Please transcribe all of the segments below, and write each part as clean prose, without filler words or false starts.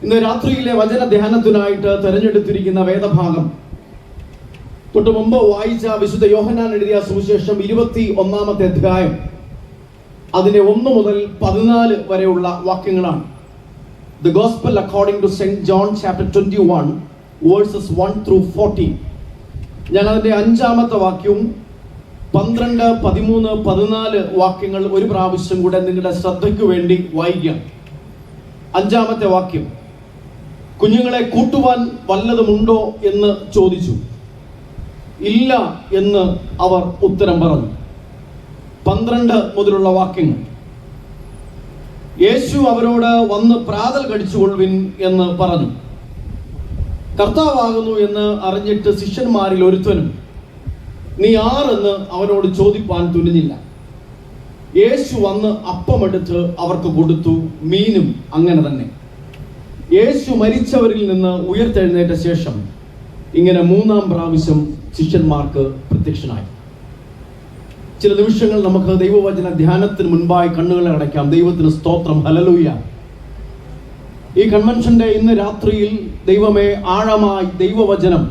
ഇന്ന് രാത്രിയിലെ വചന ധ്യാനത്തിനായിട്ട് തെരഞ്ഞെടുത്തിരിക്കുന്ന വേദഭാഗം തൊട്ട് മുമ്പ് വായിച്ച വിശുദ്ധ യോഹന്നാൻ എഴുതിയ സുവിശേഷം 21 അധ്യായം അതിന്റെ 1 മുതൽ 14 വരെയുള്ള വാക്യങ്ങളാണ്. The Gospel according to St. John chapter 21 verses 1 through 14. ഞാൻ അതിന്റെ 5-ാമത്തെ വാക്യവും 12, 13, 14 വാക്യങ്ങൾ ഒരു പ്രാവശ്യം കൂടെ നിങ്ങളുടെ ശ്രദ്ധയ്ക്ക് വേണ്ടി വായിക്കാം. 5-ാമത്തെ വാക്യം: കുഞ്ഞുങ്ങളെ കൂട്ടുവാൻ വല്ലതുമുണ്ടോ എന്ന് ചോദിച്ചു. ഇല്ല എന്ന് അവർ ഉത്തരം പറഞ്ഞു. 12 മുതലുള്ള വാക്യങ്ങൾ: യേശു അവരോട് വന്ന് പ്രാതൽ കഴിച്ചുകൊള്ളുവിൻ എന്ന് പറഞ്ഞു. കർത്താവാകുന്നു എന്ന് അറിഞ്ഞിട്ട് ശിഷ്യന്മാരിൽ ഒരുത്തനും നീ ആരെന്ന് അവനോട് ചോദിപ്പാൻ തുനിഞ്ഞില്ല. യേശു വന്ന് അപ്പമെടുത്ത് അവർക്ക് കൊടുത്തു. മീനും അങ്ങനെ തന്നെ. യേശു മരിച്ചവരിൽ നിന്ന് ഉയർത്തെഴുന്നേറ്റ ശേഷം ഇങ്ങനെ 3-ാം പ്രാവശ്യം ശിഷ്യന്മാർക്ക് പ്രത്യക്ഷനായി. ചില നിമിഷങ്ങൾ നമുക്ക് ദൈവവചന ധ്യാനത്തിന് മുൻപായി കണ്ണുകളെ അടയ്ക്കാം. ദൈവത്തിന് സ്തോത്രം, ഹല്ലേലൂയ. ഈ കൺവെൻഷന്റെ ഇന്ന് രാത്രിയിൽ ദൈവമേ, ആഴമായി ദൈവവചനം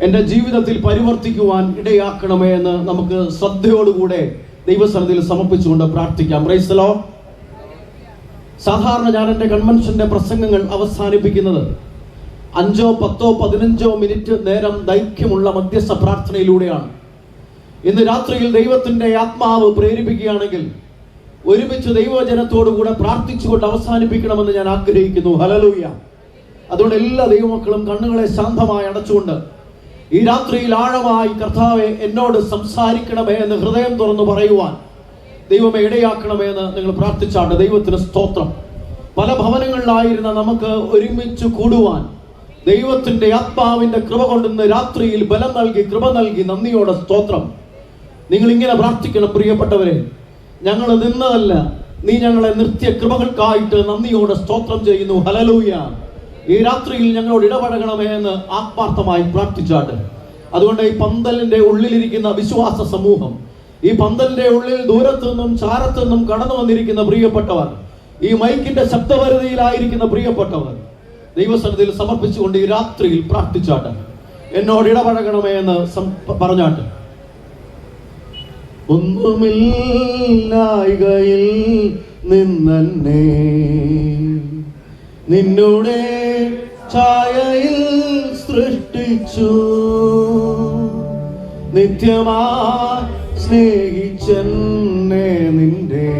എൻ്റെ ജീവിതത്തിൽ പരിവർത്തിക്കുവാൻ ഇടയാക്കണമേ എന്ന് നമുക്ക് ശ്രദ്ധയോടുകൂടെ ദൈവസന്നിധിയിൽ സമർപ്പിച്ചുകൊണ്ട് പ്രാർത്ഥിക്കാം. Price the Lord. സാധാരണ ഞാൻ എൻ്റെ കൺവെൻഷന്റെ പ്രസംഗങ്ങൾ അവസാനിപ്പിക്കുന്നത് 5, 10, 15 മിനിറ്റ് നേരം ദൈർഘ്യമുള്ള മധ്യസ്ഥ പ്രാർത്ഥനയിലൂടെയാണ്. ഇന്ന് രാത്രിയിൽ ദൈവത്തിന്റെ ആത്മാവ് പ്രേരിപ്പിക്കുകയാണെങ്കിൽ ഒരുമിച്ച് ദൈവവചനത്തോടുകൂടെ പ്രാർത്ഥിച്ചുകൊണ്ട് അവസാനിപ്പിക്കണമെന്ന് ഞാൻ ആഗ്രഹിക്കുന്നു. ഹല്ലേലൂയ. അതുകൊണ്ട് എല്ലാ ദൈവമക്കളും കണ്ണുകളെ ശാന്തമായി അടച്ചുകൊണ്ട് ഈ രാത്രിയിൽ ആഴമായി കർത്താവെ എന്നോട് സംസാരിക്കണമേ എന്ന് ഹൃദയം തുറന്നു പറയുവാൻ ദൈവമേ ഇടയാക്കണമേ എന്ന് നിങ്ങൾ പ്രാർത്ഥിച്ചാണ്ട്. ദൈവത്തിന് സ്തോത്രം. പല ഭവനങ്ങളിലായിരുന്ന നമുക്ക് ഒരുമിച്ച് കൂടുവാൻ ദൈവത്തിന്റെ ആത്മാവിന്റെ കൃപ കൊണ്ടുവന്ന് രാത്രിയിൽ ബലം നൽകി, കൃപ നൽകി, നന്ദിയോടെ സ്തോത്രം. നിങ്ങൾ ഇങ്ങനെ പ്രാർത്ഥിക്കണം പ്രിയപ്പെട്ടവരെ. ഞങ്ങൾ നിന്നതല്ല, നീ ഞങ്ങളെ നിർത്തിയ കൃപകൾക്കായിട്ട് നന്ദിയോടെ സ്തോത്രം ചെയ്യുന്നു. ഹല്ലേലൂയ. ഈ രാത്രിയിൽ ഞങ്ങളോട് ഇടപെടണമേ എന്ന് ആത്മാർത്ഥമായി പ്രാർത്ഥിച്ചാട്ട്. അതുകൊണ്ട് ഈ പന്തലിന്റെ ഉള്ളിലിരിക്കുന്ന വിശ്വാസ സമൂഹം, ഈ പന്തലിന്റെ ഉള്ളിൽ ദൂരത്തു നിന്നും ചാരത്തു നിന്നും കടന്നു വന്നിരിക്കുന്ന പ്രിയപ്പെട്ടവർ, ഈ മൈക്കിന്റെ ശബ്ദപരിധിയിലായിരിക്കുന്ന പ്രിയപ്പെട്ടവർ, ദൈവസന്നിധിയിൽ സമർപ്പിച്ചുകൊണ്ട് ഈ രാത്രിയിൽ പ്രാർത്ഥിച്ചാട്ട്. എന്നോട് ഇടപെടണമേ എന്ന് പറഞ്ഞാട്ട്. ഒന്നുമില്ലായ്കയിൽ നിന്നെ നിന്നോടെ ഛായയിൽ സൃഷ്ടിച്ചു, നിത്യമായി സ്നേഹിച്ചെന്നെ നിന്റെ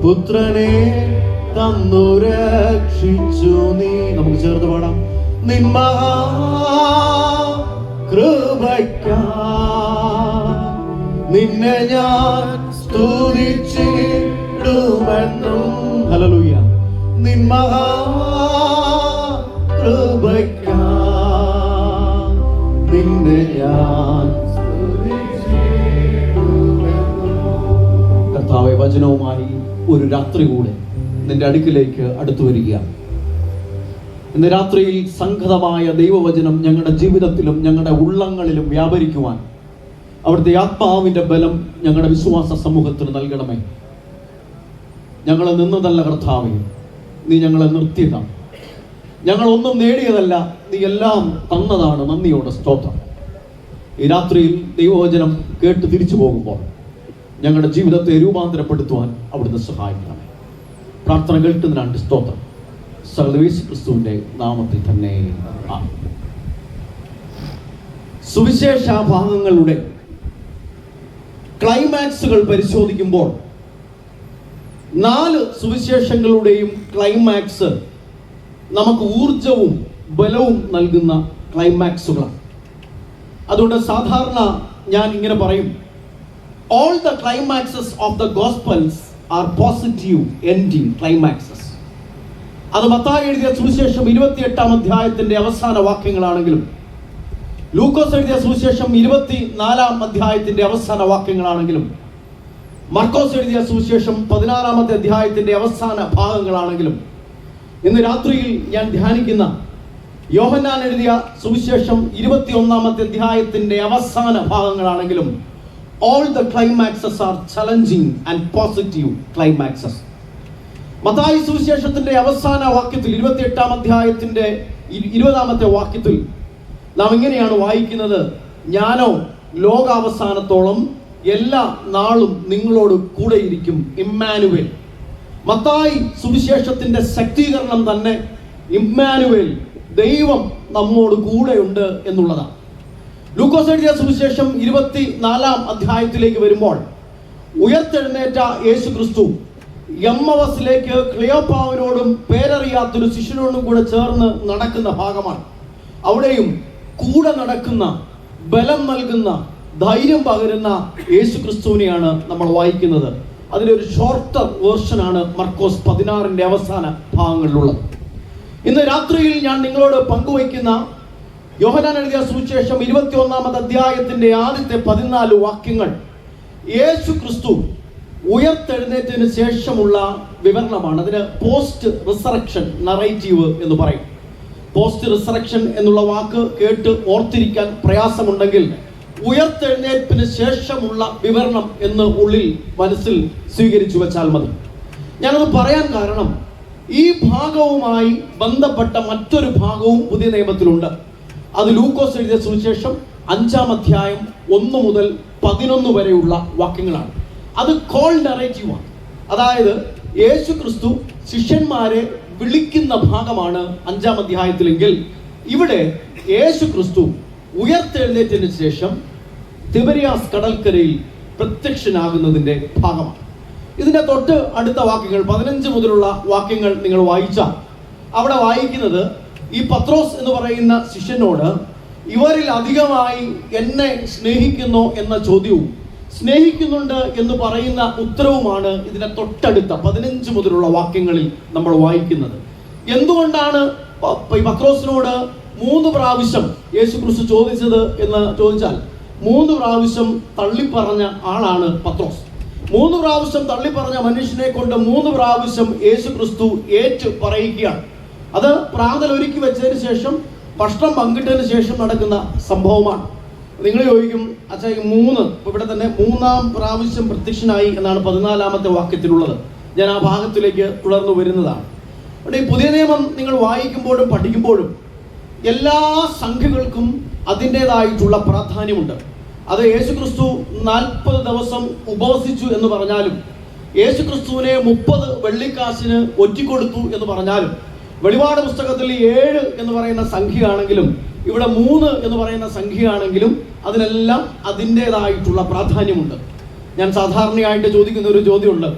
പുത്രനെ തന്നു രക്ഷിച്ചു നീ. നമുക്ക് ചേർത്ത് പാടാം. നിൻ മഹാകൃപയ്ക്കായി നിന്നെ ഞാൻ സ്തുതിച്ചിടുമെന്നും. ഹല്ലേലൂയ. നിൻ മഹാകൃപയ്ക്കായി നിന്നെ ഞാൻ സ്തുതിച്ചിടുമെന്നും. കർത്താവേ, വചനവുമായി ഒരു രാത്രി കൂടെ നിന്റെ അടുക്കിലേക്ക് അടുത്തു വരികയാണ്. ഇന്ന് രാത്രിയിൽ സംഗതമായ ദൈവവചനം ഞങ്ങളുടെ ജീവിതത്തിലും ഞങ്ങളുടെ ഉള്ളങ്ങളിലും വ്യാപരിക്കുവാൻ അവിടുത്തെ ആത്മാവിന്റെ ബലം ഞങ്ങളുടെ വിശ്വാസ സമൂഹത്തിന് നൽകണമേ. ഞങ്ങളെ നിന്നതല്ല കർത്താവേ, നീ ഞങ്ങളെ നിർത്തിയതാണ്. ഞങ്ങളൊന്നും നേടിയതല്ല, നീ എല്ലാം തന്നതാണ്. നന്ദിയോടെ സ്തോത്രം. ഈ രാത്രിയിൽ ദൈവവചനം കേട്ട് തിരിച്ചു പോകുമ്പോൾ ഞങ്ങളുടെ ജീവിതത്തെ രൂപാന്തരപ്പെടുത്തുവാൻ അവിടുന്ന് സഹായിക്കണമേ. പ്രാർത്ഥന കേൾക്കുന്നതിനാണ് സ്തോത്രം. യേശു ക്രിസ്തുവിന്റെ നാമത്തിൽ തന്നെ ആമേൻ. സുവിശേഷ ഭാഗങ്ങളുടെ ക്ലൈമാക്സുകൾ പരിശോധിക്കുമ്പോൾ 4 സുവിശേഷങ്ങളുടെയും ക്ലൈമാക്സ് നമുക്ക് ഊർജവും ബലവും നൽകുന്ന ക്ലൈമാക്സുകളാണ്. അതുകൊണ്ട് സാധാരണ ഞാൻ ഇങ്ങനെ പറയും, all the climaxes of the gospels are positive ending climaxes. അത് മത്തായി എഴുതിയ സുവിശേഷം 28-ാം അധ്യായത്തിന്റെ അവസാന വാക്യങ്ങളാണെങ്കിലും, ലൂക്കോസ് എഴുതിയ സുവിശേഷം 24-ാം അധ്യായത്തിന്റെ അവസാന വാക്യങ്ങളാണെങ്കിലും, മർക്കോസ് എഴുതിയ സുവിശേഷം 16-ാമത്തെ അധ്യായത്തിന്റെ അവസാന ഭാഗങ്ങളാണെങ്കിലും, ഇന്ന് രാത്രിയിൽ ഞാൻ ധ്യാനിക്കുന്ന യോഹന്നാൻ എഴുതിയ സുവിശേഷം 21-ാമത്തെ അധ്യായത്തിന്റെ അവസാന ഭാഗങ്ങളാണെങ്കിലും, all the climaxes are challenging and positive climaxes. Mathai സുവിശേഷത്തിന്റെ അവസാന വാക്യത്തിൽ 28-ാം അധ്യായത്തിന്റെ 20-ാമത്തെ വാക്യത്തിൽ നാം ഇങ്ങനെയാണ് വായിക്കുന്നത്: ഞാനോ ലോകാവസാനത്തോളം എല്ലാ നാളും നിങ്ങളോട് കൂടെയിരിക്കും. ഇമ്മാനുവേൽ. മത്തായി സുവിശേഷത്തിന്റെ ശക്തീകരണം തന്നെ ഇമ്മാനുവേൽ, ദൈവം നമ്മോട് കൂടെയുണ്ട് എന്നുള്ളതാണ്. ലൂക്കോസ് എഴുതിയ സുവിശേഷം 24-ാം അധ്യായത്തിലേക്ക് വരുമ്പോൾ ഉയർത്തെഴുന്നേറ്റ യേശു ക്രിസ്തു എമ്മവസിലേക്ക് ക്ലിയോപ്പാവിനോടും പേരറിയാത്തൊരു ശിഷ്യനോടും കൂടെ ചേർന്ന് നടക്കുന്ന ഭാഗമാണ്. അവിടെയും കൂടെ നടക്കുന്ന, ബലം നൽകുന്ന, ധൈര്യം പകരുന്ന യേശു ക്രിസ്തുവിനെയാണ് നമ്മൾ വായിക്കുന്നത്. അതിലൊരു ഷോർട്ടർ വേർഷനാണ് മർക്കോസ് 16-ന്റെ അവസാന ഭാഗങ്ങളിലുള്ളത്. ഇന്ന് രാത്രിയിൽ ഞാൻ നിങ്ങളോട് പങ്കുവയ്ക്കുന്ന യോഹന്നാൻ എഴുതിയ സുവിശേഷം 21-ാമത്തെ അധ്യായത്തിന്റെ ആദ്യത്തെ 14 വാക്യങ്ങൾ യേശു ക്രിസ്തു ഉയർത്തെഴുന്നേറ്റതിന് ശേഷമുള്ള വിവരണമാണ്. അതിന് പോസ്റ്റ് റിസറക്ഷൻ നറേറ്റീവ് എന്ന് പറയും. പോസ്റ്റ് റിസറക്ഷൻ എന്നുള്ള വാക്ക് കേട്ട് ഓർത്തിരിക്കാൻ പ്രയാസമുണ്ടെങ്കിൽ ഉയർത്തെഴുന്നേൽപ്പിന് ശേഷമുള്ള വിവരണം എന്ന് ഉള്ളിൽ മനസ്സിൽ സ്വീകരിച്ചു വെച്ചാൽ മതി. ഞാനത് പറയാൻ കാരണം ഈ ഭാഗവുമായി ബന്ധപ്പെട്ട മറ്റൊരു ഭാഗവും പുതിയ നിയമത്തിലുണ്ട്. അത് ലൂക്കോസ് എഴുതിയ സുവിശേഷം 5-ാം അധ്യായം 1 മുതൽ 11 വരെയുള്ള വാക്യങ്ങളാണ്. അത് കോൾ നറേറ്റീവാണ്. അതായത് യേശു ക്രിസ്തു ശിഷ്യന്മാരെ വിളിക്കുന്ന ഭാഗമാണ് 5-ാം അധ്യായത്തിലെങ്കിൽ ഇവിടെ യേശു ക്രിസ്തു ഉയർത്തെഴുന്നേറ്റതിന് ശേഷം തിബരിയാസ് കടൽക്കരയിൽ പ്രത്യക്ഷനാകുന്നതിന്റെ ഭാഗമാണ്. ഇതിന്റെ തൊട്ട് അടുത്ത വാക്യങ്ങൾ 15 മുതലുള്ള വാക്യങ്ങൾ നിങ്ങൾ വായിച്ചാൽ അവിടെ വായിക്കുന്നത് ഈ പത്രോസ് എന്ന് പറയുന്ന ശിഷ്യനോട് ഇവരിൽ അധികമായി എന്നെ സ്നേഹിക്കുന്നോ എന്ന ചോദ്യവും സ്നേഹിക്കുന്നുണ്ട് എന്ന് പറയുന്ന ഉത്തരവുമാണ് ഇതിന്റെ തൊട്ടടുത്ത 15 മുതലുള്ള വാക്യങ്ങളിൽ നമ്മൾ വായിക്കുന്നത്. എന്തുകൊണ്ടാണ് ഈ പത്രോസിനോട് 3 പ്രാവശ്യം യേശു ക്രിസ്തു ചോദിച്ചത് എന്ന് ചോദിച്ചാൽ 3 പ്രാവശ്യം തള്ളിപ്പറഞ്ഞ ആളാണ് പത്രോസ്. 3 പ്രാവശ്യം തള്ളിപ്പറഞ്ഞ മനുഷ്യനെ കൊണ്ട് 3 പ്രാവശ്യം യേശു ക്രിസ്തു ഏറ്റു പറയിക്കുകയാണ്. അത് പ്രാതൽ ഒരുക്കി വെച്ചതിന് ശേഷം ഭക്ഷണം പങ്കിട്ടതിന് ശേഷം നടക്കുന്ന സംഭവമാണ്. നിങ്ങൾ ചോദിക്കും, അച്ഛാ ഈ 3 ഇവിടെ തന്നെ 3-ാം പ്രാവശ്യം പ്രത്യക്ഷനായി എന്നാണ് 14-ാമത്തെ വാക്യത്തിലുള്ളത്. ഞാൻ ആ ഭാഗത്തിലേക്ക് തുടർന്നു വരുന്നതാണ്. അവിടെ ഈ പുതിയ നിയമം നിങ്ങൾ വായിക്കുമ്പോഴും പഠിക്കുമ്പോഴും എല്ലാ സംഖ്യകൾക്കും അതിൻ്റെതായിട്ടുള്ള പ്രാധാന്യമുണ്ട്. അത് യേശു ക്രിസ്തു 40 ദിവസം ഉപവസിച്ചു എന്ന് പറഞ്ഞാലും, യേശു ക്രിസ്തുവിനെ 30 വെള്ളിക്കാശിന് ഒറ്റിക്കൊടുത്തു എന്ന് പറഞ്ഞാലും, വെളിപാട് പുസ്തകത്തിൽ 7 എന്ന് പറയുന്ന സംഖ്യയാണെങ്കിലും ഇവിടെ 3 എന്ന് പറയുന്ന സംഖ്യയാണെങ്കിലും അതിനെല്ലാം അതിൻ്റെതായിട്ടുള്ള പ്രാധാന്യമുണ്ട്. ഞാൻ സാധാരണയായിട്ട് ചോദിക്കുന്ന ഒരു ചോദ്യമുണ്ട്: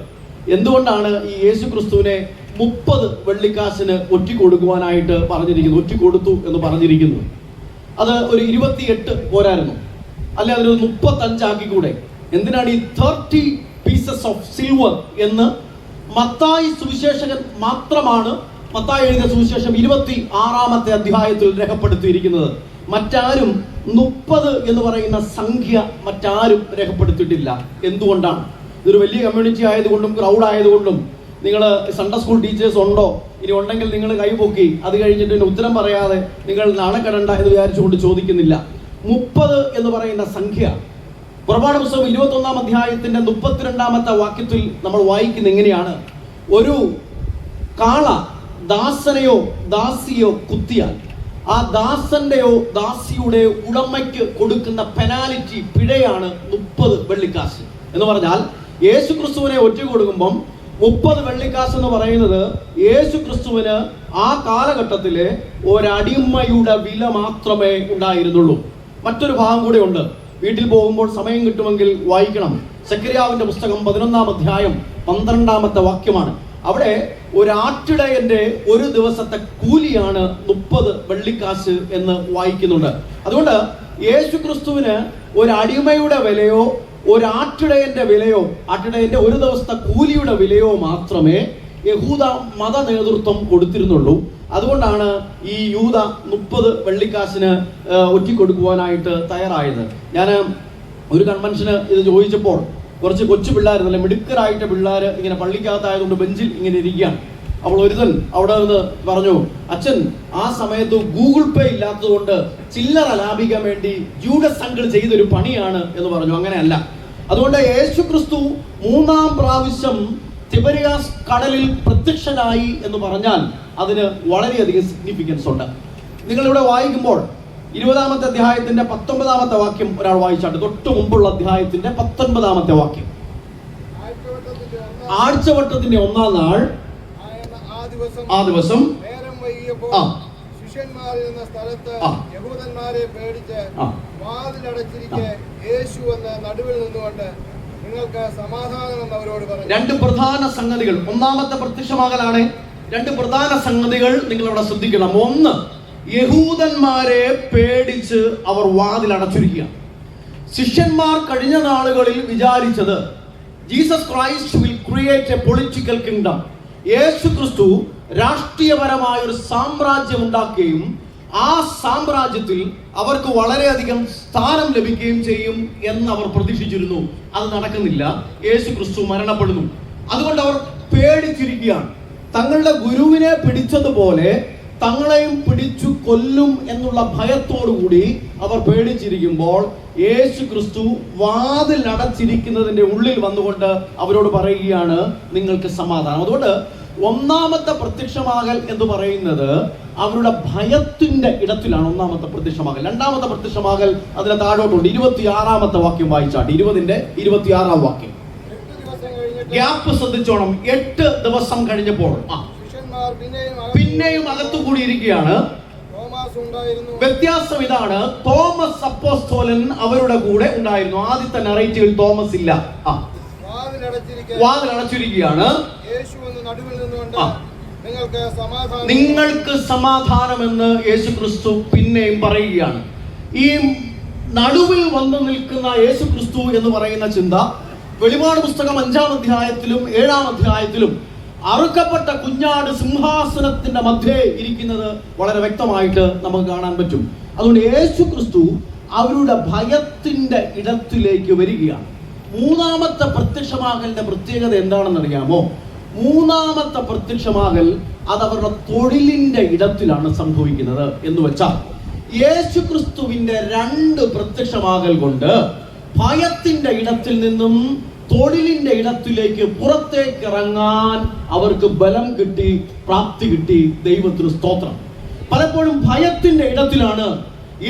എന്തുകൊണ്ടാണ് ഈ യേശു ക്രിസ്തുവിനെ 30 വെള്ളിക്കാശിന് ഒറ്റിക്കൊടുക്കുവാനായിട്ട് പറഞ്ഞിരിക്കുന്നത്, ഒറ്റിക്കൊടുത്തു എന്ന് പറഞ്ഞിരിക്കുന്നത്? അത് ഒരു 28 പോരായിരുന്നു, അല്ലെ അതൊരു 35 ആക്കിക്കൂടെ? എന്തിനാണ് ഈ 30 പീസസ് ഓഫ് സിൽവർ എന്ന് മത്തായി സുവിശേഷകൻ മാത്രമാണ് മത്തായി എഴുതിയ സുവിശേഷം 26-ാമത്തെ അധ്യായത്തിൽ രേഖപ്പെടുത്തിയിരിക്കുന്നത്. മറ്റാരും 30 എന്ന് പറയുന്ന സംഖ്യ മറ്റാരും രേഖപ്പെടുത്തിയിട്ടില്ല. എന്തുകൊണ്ടാണ്? ഇതൊരു വലിയ കമ്മ്യൂണിറ്റി ആയതുകൊണ്ടും ക്രൗഡ് ആയതുകൊണ്ടും. നിങ്ങൾ സൺഡേ സ്കൂൾ ടീച്ചേഴ്സ് ഉണ്ടോ? ഇനി ഉണ്ടെങ്കിൽ നിങ്ങൾ കൈപൊക്കി, അത് കഴിഞ്ഞിട്ട് ഉത്തരം പറയാതെ നിങ്ങൾ നാണക്കെടണ്ട എന്ന് വിചാരിച്ചുകൊണ്ട് ചോദിക്കുന്നില്ല. 30 എന്ന് പറയുന്ന സംഖ്യ പുറപ്പാട് പുസ്തകം 21-ാം അധ്യായത്തിന്റെ 32-ാമത്തെ വാക്യത്തിൽ നമ്മൾ വായിക്കുന്ന എങ്ങനെയാണ്: ഒരു കാള ദാസനെയോ ദാസിയോ കുത്തിയാൽ ആ ദാസന്റെയോ ദാസിയുടെ ഉടമയ്ക്ക് കൊടുക്കുന്ന പെനാലിറ്റി, പിഴയാണ് 30 വെള്ളിക്കാശ് എന്ന് പറഞ്ഞാൽ യേശു ക്രിസ്തുവിനെ ഒറ്റ കൊടുക്കുമ്പം 30 വെള്ളിക്കാശ് എന്ന് പറയുന്നത് യേശു ക്രിസ്തുവിന് ആ കാലഘട്ടത്തിലെ ഒരടിമയുടെ വില മാത്രമേ ഉണ്ടായിരുന്നുള്ളൂ. മറ്റൊരു ഭാഗം കൂടെ ഉണ്ട്, വീട്ടിൽ പോകുമ്പോൾ സമയം കിട്ടുമെങ്കിൽ വായിക്കണം. സെഖര്യാവിന്റെ പുസ്തകം 11-ാം അധ്യായം 12-ാമത്തെ വാക്യമാണ്. അവിടെ ഒരാട്ടിടയന്റെ ഒരു ദിവസത്തെ കൂലിയാണ് 30 വെള്ളിക്കാശ് എന്ന് വായിക്കുന്നുണ്ട്. അതുകൊണ്ട് യേശു ക്രിസ്തുവിന് ഒരു അടിമയുടെ വിലയോ ഒരാട്ടിടയന്റെ വിലയോ, ആട്ടിടയന്റെ ഒരു ദിവസത്തെ കൂലിയുടെ വിലയോ മാത്രമേ യഹൂദ മത നേതൃത്വം കൊടുത്തിരുന്നുള്ളൂ. അതുകൊണ്ടാണ് ഈ യൂദ 30 വെള്ളിക്കാശിന് ഒറ്റിക്കൊടുക്കുവാനായിട്ട് തയ്യാറായത്. ഞാൻ ഒരു കൺവെൻഷന് ഇത് ചോദിച്ചപ്പോൾ കുറച്ച് കൊച്ചു പിള്ളേർ, നല്ല മിടുക്കരായിട്ട് പിള്ളേർ ഇങ്ങനെ പള്ളിക്കകത്തായതുകൊണ്ട് ബെഞ്ചിൽ ഇങ്ങനെ ഇരിക്കുകയാണ്. അപ്പോൾ ഒരുത്തൻ അവിടെ നിന്ന് പറഞ്ഞു, അച്ഛൻ ആ സമയത്ത് ഗൂഗിൾ പേ ഇല്ലാത്തതുകൊണ്ട് ചില്ലറ ലാഭിക്കാൻ വേണ്ടി ജൂഡസ് അങ്കിൾ ചെയ്തൊരു പണിയാണ് എന്ന് പറഞ്ഞു. അങ്ങനെയല്ല. അതുകൊണ്ട് യേശു ക്രിസ്തു 3-ാം പ്രാവശ്യം തിബരിയാസ് കടലിൽ പ്രത്യക്ഷനായി എന്ന് പറഞ്ഞാൽ അതിന് വളരെയധികം സിഗ്നിഫിക്കൻസ് ഉണ്ട്. നിങ്ങളിവിടെ വായിക്കുമ്പോൾ 20-ാമത്തെ അധ്യായത്തിന്റെ 19-ാമത്തെ വാക്യം ഒരാൾ വായിച്ചാട്ട്, തൊട്ട് മുമ്പുള്ള അധ്യായത്തിന്റെ 19-ാമത്തെ വാക്യം. ആഴ്ചവട്ടത്തിന്റെ 1-ാം നാൾ ആ ദിവസം ശിഷ്യന്മാരിരുന്ന സ്ഥലത്ത് യഹൂദന്മാരെ പേടിച്ച് വാതിലടച്ചിരിക്കെ യേശു എന്ന് നടുവിൽ നിന്നുകൊണ്ട് നിങ്ങൾക്ക് സമാധാനം അവരോട് പറഞ്ഞു. രണ്ട് പ്രധാന സംഗതികൾ. ഒന്നാമത്തെ പ്രത്യക്ഷമാകലാണ്. രണ്ട് പ്രധാന സംഗതികൾ നിങ്ങൾ അവിടെ ശ്രദ്ധിക്കണം. ഒന്ന്, യഹൂദന്മാരെ പേടിച്ച് അവർ വാതിലടച്ചിരിക്കുക. ശിഷ്യന്മാർ കഴിഞ്ഞ നാളുകളിൽ വിചാരിച്ചത് Jesus Christ will create a political kingdom. Yesu Kristu രാഷ്ട്രീയപരമായ ഒരു സാമ്രാജ്യം ഉണ്ടാക്കുകയും ആ സാമ്രാജ്യത്തിൽ അവർക്ക് വളരെയധികം സ്ഥാനം ലഭിക്കുകയും ചെയ്യും എന്ന് അവർ പ്രതീക്ഷിച്ചിരുന്നു. അത് നടക്കുന്നില്ല. യേശു ക്രിസ്തു മരണപ്പെടുന്നു. അതുകൊണ്ട് അവർ പേടിച്ചിരിക്കുകയാണ്. തങ്ങളുടെ ഗുരുവിനെ പിടിച്ചതുപോലെ തങ്ങളെയും പിടിച്ചു കൊല്ലും എന്നുള്ള ഭയത്തോടുകൂടി അവർ പേടിച്ചിരിക്കുമ്പോൾ യേശു ക്രിസ്തു വാതിൽ അടച്ചിരിക്കുന്നതിന്റെ ഉള്ളിൽ വന്നുകൊണ്ട് അവരോട് പറയുകയാണ്, നിങ്ങൾക്ക് സമാധാനം. അതുകൊണ്ട് ഒന്നാമത്തെ പ്രത്യക്ഷമാകൽ എന്ന് പറയുന്നത് അവരുടെ ഭയത്തിന്റെ ഇടത്തിലാണ് ഒന്നാമത്തെ പ്രത്യക്ഷമാകൽ. രണ്ടാമത്തെ പ്രത്യക്ഷമാകൽ അതിന് താഴോട്ടുണ്ട്. 26-ാമത്തെ വാക്യം വായിച്ചാട്ട്, 20-ന്റെ 26-ാം വാക്യം. ഗ്യാപ്പ് ശ്രദ്ധിച്ചോണം. 8 ദിവസം കഴിഞ്ഞപ്പോൾ പിന്നെയും അകത്തുകൂടി ഇരിക്കുകയാണ്. വ്യത്യാസം ഇതാണ്, തോമസ് അപ്പോസ്തലൻ അവരുടെ കൂടെ ഉണ്ടായിരുന്നു. ആദ്യത്തെ നറേറ്റീവിൽ തോമസ് ഇല്ല. വാതിലടച്ചിരിക്കുകയാണ്. നിങ്ങൾക്ക് സമാധാനമെന്ന് യേശു ക്രിസ്തു പിന്നെയും പറയുകയാണ്. ഈ നടുവിൽ വന്നു നിൽക്കുന്ന യേശു ക്രിസ്തു എന്ന് പറയുന്ന ചിന്ത വെളിപാട് പുസ്തകം 5-ാം അധ്യായത്തിലും 7-ാം അധ്യായത്തിലും അറുക്കപ്പെട്ട കുഞ്ഞാട് സിംഹാസനത്തിന്റെ മധ്യേ ഇരിക്കുന്നത് വളരെ വ്യക്തമായിട്ട് നമുക്ക് കാണാൻ പറ്റും. അതുകൊണ്ട് യേശു ക്രിസ്തു അവരുടെ ഭയത്തിന്റെ ഇടത്തിലേക്ക് വരികയാണ്. മൂന്നാമത്തെ പ്രത്യക്ഷമാകലിന്റെ പ്രത്യേകത എന്താണെന്ന് അറിയാമോ? മൂന്നാമത്തെ പ്രത്യക്ഷമാകൽ അത് അവരുടെ തൊഴിലിന്റെ ഇടത്തിലാണ് സംഭവിക്കുന്നത്. എന്ന് വെച്ചാൽ യേശു ക്രിസ്തുവിന്റെ 2 പ്രത്യക്ഷമാകൽ കൊണ്ട് ഭയത്തിന്റെ ഇടത്തിൽ നിന്നും തൊഴിലിന്റെ ഇടത്തിലേക്ക് പുറത്തേക്ക് ഇറങ്ങാൻ അവർക്ക് ബലം കിട്ടി, പ്രാപ്തി കിട്ടി. ദൈവത്തിന് സ്തോത്രം. പലപ്പോഴും ഭയത്തിന്റെ ഇടത്തിലാണ്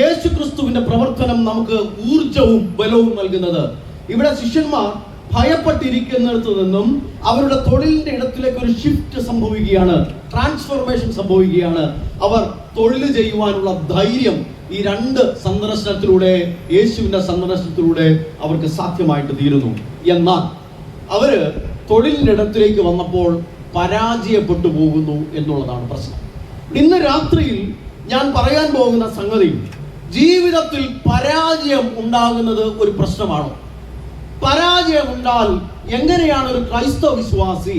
യേശു ക്രിസ്തുവിന്റെ പ്രവർത്തനം നമുക്ക് ഊർജവും ബലവും നൽകുന്നത്. ഇവിടെ ശിഷ്യന്മാർ ഭയപ്പെട്ടിരിക്കുന്നിടത്ത് നിന്നും അവരുടെ തൊഴിലിന്റെ ഇടത്തിലേക്ക് ഒരു ഷിഫ്റ്റ് സംഭവിക്കുകയാണ്, ട്രാൻസ്ഫോർമേഷൻ സംഭവിക്കുകയാണ്. അവർ തൊഴിൽ ചെയ്യുവാനുള്ള ധൈര്യം ഈ 2 സന്ദർശനത്തിലൂടെ, യേശുവിന്റെ സന്ദർശനത്തിലൂടെ അവർക്ക് സാധ്യമായിട്ട് തീരുന്നു. എന്നാൽ അവര് തൊഴിലിന്റെ ഇടത്തിലേക്ക് വന്നപ്പോൾ പരാജയപ്പെട്ടു പോകുന്നു എന്നുള്ളതാണ് പ്രശ്നം. ഇന്ന് രാത്രിയിൽ ഞാൻ പറയാൻ പോകുന്ന സംഗതി, ജീവിതത്തിൽ പരാജയം ഉണ്ടാകുന്നത് ഒരു പ്രശ്നമാണോ? പരാജയം ഉണ്ടാൽ എങ്ങനെയാണ് ഒരു ക്രൈസ്തവ വിശ്വാസി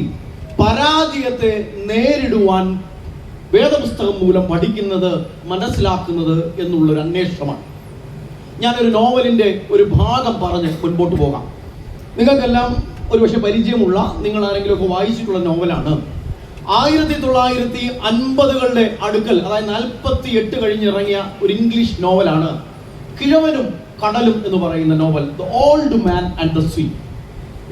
പരാജയത്തെ നേരിടുവാൻ വേദപുസ്തകം മൂലം പഠിക്കുന്നത്, മനസ്സിലാക്കുന്നത് എന്നുള്ളൊരു അന്വേഷണമാണ്. ഞാനൊരു നോവലിന്റെ ഒരു ഭാഗം പറഞ്ഞ് മുൻപോട്ട് പോകാം. നിങ്ങൾക്കെല്ലാം ഒരുപക്ഷെ പരിചയമുള്ള, നിങ്ങൾ ആരെങ്കിലും ഒക്കെ വായിച്ചിട്ടുള്ള നോവലാണ്. 1950കളുടെ അടുക്കൽ, അതായത് 48 കഴിഞ്ഞിറങ്ങിയ ഒരു ഇംഗ്ലീഷ് നോവലാണ് കിഴവനും കടലും എന്ന് പറയുന്ന novel, the old man and the sea.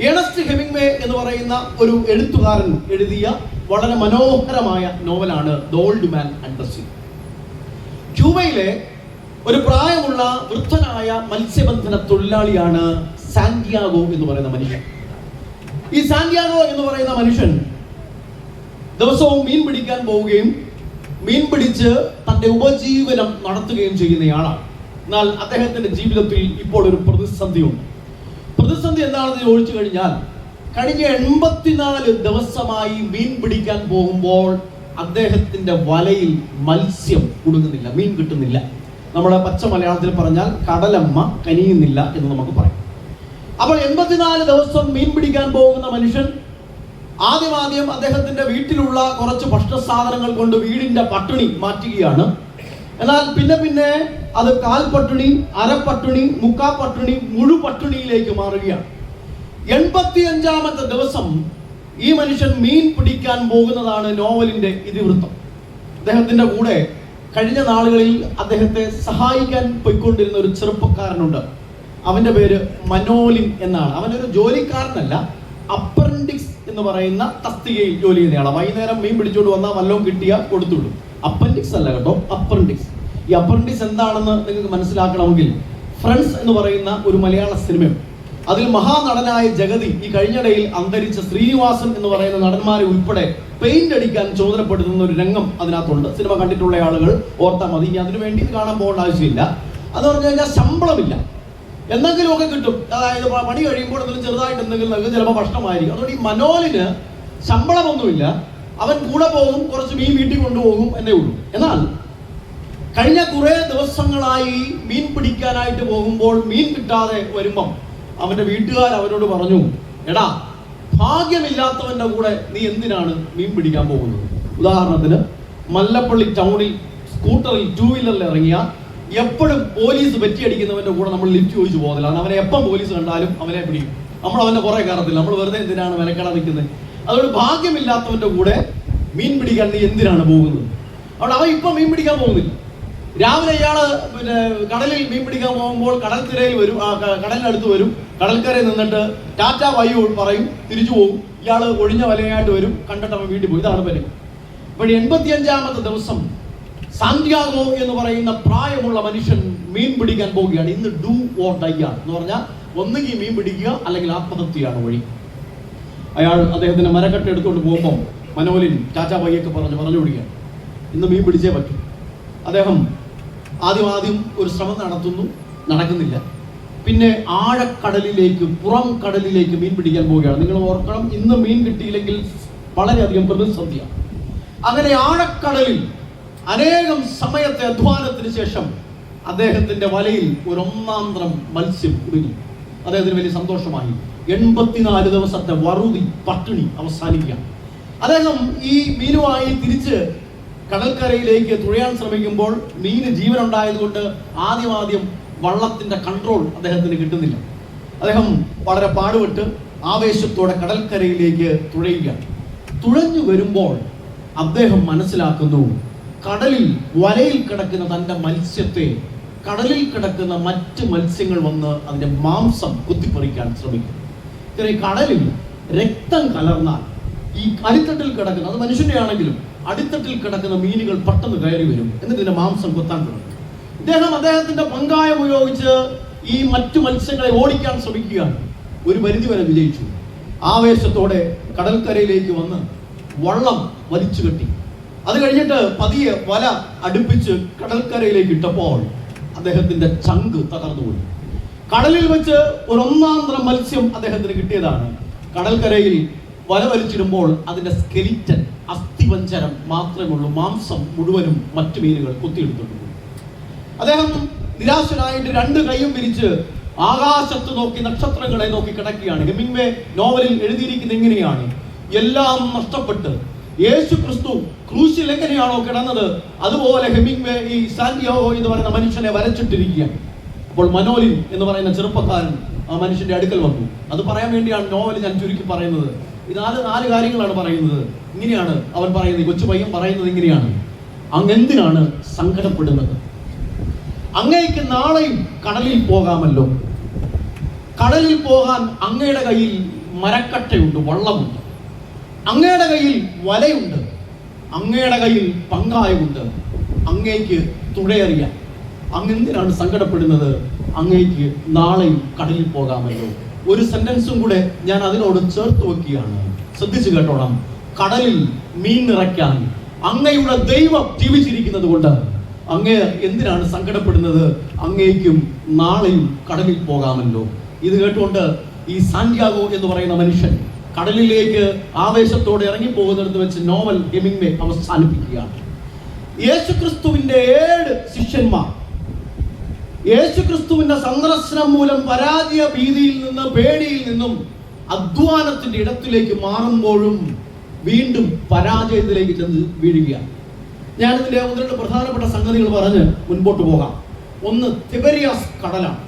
Ernest Hemingway എന്ന് പറയുന്ന ഒരു എഴുത്തുകാരൻ എഴുതിയ വളരെ മനോഹരമായ നോവലാണ് ദ ഓൾഡ് മാൻ ആൻഡ് ദ സീ. ക്യൂബയിലെ ഒരു പ്രായമുള്ള വൃദ്ധനായ മത്സ്യബന്ധന തൊഴിലാളിയാണ് സാന്റിയാഗോ എന്ന് പറയുന്ന മനുഷ്യൻ. ഈ സാന്റിയാഗോ എന്ന് പറയുന്ന മനുഷ്യൻ ദിവസവും മീൻ പിടിക്കാൻ പോവുകയും മീൻ പിടിച്ച് തന്റെ ഉപജീവനം നടത്തുകയും ചെയ്യുന്നയാളാണ്. എന്നാൽ അദ്ദേഹത്തിന്റെ ജീവിതത്തിൽ ഇപ്പോൾ ഒരു പ്രതിസന്ധിയുണ്ട്. പ്രതിസന്ധി എന്താണെന്ന് ചോദിച്ചു കഴിഞ്ഞാൽ, കഴിഞ്ഞ 84 ദിവസമായി മീൻ പിടിക്കാൻ പോകുമ്പോൾ അദ്ദേഹത്തിന്റെ വലയിൽ മത്സ്യം കുടുങ്ങുന്നില്ല, മീൻ കിട്ടുന്നില്ല. നമ്മുടെ പച്ച മലയാളത്തിൽ പറഞ്ഞാൽ കടലമ്മ കനിയുന്നില്ല എന്ന് നമുക്ക് പറയാം. അപ്പോൾ 84 ദിവസം മീൻ പിടിക്കാൻ പോകുന്ന മനുഷ്യൻ ആദ്യം അദ്ദേഹത്തിന്റെ വീട്ടിലുള്ള കുറച്ച് ഭക്ഷണ സാധനങ്ങൾ കൊണ്ട് വീടിന്റെ പട്ടിണി മാറ്റുകയാണ്. എന്നാൽ പിന്നെ അത് കാൽപട്ടിണി, അരപ്പട്ടിണി, മുക്കാപ്പട്ടിണി, മുഴുപട്ടിണിയിലേക്ക് മാറുകയാണ്. 85ാമത്തെ ദിവസം ഈ മനുഷ്യൻ മീൻ പിടിക്കാൻ പോകുന്നതാണ് നോവലിന്റെ ഇതിവൃത്തം. അദ്ദേഹത്തിന്റെ കൂടെ കഴിഞ്ഞ നാളുകളിൽ അദ്ദേഹത്തെ സഹായിക്കാൻ പോയിക്കൊണ്ടിരുന്ന ഒരു ചെറുപ്പക്കാരനുണ്ട്. അവന്റെ പേര് മനോലിൻ എന്നാണ്. അവനൊരു ജോലിക്കാരനല്ല, അപ്രന്റിക്സ് എന്ന് പറയുന്ന തസ്തികയിൽ ജോലി ചെയ്യുന്നയാളാണ്. വൈകുന്നേരം മീൻ പിടിച്ചുകൊണ്ട് വന്നാൽ വല്ലതും കിട്ടിയാൽ കൊടുത്തുള്ളൂ. അപ്പൻഡിക്സ് അല്ല കേട്ടോ, അപ്രന്റിക്സ്. ഈ അപ്രന്റിക്സ് എന്താണെന്ന് നിങ്ങൾക്ക് മനസ്സിലാക്കണമെങ്കിൽ ഫ്രണ്ട്സ് എന്ന് പറയുന്ന ഒരു മലയാള സിനിമയും അതിൽ മഹാനടനായ ജഗതി ഈ കഴിഞ്ഞിടയിൽ അന്തരിച്ച ശ്രീനിവാസൻ എന്ന് പറയുന്ന നടന്മാരെ ഉൾപ്പെടെ പെയിന്റ് അടിക്കാൻ ചോദനപ്പെടുത്തുന്ന ഒരു രംഗം അതിനകത്തുണ്ട്. സിനിമ കണ്ടിട്ടുള്ള ആളുകൾ ഓർത്താൽ മതി. ഇനി അതിനു വേണ്ടി കാണാൻ പോകേണ്ട ആവശ്യമില്ല. അത് പറഞ്ഞു കഴിഞ്ഞാൽ ശമ്പളമില്ല, എന്തെങ്കിലുമൊക്കെ കിട്ടും. അതായത് പണി കഴിയുമ്പോൾ എന്തെങ്കിലും ചെറുതായിട്ട് എന്തെങ്കിലും നൽകും, ചിലപ്പോൾ ഭക്ഷണമായിരിക്കും. അതുകൊണ്ട് ഈ മനോലിന് ശമ്പളമൊന്നുമില്ല. അവൻ കൂടെ പോകും, കുറച്ച് മീൻ വീട്ടിൽ കൊണ്ടുപോകും എന്നേ ഉള്ളൂ. എന്നാൽ കഴിഞ്ഞ കുറേ ദിവസങ്ങളായി മീൻ പിടിക്കാനായിട്ട് പോകുമ്പോൾ മീൻ കിട്ടാതെ വരുമ്പം അവന്റെ വീട്ടുകാർ അവനോട് പറഞ്ഞു, എടാ, ഭാഗ്യമില്ലാത്തവന്റെ കൂടെ നീ എന്തിനാണ് മീൻ പിടിക്കാൻ പോകുന്നത്? ഉദാഹരണത്തിന് മല്ലപ്പള്ളി ടൗണിൽ സ്കൂട്ടറിൽ 2 വീലറിൽ ഇറങ്ങിയ എപ്പോഴും പോലീസ് വെറ്റിയടിക്കുന്നവന്റെ കൂടെ നമ്മൾ ലിഫ്റ്റ് ചോദിച്ചു പോകുന്നില്ല. കാരണം അവനെ എപ്പം പോലീസ് കണ്ടാലും അവനെ പിടിക്കും. നമ്മൾ അവന്റെ പുറകെ കയറത്തില്ല. നമ്മൾ വെറുതെ എന്തിനാണ് വിലക്കട നിൽക്കുന്നത്? അതുകൊണ്ട് ഭാഗ്യമില്ലാത്തവന്റെ കൂടെ മീൻ പിടിക്കാൻ നീ എന്തിനാണ് പോകുന്നത്? അതുകൊണ്ട് അവൻ ഇപ്പം മീൻ പിടിക്കാൻ പോകുന്നില്ല. രാവിലെ ഇയാള് കടലിൽ മീൻ പിടിക്കാൻ പോകുമ്പോൾ കടൽത്തിരയിൽ വരും, കടലിനടുത്ത് വരും, കടൽക്കരയിൽ നിന്നിട്ട് ടാറ്റ വയ്യു പറയും, തിരിച്ചു പോകും. ഇയാള് ഒഴിഞ്ഞ വലയായിട്ട് വരും, കണ്ടിട്ട് അവൻ വീട്ടിൽ പോയി. ഇതാണ് പറ്റും. അപ്പോൾ 85ാമത്തെ ദിവസം സാന്റിയാഗോ എന്ന് പറയുന്ന പ്രായമുള്ള മനുഷ്യൻ മീൻ പിടിക്കാൻ പോവുകയാണ്. ഇന്ന് ഡു ഓർ ഡൈ ആണ് എന്ന് പറഞ്ഞാൽ ഒന്നുകിൽ മീൻ പിടിക്കുക അല്ലെങ്കിൽ ആത്മഹത്യയാണ് വഴി. അയാൾ അദ്ദേഹത്തിന്റെ മരക്കട്ട എടുത്തുകൊണ്ട് പോകുമ്പോൾ മനോലിൻ ടാറ്റ വയ്യൊക്കെ പറഞ്ഞു പിടിക്കുക, ഇന്ന് മീൻ പിടിച്ചേ പറ്റും. അദ്ദേഹം ആദ്യം ഒരു ശ്രമം നടത്തുന്നു, നടക്കുന്നില്ല. പിന്നെ ആഴക്കടലിലേക്ക്, പുറം കടലിലേക്ക് മീൻ പിടിക്കാൻ പോവുകയാണ്. നിങ്ങൾ ഓർക്കണം, ഇന്ന് മീൻ കിട്ടിയില്ലെങ്കിൽ വളരെയധികം പ്രതിസന്ധിയാണ്. അങ്ങനെ ആഴക്കടലിൽ അനേകം സമയത്തെ അധ്വാനത്തിന് ശേഷം അദ്ദേഹത്തിന്റെ വലയിൽ ഒരു ഒന്നാന്തരം മത്സ്യം കുടുങ്ങി. അദ്ദേഹത്തിന് വലിയ സന്തോഷമായി. 84 ദിവസത്തെ വറുതി പട്ടിണി അവസാനിക്കുകയാണ്. അദ്ദേഹം ഈ മീനുമായി തിരിച്ച് കടൽക്കരയിലേക്ക് തുഴയാൻ ശ്രമിക്കുമ്പോൾ മീന് ജീവനുണ്ടായതുകൊണ്ട് ആദ്യം വള്ളത്തിന്റെ കൺട്രോൾ അദ്ദേഹത്തിന് കിട്ടുന്നില്ല. അദ്ദേഹം വളരെ പാടുപെട്ട് ആവേശത്തോടെ കടൽക്കരയിലേക്ക് തുഴയുകയാണ്. തുഴഞ്ഞു വരുമ്പോൾ അദ്ദേഹം മനസ്സിലാക്കുന്നു, കടലിൽ വലയിൽ കിടക്കുന്ന തൻ്റെ മത്സ്യത്തെ കടലിൽ കിടക്കുന്ന മറ്റ് മത്സ്യങ്ങൾ വന്ന് അതിന്റെ മാംസം കുത്തിപ്പറിക്കാൻ ശ്രമിക്കും. ഈ കടലിൽ രക്തം കലർന്നാൽ ഈ അടിത്തട്ടിൽ കിടക്കുന്ന, അത് മനുഷ്യന്റെ ആണെങ്കിലും അടിത്തട്ടിൽ കിടക്കുന്ന മീനുകൾ പെട്ടെന്ന് കയറി വരും, എന്നിട്ട് ഇതിന്റെ മാംസം കൊത്താൻ തുടങ്ങും. അദ്ദേഹത്തിന്റെ പങ്കായം ഉപയോഗിച്ച് ഈ മറ്റു മത്സ്യങ്ങളെ ഓടിക്കാൻ ശ്രമിക്കുകയാണ്. ഒരു പരിധി വരെ വിജയിച്ചു. ആവേശത്തോടെ കടൽക്കരയിലേക്ക് വന്ന് വള്ളം വലിച്ചു കെട്ടി. അത് കഴിഞ്ഞിട്ട് പതിയെ വല അടുപ്പിച്ച് കടൽക്കരയിലേക്ക് ഇട്ടപ്പോൾ അദ്ദേഹത്തിന്റെ ചങ്ക് തകർന്നുപോയി. കടലിൽ വെച്ച് ഒരു ഒന്നാന്തരം മത്സ്യം അദ്ദേഹത്തിന് കിട്ടിയതാണ്. കടൽക്കരയിൽ വല വലിച്ചിടുമ്പോൾ അതിന്റെ സ്കെലിറ്റൻ, അസ്ഥിപഞ്ചരം മാത്രമേ ഉള്ളൂ. മാംസം മുഴുവനും മറ്റു മീനുകൾ കൊത്തിയെടുത്തിട്ടുണ്ട്. അദ്ദേഹം നിരാശനായിട്ട് 2 കൈയും വിരിച്ച് ആകാശത്ത് നോക്കി നക്ഷത്രങ്ങളെ നോക്കി കിടക്കുകയാണ്. ഹെമിംഗ്വേ നോവലിൽ എഴുതിയിരിക്കുന്നത് എങ്ങനെയാണ്? എല്ലാം നഷ്ടപ്പെട്ട് യേശു ക്രിസ്തു ക്രൂശിൽ എങ്ങനെയാണോ കിടന്നത്, അതുപോലെ ഹെമിംഗ്വേ ഈ സാന്റിയാഗോ എന്ന് പറയുന്ന മനുഷ്യനെ വരച്ചിട്ടിരിക്കുകയാണ്. അപ്പോൾ മനോലിൻ എന്ന് പറയുന്ന ചെറുപ്പക്കാരൻ ആ മനുഷ്യന്റെ അടുക്കൽ വന്നു. അത് പറയാൻ വേണ്ടിയാണ് നോവൽ ഞാൻ ചുരുക്കി പറയുന്നത്. ഈ 4 കാര്യങ്ങളാണ് പറയുന്നത്. ഇങ്ങനെയാണ് അവൻ പറയുന്നത്, കൊച്ചു പയ്യൻ പറയുന്നത് ഇങ്ങനെയാണ്: അങ്ങെന്തിനാണ് സങ്കടപ്പെടുന്നത്? അങ്ങേക്ക് നാളെയും കടലിൽ പോകാമല്ലോ. കടലിൽ പോകാൻ അങ്ങയുടെ കയ്യിൽ മരക്കട്ടയുണ്ട്, വള്ളമുണ്ട്, അങ്ങയുടെ കയ്യിൽ വലയുണ്ട്, അങ്ങയുടെ കയ്യിൽ പങ്കായമുണ്ട്, അങ്ങേക്ക് തുഴയറിയാം. അങ്ങെന്തിനാണ് സങ്കടപ്പെടുന്നത്? അങ്ങേക്ക് നാളെയും കടലിൽ പോകാമല്ലോ. ഒരു സെന്റൻസും കൂടെ ഞാൻ അതിനോട് ചേർത്ത് വെക്കുകയാണ്, ശ്രദ്ധിച്ചു കേട്ടോണം. കടലിൽ മീൻ നിറയ്ക്കാൻ അങ്ങയുടെ ദൈവം ജീവിച്ചിരിക്കുന്നത് കൊണ്ട് അങ്ങേ എന്തിനാണ് സങ്കടപ്പെടുന്നത്? അങ്ങേക്കും നാളെയും കടലിൽ പോകാമല്ലോ. ഇത് കേട്ടുകൊണ്ട് ഈ സാന്റിയാഗോ എന്ന് പറയുന്ന മനുഷ്യൻ കടലിലേക്ക് ആവേശത്തോടെ ഇറങ്ങിപ്പോകുന്നിടത്ത് വെച്ച് നോവൽ ഹെമിംഗ്വേ അവസാനിപ്പിക്കുകയാണ്. യേശുക്രിസ്തുവിന്റെ 7 ശിഷ്യന്മാർ യേശുക്രിസ്തുവിന്റെ സന്ദർശനം മൂലം പരാജയ ഭീതിയിൽ നിന്ന്, പേടിയിൽ നിന്നും അധ്വാനത്തിന്റെ ഇടത്തിലേക്ക് മാറുമ്പോഴും വീണ്ടും പരാജയത്തിലേക്ക് ചെന്ന് വീഴുകയാണ്. ഞാനിതിന്റെ 1-2 പ്രധാനപ്പെട്ട സംഗതികൾ പറഞ്ഞ് മുൻപോട്ട് പോകാം. ഒന്ന്, തിബരിയാസ് കടലാണ്.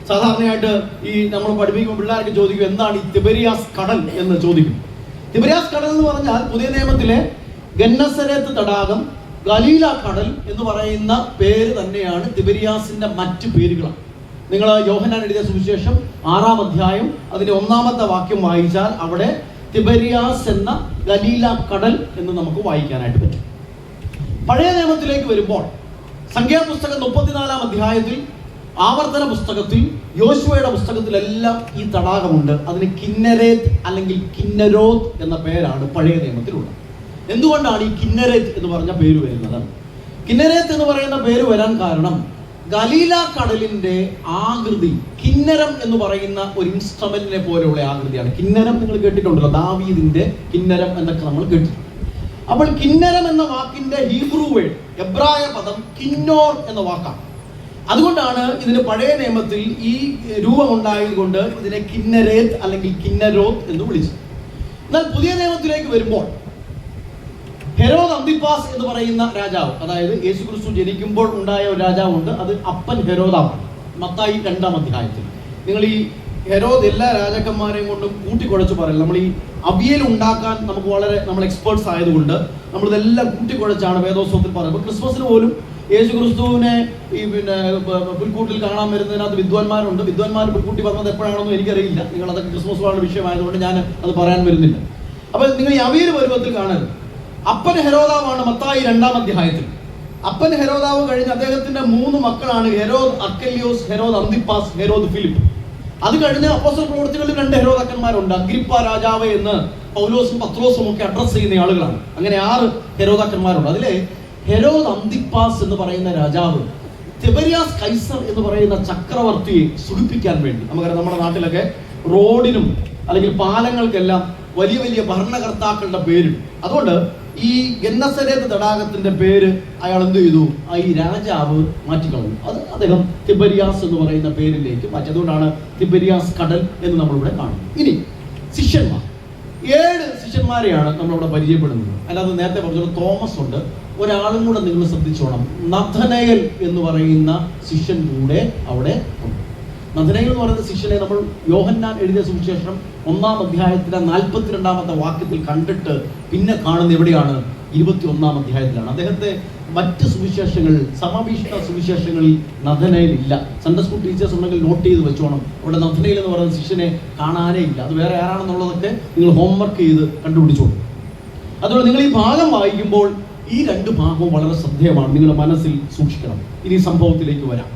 സാധാരണയായിട്ട് ഈ നമ്മൾ പഠിപ്പിക്കുമ്പോൾ പിള്ളേർക്ക് ചോദിക്കും, എന്താണ് ഈ തിബരിയാസ് കടൽ എന്ന് ചോദിക്കും. തിബരിയാസ് കടൽ എന്ന് പറഞ്ഞാൽ പുതിയ നിയമത്തിലെ ഗന്നസരത്ത് തടാകം, ഗലീല കടൽ എന്ന് പറയുന്ന പേര് തന്നെയാണ് തിബരിയാസിന്റെ മറ്റു പേരുകളാണ്. നിങ്ങൾ യോഹന്നാൻ എഴുതിയ സുവിശേഷം 6-ാം അധ്യായം അതിന്റെ 1-ാമത്തെ വാക്യം വായിച്ചാൽ അവിടെ തിബരിയാസ് എന്ന ഗലീല കടൽ എന്ന് നമുക്ക് വായിക്കാനായിട്ട് പറ്റും. പഴയ നിയമത്തിലേക്ക് വരുമ്പോൾ സംഖ്യാപുസ്തകം 34 അധ്യായത്തിൽ, ആവർത്തന പുസ്തകത്തിൽ, യോശുവയുടെ പുസ്തകത്തിലെല്ലാം ഈ തടാകമുണ്ട്. അതിന് കിന്നരേത്ത് അല്ലെങ്കിൽ കിന്നരോത്ത് എന്ന പേരാണ് പഴയ നിയമത്തിലുള്ളത്. എന്തുകൊണ്ടാണ് ഈ കിന്നരേത്ത് എന്ന് പറഞ്ഞ പേര് വരുന്നത്? കിന്നരേത്ത് എന്ന് പറയുന്ന പേര് വരാൻ കാരണം ഗലീല കടലിന്റെ ആകൃതി കിന്നരം എന്ന് പറയുന്ന ഒരു ഇൻസ്ട്രുമെന്റിനെ പോലെയുള്ള ആകൃതിയാണ്. കിന്നരം നിങ്ങൾ കേട്ടിട്ടുണ്ടല്ലോ, ദാവീദിന്റെ കിന്നരം എന്നൊക്കെ നമ്മൾ കേട്ടിട്ടുണ്ട്. അപ്പോൾ കിന്നരം എന്ന വാക്കിന്റെ ഹീബ്രു വേർഡ്, എബ്രായ പദം കിന്നോർ എന്ന വാക്കാണ്. അതുകൊണ്ടാണ് ഇതിന് പഴയ നിയമത്തിൽ ഈ രൂപമുണ്ടായതുകൊണ്ട് ഇതിനെ കിന്നരേത്ത് അല്ലെങ്കിൽ കിന്നരോത്ത് എന്ന് വിളിച്ചത്. എന്നാൽ പുതിയ നിയമത്തിലേക്ക് വരുമ്പോൾ ഹെരോദ് അന്തിപ്പാസ് എന്ന് പറയുന്ന രാജാവ്, അതായത് യേശുക്രിസ്തു ജനിക്കുമ്പോൾ ഉണ്ടായ ഒരു രാജാവുണ്ട്, അത് അപ്പൻ ഹെരോദാവാണ്. മത്തായി 2 അധ്യായത്തിൽ നിങ്ങൾ ഈ ഹെരോദ് എല്ലാ രാജാക്കന്മാരെയും കൊണ്ടും കൂട്ടിക്കുഴച്ച് പറയില്ല. നമ്മൾ ഈ അവിയൽ ഉണ്ടാക്കാൻ നമ്മൾ എക്സ്പേർട്സ് ആയതുകൊണ്ട് നമ്മളിതെല്ലാം കൂട്ടിക്കുഴച്ചാണ് വേദോത്സവത്തിൽ പറയുന്നത്. ക്രിസ്മസിന് പോലും യേശുക്രിസ്തുവിനെ ഈ പുൽക്കൂട്ടിൽ കാണാൻ വരുന്നതിനകത്ത് വിദ്വാൻമാരുണ്ട്. വിദ്വാൻമാർ പുൽക്കൂട്ടി വന്നത് എപ്പോഴാണെന്നും എനിക്കറിയില്ല. നിങ്ങൾ അതൊക്കെ ക്രിസ്മസ് വിഷയമായതുകൊണ്ട് ഞാൻ അത് പറയാൻ വരുന്നില്ല. അപ്പോൾ നിങ്ങൾ ഈ അവിയൽ പരുവത്തിൽ കാണരുത്. അപ്പൻ ഹെരോദാവാണ് മത്തായി 2 അധ്യായത്തിൽ. അപ്പൻ ഹെരോദാവ് കഴിഞ്ഞ് അദ്ദേഹത്തിന്റെ 3 മക്കളാണ് Herod അർക്കെല്യോസ്, Herod Antipas, Herod Philip. അത് കഴിഞ്ഞ് അപ്പോസ്തല പ്രവൃത്തികളിൽ 2 ഹെരോദാക്കന്മാരുണ്ട്. അഗ്രിപ്പ രാജാവ് എന്ന് പൗലോസും പത്രോസും ഒക്കെ അഡ്രസ് ചെയ്യുന്ന ആളുകളാണ്. അങ്ങനെ 6 ഹെരോദാക്കന്മാരുണ്ട്. അതിലെ ഹെരോദ് അന്തിപ്പാസ് എന്ന് പറയുന്ന രാജാവ് തിബരിയാസ് കൈസർ എന്ന് പറയുന്ന ചക്രവർത്തിയെ സുഖിപ്പിക്കാൻ വേണ്ടി, നമുക്കറിയാം നമ്മുടെ നാട്ടിലൊക്കെ റോഡിനും അല്ലെങ്കിൽ പാലങ്ങൾക്കെല്ലാം വലിയ വലിയ ഭരണകർത്താക്കളുടെ പേരുണ്ട്. അതുകൊണ്ട് ഈ ഗന്നസരേത്ത് തടാകത്തിന്റെ പേര് അയാൾ എന്ത് ചെയ്തു? ഈ രാജാവ് മാറ്റിക്കളഞ്ഞു. അത് അദ്ദേഹം തിബരിയാസ് എന്ന് പറയുന്ന പേരിലേക്ക് മാറ്റി. അതുകൊണ്ടാണ് തിബരിയാസ് കടൽ എന്ന് നമ്മളിവിടെ കാണുന്നത്. ഇനി ശിഷ്യന്മാർ, 7 ശിഷ്യന്മാരെയാണ് നമ്മളിവിടെ പരിചയപ്പെടുന്നത്. അല്ലാതെ നേരത്തെ പറഞ്ഞ തോമസ് ഉണ്ട്, ഒരാളും കൂടെ നിങ്ങൾ ശ്രദ്ധിച്ചോണം, നഥനയേൽ എന്ന് പറയുന്ന ശിഷ്യൻ കൂടെ അവിടെ ഉണ്ട്. നഥനയേൽ എന്ന് പറയുന്ന ശിഷ്യനെ നമ്മൾ യോഹന്നാൻ എഴുതിയ സുവിശേഷം 1 അധ്യായത്തിലെ 42 വാക്യത്തിൽ കണ്ടിട്ട് പിന്നെ കാണുന്ന എവിടെയാണ്? 21 അധ്യായത്തിലാണ്. അദ്ദേഹത്തെ മറ്റ് സുവിശേഷങ്ങളിൽ, സമഭീഷ്ട സുവിശേഷങ്ങളിൽ നഥനയേൽ ഇല്ല. സൺഡേ സ്കൂൾ ടീച്ചേഴ്സ് ഉണ്ടെങ്കിൽ നോട്ട് ചെയ്ത് വെച്ചോണം. അവിടെ നഥനയേൽ എന്ന് പറയുന്ന ശിഷ്യനെ കാണാനേ ഇല്ല. അത് വേറെ ആരാണെന്നുള്ളതൊക്കെ നിങ്ങൾ ഹോംവർക്ക് ചെയ്ത് കണ്ടുപിടിച്ചോളൂ. അതുകൊണ്ട് നിങ്ങൾ ഈ ഭാഗം വായിക്കുമ്പോൾ ഈ 2 ഭാഗവും വളരെ ശ്രദ്ധേയമാണ്, നിങ്ങളുടെ മനസ്സിൽ സൂക്ഷിക്കണം. ഇനി സംഭവത്തിലേക്ക് വരാം.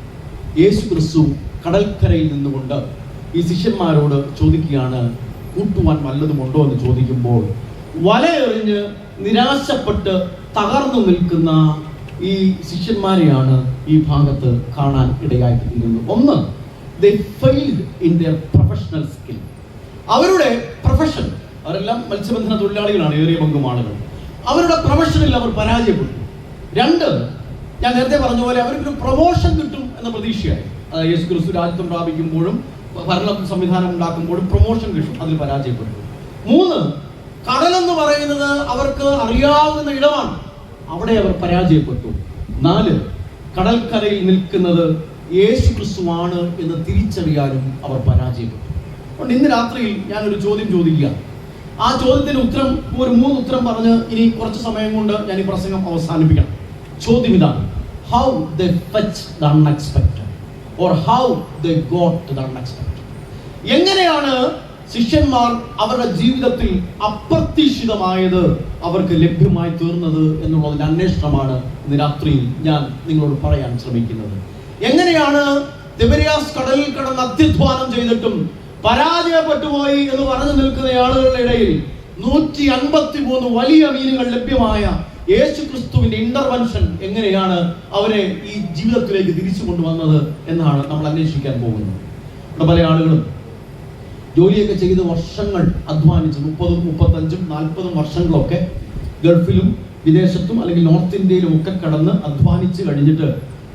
യേശു ക്രിസ്തു കടൽക്കരയിൽ നിന്നുകൊണ്ട് ഈ ശിഷ്യന്മാരോട് ചോദിക്കുകയാണ്, കൂട്ടുവാൻ വല്ലതുമുണ്ടോ എന്ന് ചോദിക്കുമ്പോൾ വലയെറിഞ്ഞ് നിരാശപ്പെട്ട് തകർന്നു നിൽക്കുന്ന ഈ ശിഷ്യന്മാരെയാണ് ഈ ഭാഗത്ത് കാണാൻ ഇടയായിത്തീരുന്നത്. ഒന്ന്, they failed in their professional skill. അവരുടെ പ്രൊഫഷൻ, അവരെല്ലാം മത്സ്യബന്ധന തൊഴിലാളികളാണ്, ഏറിയ പങ്കും ആളുകൾ. അവരുടെ പ്രൊഫഷനിൽ അവർ പരാജയപ്പെട്ടു. 2, ഞാൻ നേരത്തെ പറഞ്ഞ പോലെ അവർക്കൊരു പ്രൊമോഷൻ കിട്ടും എന്ന പ്രതീക്ഷയായി. യേശു ക്രിസ്തു രാജ്യത്വം പ്രാപിക്കുമ്പോഴും ഭരണ സംവിധാനം ഉണ്ടാക്കുമ്പോഴും പ്രൊമോഷൻ കിട്ടും, അതിൽ പരാജയപ്പെട്ടു. 3, കടലെന്ന് പറയുന്നത് അവർക്ക് അറിയാവുന്ന ഇടമാണ്, അവിടെ അവർ പരാജയപ്പെട്ടു. 4, കടൽക്കരയിൽ നിൽക്കുന്നത് യേശു ക്രിസ്തുവാണ് എന്ന് തിരിച്ചറിയാനും അവർ പരാജയപ്പെട്ടു. അതുകൊണ്ട് ഇന്ന് രാത്രിയിൽ ഞാനൊരു ചോദ്യം ചോദിക്കുക. ആ ചോദ്യത്തിന് ഉത്തരം, ഒരു 3 ഉത്തരം പറഞ്ഞ് ഇനി കുറച്ച് സമയം കൊണ്ട് ഞാൻ ഈ പ്രസംഗം അവസാനിപ്പിക്കണം. ചോദ്യം ഇതാണ്: how they fetch the unexpected or how they got to the unexpected. എങ്ങനെയാണ് ശിഷ്യന്മാർ അവരുടെ ജീവിതത്തിൽ അപ്രതീക്ഷിതമായത് അവർക്ക് ലഭ്യമായി തീർന്നത് എന്നുള്ളതിന്റെ അന്വേഷണമാണ് ഇന്ന് രാത്രിയിൽ ഞാൻ നിങ്ങളോട് പറയാൻ ശ്രമിക്കുന്നത്. എങ്ങനെയാണ് തിബരിയാസ് കടലിൽ കിടന്ന് അത്യധ്വാനം ചെയ്തിട്ടും പരാജയപ്പെട്ടു പോയി എന്ന് പറഞ്ഞു നിൽക്കുന്ന ആളുകളുടെ ഇടയിൽ 153 വലിയ മീനുകൾ ലഭ്യമായ യേശു ക്രിസ്തുവിന്റെ ഇന്റർവെൻഷൻ എങ്ങനെയാണ് അവരെ ഈ ജീവിതത്തിലേക്ക് തിരിച്ചു കൊണ്ടുവന്നത് എന്നാണ് നമ്മൾ അന്വേഷിക്കാൻ പോകുന്നത്. ഇവിടെ പല ആളുകളും ജോലിയൊക്കെ ചെയ്ത് വർഷങ്ങൾ അധ്വാനിച്ച് 30, 35, 40 വർഷങ്ങളൊക്കെ ഗൾഫിലും വിദേശത്തും അല്ലെങ്കിൽ നോർത്ത് ഇന്ത്യയിലും ഒക്കെ കടന്ന് അധ്വാനിച്ച് കഴിഞ്ഞിട്ട്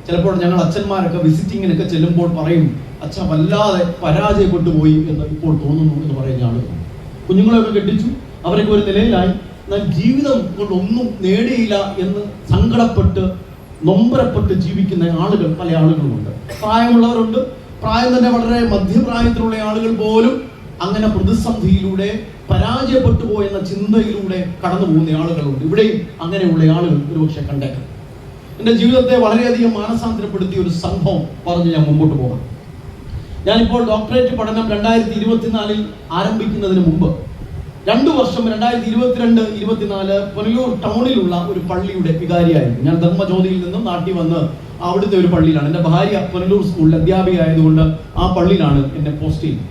ചിലപ്പോൾ ഞങ്ങൾ അച്ഛന്മാരൊക്കെ വിസിറ്റിങ്ങിനൊക്കെ ചെല്ലുമ്പോൾ പറയും, അച്ഛൻ വല്ലാതെ പരാജയപ്പെട്ടു പോയി എന്ന് ഇപ്പോൾ തോന്നുന്നു എന്ന് പറയുന്ന ആളുകൾ. കുഞ്ഞുങ്ങളെയൊക്കെ കെട്ടിച്ചു, അവരൊക്കെ ഒരു നിലയിലായി, എന്നാൽ ജീവിതം കൊണ്ട് ഒന്നും നേടിയില്ല എന്ന് സങ്കടപ്പെട്ട് നൊമ്പരപ്പെട്ട് ജീവിക്കുന്ന ആളുകൾ, പല ആളുകളുമുണ്ട്. പ്രായമുള്ളവരുണ്ട്, പ്രായം തന്നെ വളരെ മധ്യപ്രായത്തിലുള്ള ആളുകൾ പോലും അങ്ങനെ പ്രതിസന്ധിയിലൂടെ പരാജയപ്പെട്ടു പോയെന്ന ചിന്തയിലൂടെ കടന്നു പോകുന്ന ആളുകളുണ്ട്. ഇവിടെയും അങ്ങനെയുള്ള ആളുകൾ ഒരുപക്ഷെ കണ്ടേക്കാം. എൻ്റെ ജീവിതത്തെ വളരെയധികം മാനസാന്തരപ്പെടുത്തിയ ഒരു സംഭവം പറഞ്ഞ് ഞാൻ മുമ്പോട്ട് പോകാം. ഞാനിപ്പോൾ ഡോക്ടറേറ്റ് പഠനം 2024 ആരംഭിക്കുന്നതിന് മുമ്പ് 2 വർഷം 2022-24 പുനലൂർ ടൗണിലുള്ള ഒരു പള്ളിയുടെ വികാരിയായിരുന്നു. ഞാൻ ധർമ്മജ്യോതിയിൽ നിന്നും നാട്ടിൽ വന്ന് അവിടുത്തെ ഒരു പള്ളിയിലാണ്. എൻ്റെ ഭാര്യ പുനലൂർ സ്കൂളിൽ അധ്യാപിക ആയതുകൊണ്ട് ആ പള്ളിയിലാണ് എന്നെ പോസ്റ്റ് ചെയ്യുന്നത്.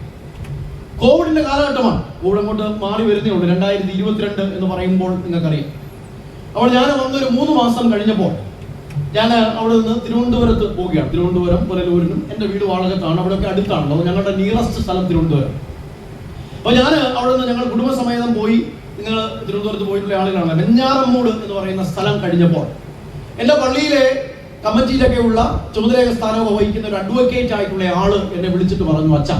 കോവിഡിന്റെ കാലഘട്ടമാണ്. കോവിഡ് അങ്ങോട്ട് മാറി വരുന്നേ ഉള്ളൂ. 2022 എന്ന് പറയുമ്പോൾ നിങ്ങൾക്കറിയാം. അപ്പോൾ ഞാൻ വന്നൊരു 3 മാസം കഴിഞ്ഞപ്പോൾ ഞാൻ അവിടെ നിന്ന് തിരുവനന്തപുരത്ത് പോവുകയാണ്. തിരുവനന്തപുരം പുനലൂരിനും എൻ്റെ വീട് വാളകത്താണ്. അവിടെയൊക്കെ അടുത്താണല്ലോ. ഞങ്ങളുടെ നിയറസ്റ്റ് സ്ഥലം തിരുവനന്തപുരം. അപ്പോൾ ഞാൻ അവിടെ നിന്ന് ഞങ്ങൾ കുടുംബസമേതം പോയി. നിങ്ങൾ തിരുവനന്തപുരത്ത് പോയിട്ടുള്ള ആളുകളാണ്. വെഞ്ഞാറമ്മൂട് എന്ന് പറയുന്ന സ്ഥലം കഴിഞ്ഞപ്പോൾ എൻ്റെ പള്ളിയിലെ കമ്മിറ്റിയിലൊക്കെ ഉള്ള ചുമതലക സ്ഥാനമൊക്കെ വഹിക്കുന്ന ഒരു അഡ്വക്കേറ്റ് ആയിട്ടുള്ള ആള് എന്നെ വിളിച്ചിട്ട് പറഞ്ഞു, അച്ഛാ,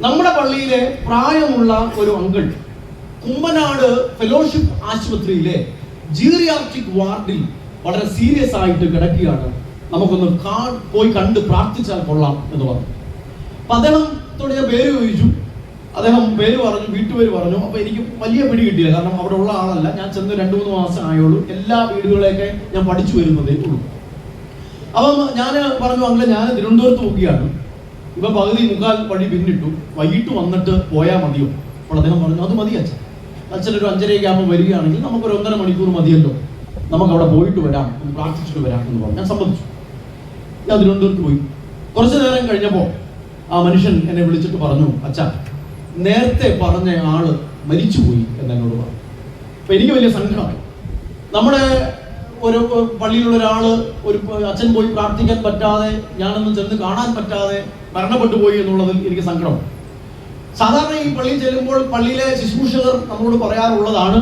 നമ്മുടെ പള്ളിയിലെ പ്രായമുള്ള ഒരു അങ്കിൾ കുമ്പനാട് ഫെലോഷിപ്പ് ആശുപത്രിയിലെ ജീറിയാട്രിക് വാർഡിൽ വളരെ സീരിയസ് ആയിട്ട് കിടക്കുകയാണ്. നമുക്കൊന്ന് പോയി കണ്ട് പ്രാർത്ഥിച്ചാൽ കൊള്ളാം എന്ന് പറഞ്ഞു. അപ്പൊ അദ്ദേഹത്തോട് ഞാൻ പേര് ചോദിച്ചു. അദ്ദേഹം പേര് പറഞ്ഞു, വീട്ടുപേര് പറഞ്ഞു. അപ്പൊ എനിക്ക് വലിയ പിടി കിട്ടിയില്ല, കാരണം അവിടെ ഉള്ള ആളല്ല. ഞാൻ ചെന്ന് 2-3 മാസം ആയുള്ളൂ. എല്ലാ വീടുകളെയൊക്കെ ഞാൻ പഠിച്ചു വരുന്നതേ ഉള്ളൂ. അപ്പം ഞാൻ പറഞ്ഞു, അങ്കിളെ, ഞാൻ തിരുവനന്തപുരത്ത് പോവുകയാണ്. ഇപ്പൊ പകുതി മുക്കാൽ വഴി പിന്നിട്ടു, വൈകിട്ട് വന്നിട്ട് പോയാൽ മതിയോ? അപ്പോൾ അദ്ദേഹം പറഞ്ഞു, അത് മതി അച്ഛൻ. അച്ഛനൊരു 5:30 ആകുമ്പോൾ വരികയാണെങ്കിൽ നമുക്കൊരു 1.5 മണിക്കൂർ മതിയല്ലോ, നമുക്ക് അവിടെ പോയിട്ട് വരാം, ഒന്ന് പ്രാർത്ഥിച്ചിട്ട് വരാം എന്ന് പറഞ്ഞു. ഞാൻ സമ്മതിച്ചു. ഞാൻ തിരുവനന്തപുരത്ത് പോയി. കുറച്ചു നേരം കഴിഞ്ഞപ്പോൾ ആ മനുഷ്യൻ എന്നെ വിളിച്ചിട്ട് പറഞ്ഞു, അച്ഛാ, നേരത്തെ പറഞ്ഞ ആള് മരിച്ചുപോയി എന്നോട് പറഞ്ഞു. അപ്പൊ എനിക്ക് വലിയ സങ്കടമായി. നമ്മുടെ ഒരു പള്ളിയിലുള്ള ഒരാള്, ഒരു അച്ഛൻ പോയി പ്രാർത്ഥിക്കാൻ പറ്റാതെ, ഞാനൊന്നും ചെന്ന് കാണാൻ പറ്റാതെ മരണപ്പെട്ടു പോയി എന്നുള്ളതിൽ എനിക്ക് സങ്കടം. സാധാരണ ഈ പള്ളിയിൽ ചെല്ലുമ്പോൾ പള്ളിയിലെ ശുശ്രൂഷകർ നമ്മളോട് പറയാറുള്ളതാണ്,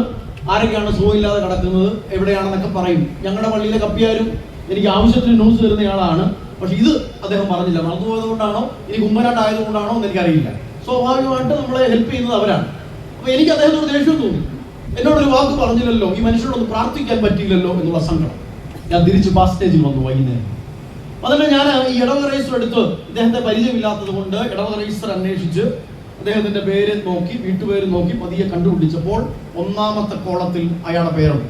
ആരൊക്കെയാണ് സുഖമില്ലാതെ കിടക്കുന്നത്, എവിടെയാണെന്നൊക്കെ പറയും. ഞങ്ങളുടെ പള്ളിയിലെ കപ്പിയാരും എനിക്ക് ആവശ്യത്തിന് ന്യൂസ് തരുന്നയാളാണ്. പക്ഷെ ഇത് അദ്ദേഹം പറഞ്ഞില്ല. മറന്നുപോയത് കൊണ്ടാണോ ഇനി കുമ്പനാട്ടായതുകൊണ്ടാണോ എന്ന് എനിക്കറിയില്ല. സ്വാഭാവികമായിട്ട് നമ്മളെ ഹെൽപ്പ് ചെയ്യുന്നത് അവരാണ്. അപ്പൊ എനിക്ക് അദ്ദേഹത്തോട് ദേഷ്യം തോന്നി. എന്നോടൊരു വാക്ക് പറഞ്ഞില്ലല്ലോ, ഈ മനുഷ്യനോടൊന്ന് പ്രാർത്ഥിക്കാൻ പറ്റിയില്ലല്ലോ എന്നുള്ള സങ്കടം. ഞാൻ തിരിച്ച് പാസ്റ്റേജിൽ വന്നു വൈകുന്നേരം. അതിന് ഞാൻ ഈ ഇടവക രജിസ്റ്റർ എടുത്ത്, ഇദ്ദേഹത്തെ പരിചയമില്ലാത്തത് കൊണ്ട് ഇടവക രജിസ്റ്റർ അന്വേഷിച്ച് അദ്ദേഹത്തിന്റെ പേര് നോക്കി, വീട്ടുപേര് നോക്കി പതിയെ കണ്ടുപിടിച്ചപ്പോൾ 1ാമത്തെ കോളത്തിൽ അയാളുടെ പേരുണ്ട്.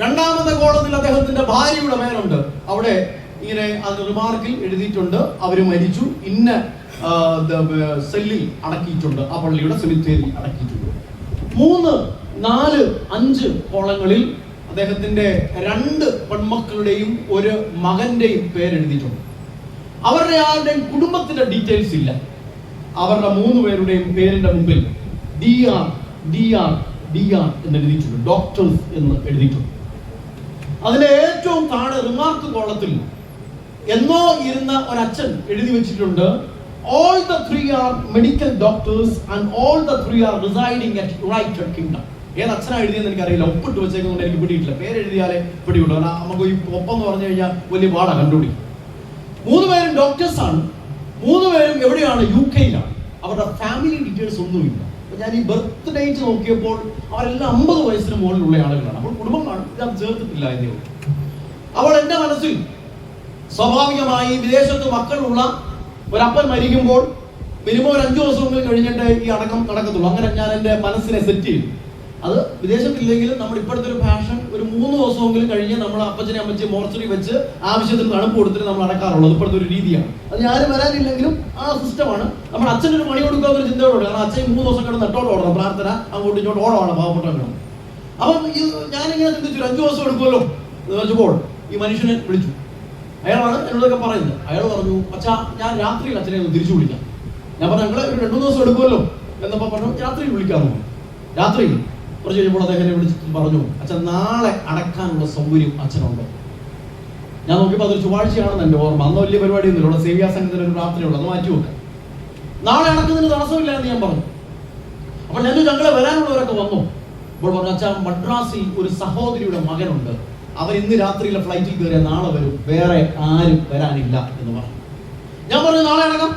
2ാമത്തെ കോളത്തിൽ അദ്ദേഹത്തിന്റെ ഭാര്യയുടെ പേരുണ്ട്. അവിടെ ഇങ്ങനെ അത് റിമാർക്കിൽ എഴുതിയിട്ടുണ്ട്, അവര് മരിച്ചു, ഇന്ന സെല്ലിൽ അടക്കിയിട്ടുണ്ട്, ആ പള്ളിയുടെ സെമിത്തേരിയിൽ അടക്കിയിട്ടുണ്ട്. 3, 4, 5 കോളങ്ങളിൽ അദ്ദേഹത്തിന്റെ 2 പെൺമക്കളുടെയും ഒരു മകന്റെയും പേരെഴുതിയിട്ടുണ്ട്. അവരുടെ ആരുടെയും കുടുംബത്തിന്റെ ഡീറ്റെയിൽസ് ഇല്ല. അവരുടെ 3 പേരുടെയും പേരിന്റെ മുമ്പിൽ DR എന്ന് എഴുതിയിട്ടുണ്ട്, ഡോക്ടേഴ്സ് എന്ന് എഴുതിയിട്ടുണ്ട്. അതിലെ ഏറ്റവും താഴെ റിമാർക്ക് കോളത്തിൽ എന്നോ ഇരുന്ന ഒരച്ഛൻ എഴുതി വെച്ചിട്ടുണ്ട്, all the 3 are medical doctors and all the 3 are residing at United Kingdom. ഏത് അച്ഛനാ എഴുതിയെന്ന് എനിക്കറിയില്ല. ഒപ്പിട്ട് വെച്ചേക്കൊണ്ട് എനിക്ക് പിടിയിട്ടില്ല. പേരെഴുതിയാലേ പിടികിട്ടും. നമുക്ക് ഈ ഒപ്പം എന്ന് പറഞ്ഞു കഴിഞ്ഞാൽ വലിയ പാടാ കണ്ടുപിടിക്കും. 3 പേരും ഡോക്ടേഴ്സ് ആണ്. 3 പേരും എവിടെയാണ്? UK-യിലാണ്. അവരുടെ ഫാമിലി ഡീറ്റെയിൽസ് ഒന്നുമില്ല. അപ്പൊ ഞാൻ ഈ ബർത്ത് ഡേറ്റ് നോക്കിയപ്പോൾ അവരെല്ലാം 50 വയസ്സിന് മുകളിലുള്ള ആളുകളാണ്. അപ്പോൾ കുടുംബം കാണും, ഇത് ചേർത്തിട്ടില്ല എന്നേ ഉള്ളൂ. അവൾ എൻ്റെ മനസ്സിൽ സ്വാഭാവികമായി വിദേശത്ത് മക്കളുള്ള ഒരപ്പൻ മരിക്കുമ്പോൾ മിനിമം ഒരു 5 ദിവസമെങ്കിലും കഴിഞ്ഞിട്ട് ഈ അടക്കം നടക്കത്തുള്ളൂ. അങ്ങനെ ഞാൻ എൻ്റെ മനസ്സിനെ സെറ്റ് ചെയ്തു. അത് വിദേശത്തില്ലെങ്കിലും നമ്മുടെ ഇപ്പോഴത്തെ ഒരു ഫാഷൻ, ഒരു 3 ദിവസമെങ്കിലും കഴിഞ്ഞ് നമ്മൾ അപ്പച്ചനെ അമ്മച്ചി മോർച്ചറി വെച്ച് ആവശ്യത്തിന് തണുപ്പ് കൊടുത്തിട്ട് നമ്മൾ അടക്കാറുള്ളത് ഇപ്പോഴത്തെ ഒരു രീതിയാണ്. അത് ഞാനും വരാനില്ലെങ്കിലും ആ സിസ്റ്റമാണ്. നമ്മുടെ അച്ഛനൊരു പണി കൊടുക്കാവുന്ന ചിന്തയോടെ, കാരണം അച്ഛൻ 3 ദിവസം കിടന്ന് നെട്ടോട് ഓടണം, പ്രാർത്ഥന അങ്ങോട്ടും ഇങ്ങോട്ട് ഓടമാണ് പാവപ്പെട്ടവരാണ്. അപ്പം ഞാനിങ്ങനെ ചിന്തിച്ചു 5 ദിവസം എടുക്കുമല്ലോ എന്ന് വെച്ചപ്പോൾ ഈ മനുഷ്യനെ വിളിച്ചു. അയാളാണ് എന്നോടൊക്കെ പറയുന്നത്. അയാൾ പറഞ്ഞു, അച്ഛാ, ഞാൻ രാത്രിയിൽ അച്ഛനെ ഒന്ന് തിരിച്ചു വിളിക്കാം. ഞാൻ പറഞ്ഞു, ഞങ്ങളെ ഒരു 2-3 ദിവസം എടുക്കുമല്ലോ എന്നപ്പോൾ പറഞ്ഞു, രാത്രിയിൽ വിളിക്കാമെന്ന്. രാത്രിയിൽ കുറച്ച് കഴിഞ്ഞപ്പോൾ അദ്ദേഹം വിളിച്ചിട്ട് പറഞ്ഞു, അച്ഛൻ നാളെ അടക്കാനുള്ള സൗകര്യം അച്ഛനുണ്ടോ? ഞാൻ നോക്കിയപ്പോൾ അതൊരു ചൊവ്വാഴ്ചയാണെന്ന് എൻ്റെ ഓർമ്മ. അന്ന് വലിയ പരിപാടിയൊന്നുമില്ല. ഇവിടെ സേവ്യാ സംഘത്തിന് ഒരു പ്രാർത്ഥനയുള്ളൂ, അത് മാറ്റി വെക്കാം. നാളെ അടക്കുന്നതിന് തടസ്സമില്ല എന്ന് ഞാൻ പറഞ്ഞു. അപ്പോൾ ഞാൻ ഞങ്ങളെ വരാനുള്ളവരൊക്കെ വന്നു. അപ്പോൾ പറഞ്ഞു, അച്ഛാ, മദ്രാസിൽ ഒരു സഹോദരിയുടെ മകനുണ്ട്, അവർ ഇന്ന് രാത്രിയിലെ ഫ്ലൈറ്റിൽ കയറിയ നാളെ വരും, വേറെ ആരും വരാനില്ല എന്ന് പറഞ്ഞു. ഞാൻ പറഞ്ഞു, നാളെ അടക്കാം.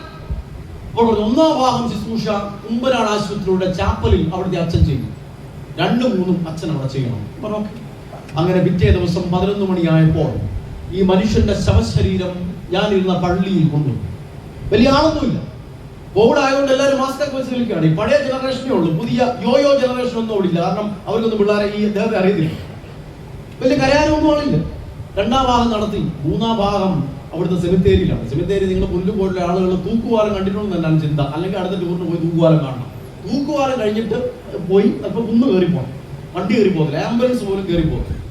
അപ്പോൾ 1ാം ഭാഗം ശുശ്രൂഷ കുമ്പനാട് ആശുപത്രിയുടെ ചാപ്പലിൽ അവിടുത്തെ അച്ഛൻ ചെയ്തു. 2, 3 അച്ഛൻ അവിടെ ചെയ്യണം പറഞ്ഞു. അങ്ങനെ പിറ്റേ ദിവസം 11 മണിയായപ്പോൾ ഈ മനുഷ്യന്റെ ശവശരീരം ഞാനിരുന്ന പള്ളിയിൽ കൊണ്ടു. വലിയ ആളൊന്നുമില്ല. കോവിഡ് ആയതുകൊണ്ട് എല്ലാവരും മാസ്ക് ഒക്കെ വെച്ച് നിൽക്കുകയാണ്. ഈ പഴയ ജനറേഷനേ ഉള്ളൂ, പുതിയ യോയോ ജനറേഷൻ ഒന്നും ഓടില്ല. കാരണം അവർക്കൊന്നും പിള്ളേരെ ഈ അദ്ദേഹത്തെ അറിയത്തില്ല. വലിയ കരയാനൊന്നും ആളില്ല. 2ാം ഭാഗം നടത്തി. 3ാം ഭാഗം അവിടുത്തെ സെമിത്തേരിയിലാണ്. സെമിത്തേരി നിങ്ങൾ പുല്ല് പോലുള്ള ആളുകൾ തൂക്കുവാലം കണ്ടിട്ടുണ്ടെന്ന് എന്നാണ് ചിന്ത. അല്ലെങ്കിൽ അടുത്ത ടൂറിന് പോയി തൂക്കുവാലം കാണണം. തൂക്കുവാരം കഴിഞ്ഞിട്ട് പോയി അപ്പൊ കുന്ന് കയറി പോകണം, വണ്ടി കയറി പോകത്തില്ല, ആംബുലൻസ് പോലും കയറി പോകത്തില്ല.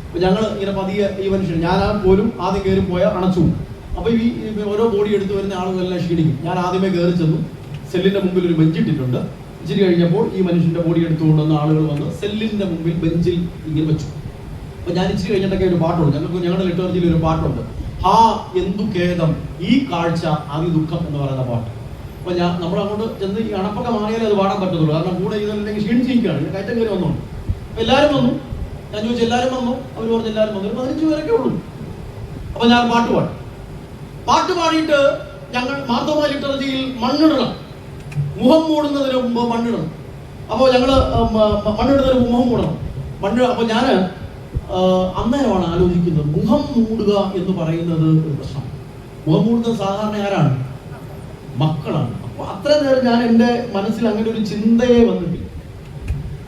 അപ്പൊ ഞങ്ങൾ ഇങ്ങനെ പതിയെ ഈ മനുഷ്യൻ, ഞാൻ പോലും ആദ്യം കയറി പോയാൽ അണച്ചു. അപ്പൊ ഈ ഓരോ ബോഡി എടുത്ത് വരുന്ന ആളുകളെല്ലാം ക്ഷീണിക്കും. ഞാൻ ആദ്യമേ കയറി ചെന്നു. സെല്ലിന്റെ മുമ്പിൽ ഒരു ബെഞ്ച് ഇട്ടിട്ടുണ്ട്. ഇച്ചിരി കഴിഞ്ഞപ്പോൾ ഈ മനുഷ്യന്റെ ബോഡി എടുത്തുകൊണ്ടുവന്ന ആളുകൾ വന്ന് സെല്ലിന്റെ മുമ്പിൽ ബെഞ്ചിൽ ഇങ്ങനെ വെച്ചു. അപ്പൊ ഞാൻ ഇച്ചിരി കഴിഞ്ഞിട്ടൊക്കെ ഒരു പാട്ടുണ്ട്, ഞങ്ങളുടെ ലിറ്ററേച്ചറിൽ ഒരു പാട്ടുണ്ട്, ഹാ എന്തു ഖേദം ഈ കാഴ്ച അതിദുഃഖം എന്ന് പറയുന്ന പാട്ട്. അപ്പൊ നമ്മൾ അങ്ങോട്ട് ചെന്ന് ഈ അണപ്പൊക്കെ മാറിയാലേ അത് പാടാൻ പറ്റത്തുള്ളൂ. കാരണം കൂടെ ഇതല്ലെങ്കിൽ ക്ഷീണിച്ചിരിക്കുകയാണ്, കയറ്റം കയറി വന്നോണ്ട്. അപ്പൊ എല്ലാവരും വന്നു. ഞാൻ ചോദിച്ചു എല്ലാവരും വന്നു? അവർ പറഞ്ഞു എല്ലാവരും വന്നു. ഒരു 15 പേരൊക്കെ ഉള്ളൂ. അപ്പൊ ഞാൻ പാട്ട് പാടിയിട്ട് ഞങ്ങൾ മാർത്തോമാ ലിറ്ററേച്ചറിൽ മണ്ണിടണം, മുഖം മൂടുന്നതിന് മുമ്പ് മണ്ണിടണം. അപ്പോൾ ഞങ്ങള് മണ്ണിടുന്നതിന് മുഖം മൂടണം. അപ്പൊ ഞാൻ അന്നേരമാണ് ആലോചിക്കുന്നത്, മുഖം മൂടുക എന്ന് പറയുന്നത് ഒരു പ്രശ്നം. മുഖം മൂടുന്നത് സാധാരണ ആരാണ്? മക്കളാണ്. അപ്പൊ അത്ര നേരം ഞാൻ എൻ്റെ മനസ്സിൽ അങ്ങനെ ഒരു ചിന്തയെ വന്നിട്ടില്ല.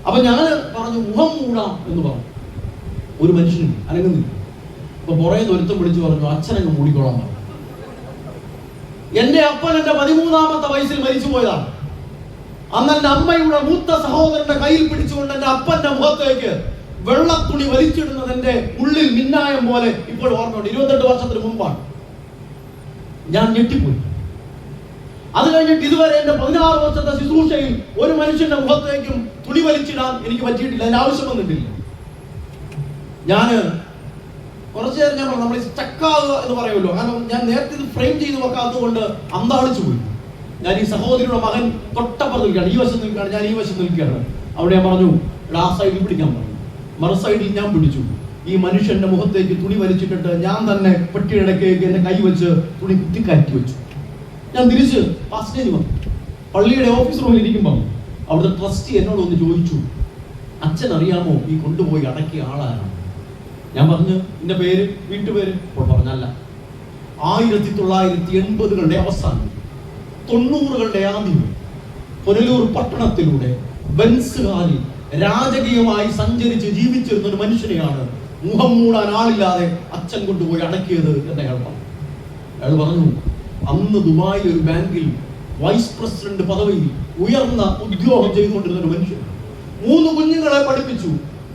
അപ്പൊ ഞാൻ പറഞ്ഞു മുഖം മൂടാം എന്ന് പറഞ്ഞു. ഒരു മനുഷ്യനും അനങ്ങുന്നില്ല. അപ്പൊ പുറകെ ഒരുത്തം വിളിച്ചു പറഞ്ഞു, അച്ഛനങ്ങ് മൂടിക്കോളാൻ പറഞ്ഞു. എന്റെ അപ്പൻ എന്റെ 13ാമത്തെ വയസ്സിൽ മരിച്ചു പോയതാണ്. അന്ന് എന്റെ അമ്മയുടെ മൂത്ത സഹോദരന്റെ കയ്യിൽ പിടിച്ചുകൊണ്ട് എന്റെ അപ്പന്റെ മുഖത്തേക്ക് വെള്ളത്തുണി വലിച്ചിടുന്നത് എന്റെ ഉള്ളിൽ മിന്നായം പോലെ ഇപ്പോൾ ഓർമ്മയുണ്ട്. 28 വർഷത്തിന് മുമ്പാണ്. ഞാൻ ഞെട്ടിപ്പോയി. അത് കഴിഞ്ഞിട്ട് ഇതുവരെ എന്റെ 16 വർഷത്തെ ശുശ്രൂഷയിൽ ഒരു മനുഷ്യന്റെ മുഖത്തേക്കും തുണി വലിച്ചിടാൻ എനിക്ക് പറ്റിയിട്ടില്ല. അതിന്റെ ആവശ്യം വന്നിട്ടില്ല. ഞാന് കുറച്ചു നേരം ഞാൻ നമ്മൾ സ്റ്റക്കാവുക എന്ന് പറയുമല്ലോ, കാരണം ഞാൻ നേരത്തെ ഇത് ഫ്രെയിം ചെയ്ത് വെക്കാത്തത് കൊണ്ട് അന്താളിച്ചു പോയി. ഞാൻ ഈ സഹോദരിയുടെ മകൻ തൊട്ടപ്പുറത്ത് നിൽക്കുകയാണ്, ഈ വശത്ത് നിൽക്കുകയാണ്, ഞാൻ ഈ വശത്ത് നിൽക്കുകയാണ്. അവിടെ ഞാൻ പറഞ്ഞു, ആ സൈഡിൽ പിടിക്കാൻ പറഞ്ഞു. മറു സൈഡിൽ ഞാൻ പിടിച്ചു. ഈ മനുഷ്യന്റെ മുഖത്തേക്ക് തുണി വലിച്ചിട്ടിട്ട് ഞാൻ തന്നെ പെട്ടിയിടക്കേക്ക് എന്റെ കൈ വെച്ച് തുണി കുത്തിക്കയറ്റി വെച്ചു. ഞാൻ തിരിച്ച് പാസ്റ്റേജ് വന്നു. പള്ളിയുടെ ഓഫീസ് റൂമിൽ ഇരിക്കുമ്പോൾ അവിടുത്തെ ട്രസ്റ്റി എന്നോട് ഒന്ന് ചോദിച്ചു, അച്ഛൻ അറിയാമോ ഈ കൊണ്ടുപോയി അടക്കിയ ആളാരാണ്? ഞാൻ പറഞ്ഞു എന്റെ പേര്, വീട്ടുപേര്. അപ്പോൾ പറഞ്ഞല്ല, 1980കളുടെ അവസാനം 90കളുടെ ആദ്യം പുനലൂർ പട്ടണത്തിലൂടെ ബെൻസ് കാലിൽ രാജകീയമായി സഞ്ചരിച്ച് ജീവിച്ചിരുന്ന ഒരു മനുഷ്യനെയാണ് മുഖം മൂടാൻ ആളില്ലാതെ അച്ഛൻ കൊണ്ടുപോയി അടക്കിയത് എന്ന് അയാൾ പറഞ്ഞു. അയാൾ പറഞ്ഞു, അന്ന് ദുബായിൽ ഒരു ബാങ്കിൽ വൈസ് പ്രസിഡന്റ് പദവിയിൽ ഉയർന്ന ഉദ്യോഗം ചെയ്തുകൊണ്ടിരുന്ന ഒരു മനുഷ്യൻ. 3 കുഞ്ഞുങ്ങളെ പഠിപ്പിച്ചു,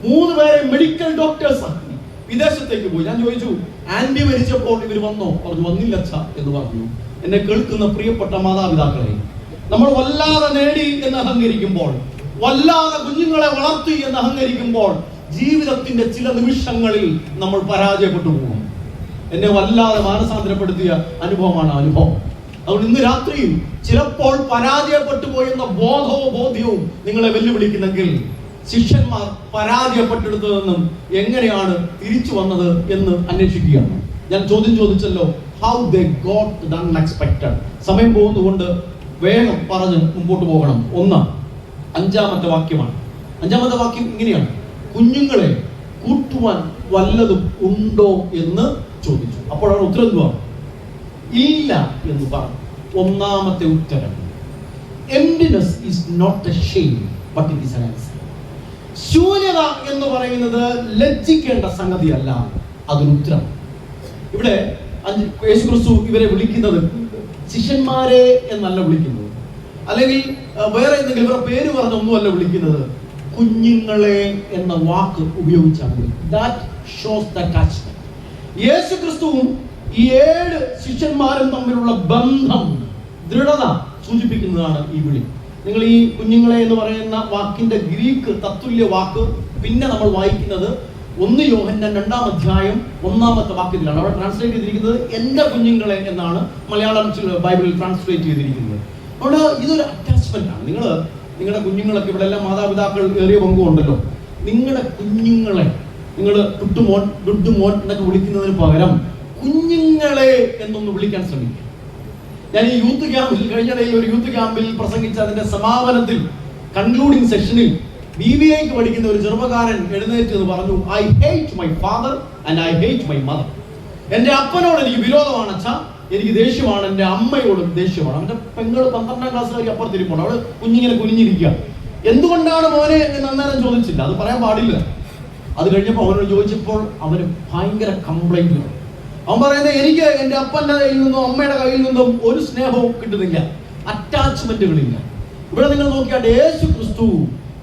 3 പേരെ മെഡിക്കൽ ഡോക്ടേഴ്സ് ആക്കി വിദേശത്തേക്ക് പോയി. ഞാൻ ചോദിച്ചു, ആന്റി മരിച്ചപ്പോൾ ഇവർ വന്നോ? പറഞ്ഞു വന്നില്ല അച്ഛ എന്ന് പറഞ്ഞു. എന്നെ കേൾക്കുന്ന പ്രിയപ്പെട്ട മാതാപിതാക്കളെ, നമ്മൾ വല്ലാതെ നേടി എന്ന് അഹങ്കരിക്കുമ്പോൾ, വല്ലാതെ കുഞ്ഞുങ്ങളെ വളർത്തി എന്ന് അഹങ്കരിക്കുമ്പോൾ ജീവിതത്തിന്റെ ചില നിമിഷങ്ങളിൽ നമ്മൾ പരാജയപ്പെട്ടു പോകും. എന്നെ വല്ലാതെ മാനസാന്തരപ്പെടുത്തിയ അനുഭവമാണ് അനുഭവം. അതുകൊണ്ട് ഇന്ന് രാത്രിയും ചിലപ്പോൾ പരാജയപ്പെട്ടു പോയെന്ന ബോധ്യവും നിങ്ങളെ വെല്ലുവിളിക്കുന്നെങ്കിൽ, ശിഷ്യന്മാർ പരാജയപ്പെട്ടെടുത്തു നിന്നും എങ്ങനെയാണ് തിരിച്ചു വന്നത് എന്ന് അന്വേഷിക്കുകയാണ്. ഞാൻ ചോദ്യം ചോദിച്ചല്ലോ, how they got the unexpected. സമയം പോകുന്നതുകൊണ്ട് വേഗം പറഞ്ഞ് മുമ്പോട്ട് പോകണം. 5ാമത്തെ വാക്യമാണ്. 5ാമത്തെ വാക്യം ഇങ്ങനെയാണ്, കുഞ്ഞുങ്ങളെ കൂട്ടുവാൻ വല്ലതും ഉണ്ടോ എന്ന് ചോദിച്ചു. അപ്പോഴാണ് ഉത്തരം എന്തുവാ? ഇല്ല എന്ന് പറഞ്ഞു. 1ാമത്തെ ഉത്തരം, emptiness is not a shame but it is an answer. ശൂന്യത എന്ന് പറയുന്നത് ലജ്ജിക്കേണ്ട സംഗതിയല്ല, അതൊരു ഉത്തരം. ഇവിടെ യേശുക്രിസ്തു ഇവരെ വിളിക്കുന്നത് ശിഷ്യന്മാരെ എന്നല്ല വിളിക്കുന്നത്, അല്ലെങ്കിൽ വേറെ എന്തെങ്കിലും ഇവരുടെ പേര് പറഞ്ഞൊന്നുമല്ല വിളിക്കുന്നത്, കുഞ്ഞുങ്ങളെ എന്ന വാക്ക് ഉപയോഗിച്ചാണ് വിളിക്കുന്നത്. That shows the attachment. യേശുക്രിസ്തുവും ഈ 7 ശിഷ്യന്മാരും തമ്മിലുള്ള ബന്ധം, ദൃഢത സൂചിപ്പിക്കുന്നതാണ് ഈ വിളി. നിങ്ങൾ ഈ കുഞ്ഞുങ്ങളെ എന്ന് പറയുന്ന വാക്കിന്റെ ഗ്രീക്ക് തത്തുല്യ വാക്ക് പിന്നെ നമ്മൾ വായിക്കുന്നത് 1 യോഹന്നാൻ 2-ാം അധ്യായം 1-ാമത്തെ വാക്യത്തിലാണ്. അവിടെ ട്രാൻസ്ലേറ്റ് ചെയ്തിരിക്കുന്നത് എന്റെ കുഞ്ഞുങ്ങളെ എന്നാണ് മലയാളം ബൈബിളിൽ ട്രാൻസ്ലേറ്റ് ചെയ്തിരിക്കുന്നത്. അവിടെ ഇതൊരു അറ്റാച്ച്മെന്റ് ആണ്. നിങ്ങളുടെ കുഞ്ഞുങ്ങളൊക്കെ ഇവിടെ എല്ലാം മാതാപിതാക്കൾ ഏറിയ പങ്കുണ്ടല്ലോ. നിങ്ങളുടെ കുഞ്ഞുങ്ങളെ നിങ്ങൾ ടുട്ടുമോൻ ഡുഡുമോൻ എന്നൊക്കെ വിളിക്കുന്നതിന് പകരം കുഞ്ഞുങ്ങളെ എന്നൊന്ന് വിളിക്കാൻ ശ്രമിക്കുക. ഞാൻ ഈ യൂത്ത് ക്യാമ്പിൽ കഴിഞ്ഞിടയിൽ ഒരു യൂത്ത് ക്യാമ്പിൽ പ്രസംഗിച്ച അതിന്റെ സമാപനത്തിൽ കൺക്ലൂഡിംഗ് സെഷനിൽ BBAക്ക് പഠിക്കുന്ന ഒരു ചെറുപ്പക്കാരൻ എഴുന്നേറ്റ് എന്ന് പറഞ്ഞു, I hate my father and I hate my mother. എന്റെ അപ്പനോട് എനിക്ക് വിരോധമാണ് അച്ഛാ, എനിക്ക് ദേഷ്യമാണ്, എന്റെ അമ്മയോടും ദേഷ്യമാണ്. അവന്റെ പെങ്ങൾ 12ാം ക്ലാസ്സുകാരി അപ്പുറത്തിരിപ്പുണ്ട്, അവള് കുഞ്ഞിങ്ങനെ കുനിഞ്ഞിരിക്കുക. എന്തുകൊണ്ടാണ് മോനെ എന്ന് അന്നേരം ചോദിച്ചില്ല, അത് പറയാൻ പാടില്ല. അത് കഴിഞ്ഞപ്പോൾ അവനോട് ചോദിച്ചപ്പോൾ അവന് ഭയങ്കര കംപ്ലൈന്റ്. അവൻ പറയുന്നത്, എനിക്ക് എന്റെ അപ്പന്റെ കയ്യിൽ നിന്നും അമ്മയുടെ കയ്യിൽ നിന്നും ഒരു സ്നേഹവും കിട്ടുന്നില്ല, അറ്റാച്ച്മെന്റുകളില്ല. ഇവിടെ നിങ്ങൾ നോക്കിയാൽ യേശു ക്രിസ്തു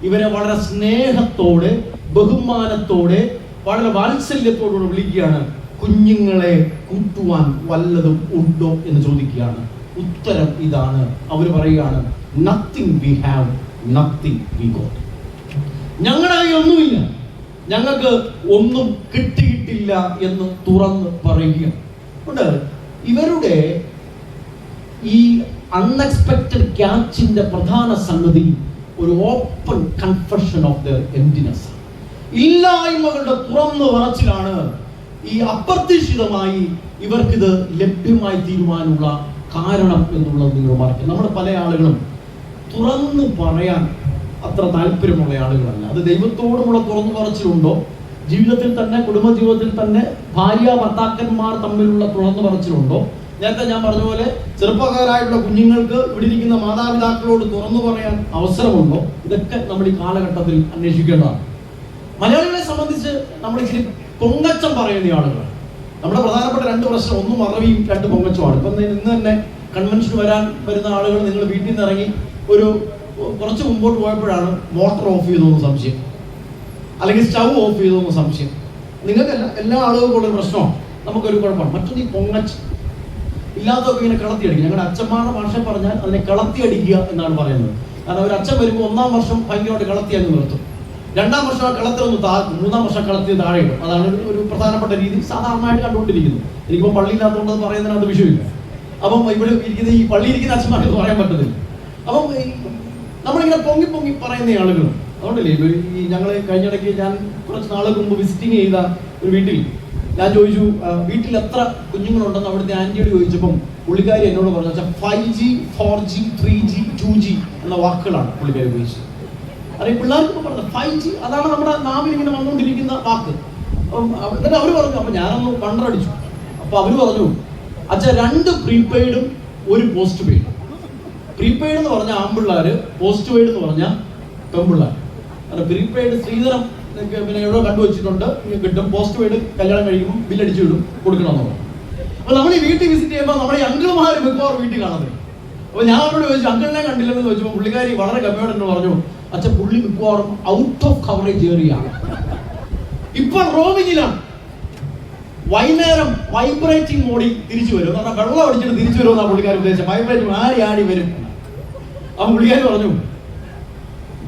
ഇവരെ വളരെ സ്നേഹത്തോടെ, ബഹുമാനത്തോടെ, വളരെ വാത്സല്യത്തോടുകൂടെ വിളിക്കുകയാണ്. കുഞ്ഞുങ്ങളെ കൂട്ടുവാൻ വല്ലതും ഉണ്ടോ എന്ന് ചോദിക്കുകയാണ്. ഉത്തരം ഇതാണ്. അവർ പറയുകയാണ്, nothing we have, nothing we got. ഞങ്ങളുടെ കയ്യിൽ ഒന്നുമില്ല, ഞങ്ങൾക്ക് ഒന്നും കിട്ടിയിട്ടില്ല എന്ന് തുറന്ന് പറയുക. ഇവരുടെ ഈ അൺഎക്സ്പെക്റ്റഡ് ക്യാച്ചിന്റെ പ്രധാന സംഗതി ഒരു open confession of the emptiness. ഇല്ലായ്മകളുടെ തുറന്നു പറച്ചിലാണ്. ഈ അപ്രതീക്ഷിതമായി ഇവർക്കിത് ലഭ്യമായി തീരുവാനുള്ള കാരണം എന്നുള്ളത് നിങ്ങൾ മറക്കും. നമ്മുടെ പല ആളുകളും തുറന്നു പറയാൻ അത്ര താല്പര്യമുള്ള ആളുകളല്ല. അത് ദൈവത്തോടുമുള്ള തുറന്നു പറച്ചിലുണ്ടോ, ജീവിതത്തിൽ തന്നെ, കുടുംബജീവിതത്തിൽ തന്നെ ഭാര്യ ഭർത്താക്കന്മാർ തമ്മിലുള്ള തുറന്നു പറച്ചിലുണ്ടോ, നേരത്തെ ഞാൻ പറഞ്ഞ പോലെ ചെറുപ്പക്കാരായിട്ടുള്ള കുഞ്ഞുങ്ങൾക്ക് ഇവിടെ ഇരിക്കുന്ന മാതാപിതാക്കളോട് തുറന്നു പറയാൻ അവസരമുണ്ടോ, ഇതൊക്കെ നമ്മൾ ഈ കാലഘട്ടത്തിൽ അന്വേഷിക്കേണ്ടതാണ്. മലയാളികളെ സംബന്ധിച്ച് നമ്മൾ ഇച്ചിരി പൊങ്ങച്ചം പറയുന്ന ആളുകളാണ്. നമ്മുടെ പ്രധാനപ്പെട്ട 2 പ്രശ്നം, ഒന്ന് മറവിയും 2 പൊങ്ങച്ചമാണ്. ഇപ്പം ഇന്ന് തന്നെ കൺവെൻഷന് വരുന്ന ആളുകൾ നിങ്ങൾ വീട്ടിൽ നിന്ന് ഇറങ്ങി ഒരു കുറച്ച് മുമ്പോട്ട് പോയപ്പോഴാണ് മോട്ടോർ ഓഫ് ചെയ്തോന്ന് സംശയം, അല്ലെങ്കിൽ സ്റ്റൗ ഓഫ് ചെയ്തോന്ന് സംശയം. നിങ്ങൾക്കല്ല, എല്ലാ ആളുകൾക്കും ഉള്ള പ്രശ്നമാണ്. നമുക്കൊരു കുഴപ്പമാണ്. മറ്റൊന്ന് ഈ പൊങ്ങച്ചം ഇല്ലാത്തതൊക്കെ ഇങ്ങനെ കളത്തിയടിക്കുക. ഞങ്ങളുടെ അച്ഛന്മാരുടെ ഭാഷ പറഞ്ഞാൽ അതിനെ കളത്തിയടിക്കുക എന്നാണ് പറയുന്നത്. കാരണം ഒരു അച്ഛൻ വരുമ്പോൾ 1-ാം വർഷം ഭയങ്കരമായിട്ട് കളത്തി അങ്ങ് നിർത്തും, 2-ാം വർഷം ആ കളത്തിലൊന്ന് താഴ്ത്തും, 3-ാം വർഷം കളത്തി താഴെയിടും. അതാണ് ഒരു പ്രധാനപ്പെട്ട രീതി സാധാരണയായിട്ട് കണ്ടുകൊണ്ടിരിക്കുന്നത്. എനിക്കിപ്പോൾ പള്ളിയില്ലാത്തതുകൊണ്ട് അത് പറയുന്നതിനകത്ത് വിഷയമില്ല. അപ്പം ഇവിടെ ഇരിക്കുന്ന ഈ പള്ളി ഇരിക്കുന്ന അച്ഛന്മാർക്ക് പറയാൻ പറ്റത്തില്ല. അപ്പം നമ്മളിങ്ങനെ പൊങ്ങി പൊങ്ങി പറയുന്ന ആളുകൾ അതുകൊണ്ടല്ലേ ഈ ഞങ്ങൾ കഴിഞ്ഞിടയ്ക്ക് ഞാൻ കുറച്ച് നാളുകൾക്ക് മുമ്പ് വിസിറ്റിംഗ് ചെയ്ത ഒരു വീട്ടിൽ ഞാൻ ചോദിച്ചു, വീട്ടിൽ എത്ര കുഞ്ഞുങ്ങളുണ്ടെന്ന് അവിടുത്തെ ആൻറ്റിയോട് ചോദിച്ചപ്പം പുള്ളിക്കാരി എന്നോട് പറഞ്ഞു, വെച്ചാൽ 5G 4G 3G 2G എന്ന വാക്കുകളാണ് പുള്ളിക്കാരി ഉപയോഗിച്ചത്. അറിയാം, പിള്ളേർക്ക് പറഞ്ഞത് 5G അതാണ് നമ്മുടെ നാവിൽ ഇങ്ങനെ വന്നുകൊണ്ടിരിക്കുന്ന വാക്ക്. എന്നിട്ട് അവർ പറഞ്ഞു, അപ്പം ഞാനൊന്ന് കണ്ടടിച്ചു. അപ്പോൾ അവർ പറഞ്ഞു, അച്ഛാ 2 പ്രീപെയ്ഡും 1 പോസ്റ്റ് പെയ്ഡും. പ്രീപെയ്ഡ് എന്ന് പറഞ്ഞാൽ ആൺപിള്ളേർ, പോസ്റ്റ് പെയ്ഡ് എന്ന് പറഞ്ഞാൽ പെൺപിള്ളേർ. കാരണം പ്രീപെയ്ഡ് ശ്രീധരം പിന്നെ എവിടെ കണ്ടുവച്ചിട്ടുണ്ട്, കിട്ടും. പോസ്റ്റ് പെയ്ഡ് കല്യാണം കഴിക്കുമ്പോൾ ബില്ലടിച്ചു വിടും, കൊടുക്കണമെന്ന് പറഞ്ഞു. അപ്പോൾ നമ്മൾ ഈ വീട്ടിൽ വിസിറ്റ് ചെയ്യുമ്പോൾ നമ്മുടെ ഈ അങ്കിൾമാർ മിക്കവാറും വീട്ടിൽ കാണുന്നത്. അപ്പോൾ ഞാൻ അവരോട് ചോദിച്ചു, അങ്കിളിനെ കണ്ടില്ലെന്ന് ചോദിച്ചപ്പോൾ പുള്ളിക്കാരി വളരെ ഗമ്യോടെന്ന് പറഞ്ഞു, അച്ഛൻ പുള്ളി മിക്കവാറും ഔട്ട് ഓഫ് കവറേജ് ഏറിയാണ്, ഇപ്പോൾ റോമിങ്ങിലാണ്. വൈകുന്നേരം വൈബ്രേറ്റിംഗ് മോഡിൽ തിരിച്ചു വരും. എന്ന് പറഞ്ഞാൽ വെള്ളം അടിച്ചിട്ട് തിരിച്ചു വരുമെന്നാണ് പുള്ളിക്കാരി ഉദ്ദേശിച്ചത്. വൈബ്രേറ്റ് ആടി വരും. അപ്പം പുള്ളിക്കാരി പറഞ്ഞു,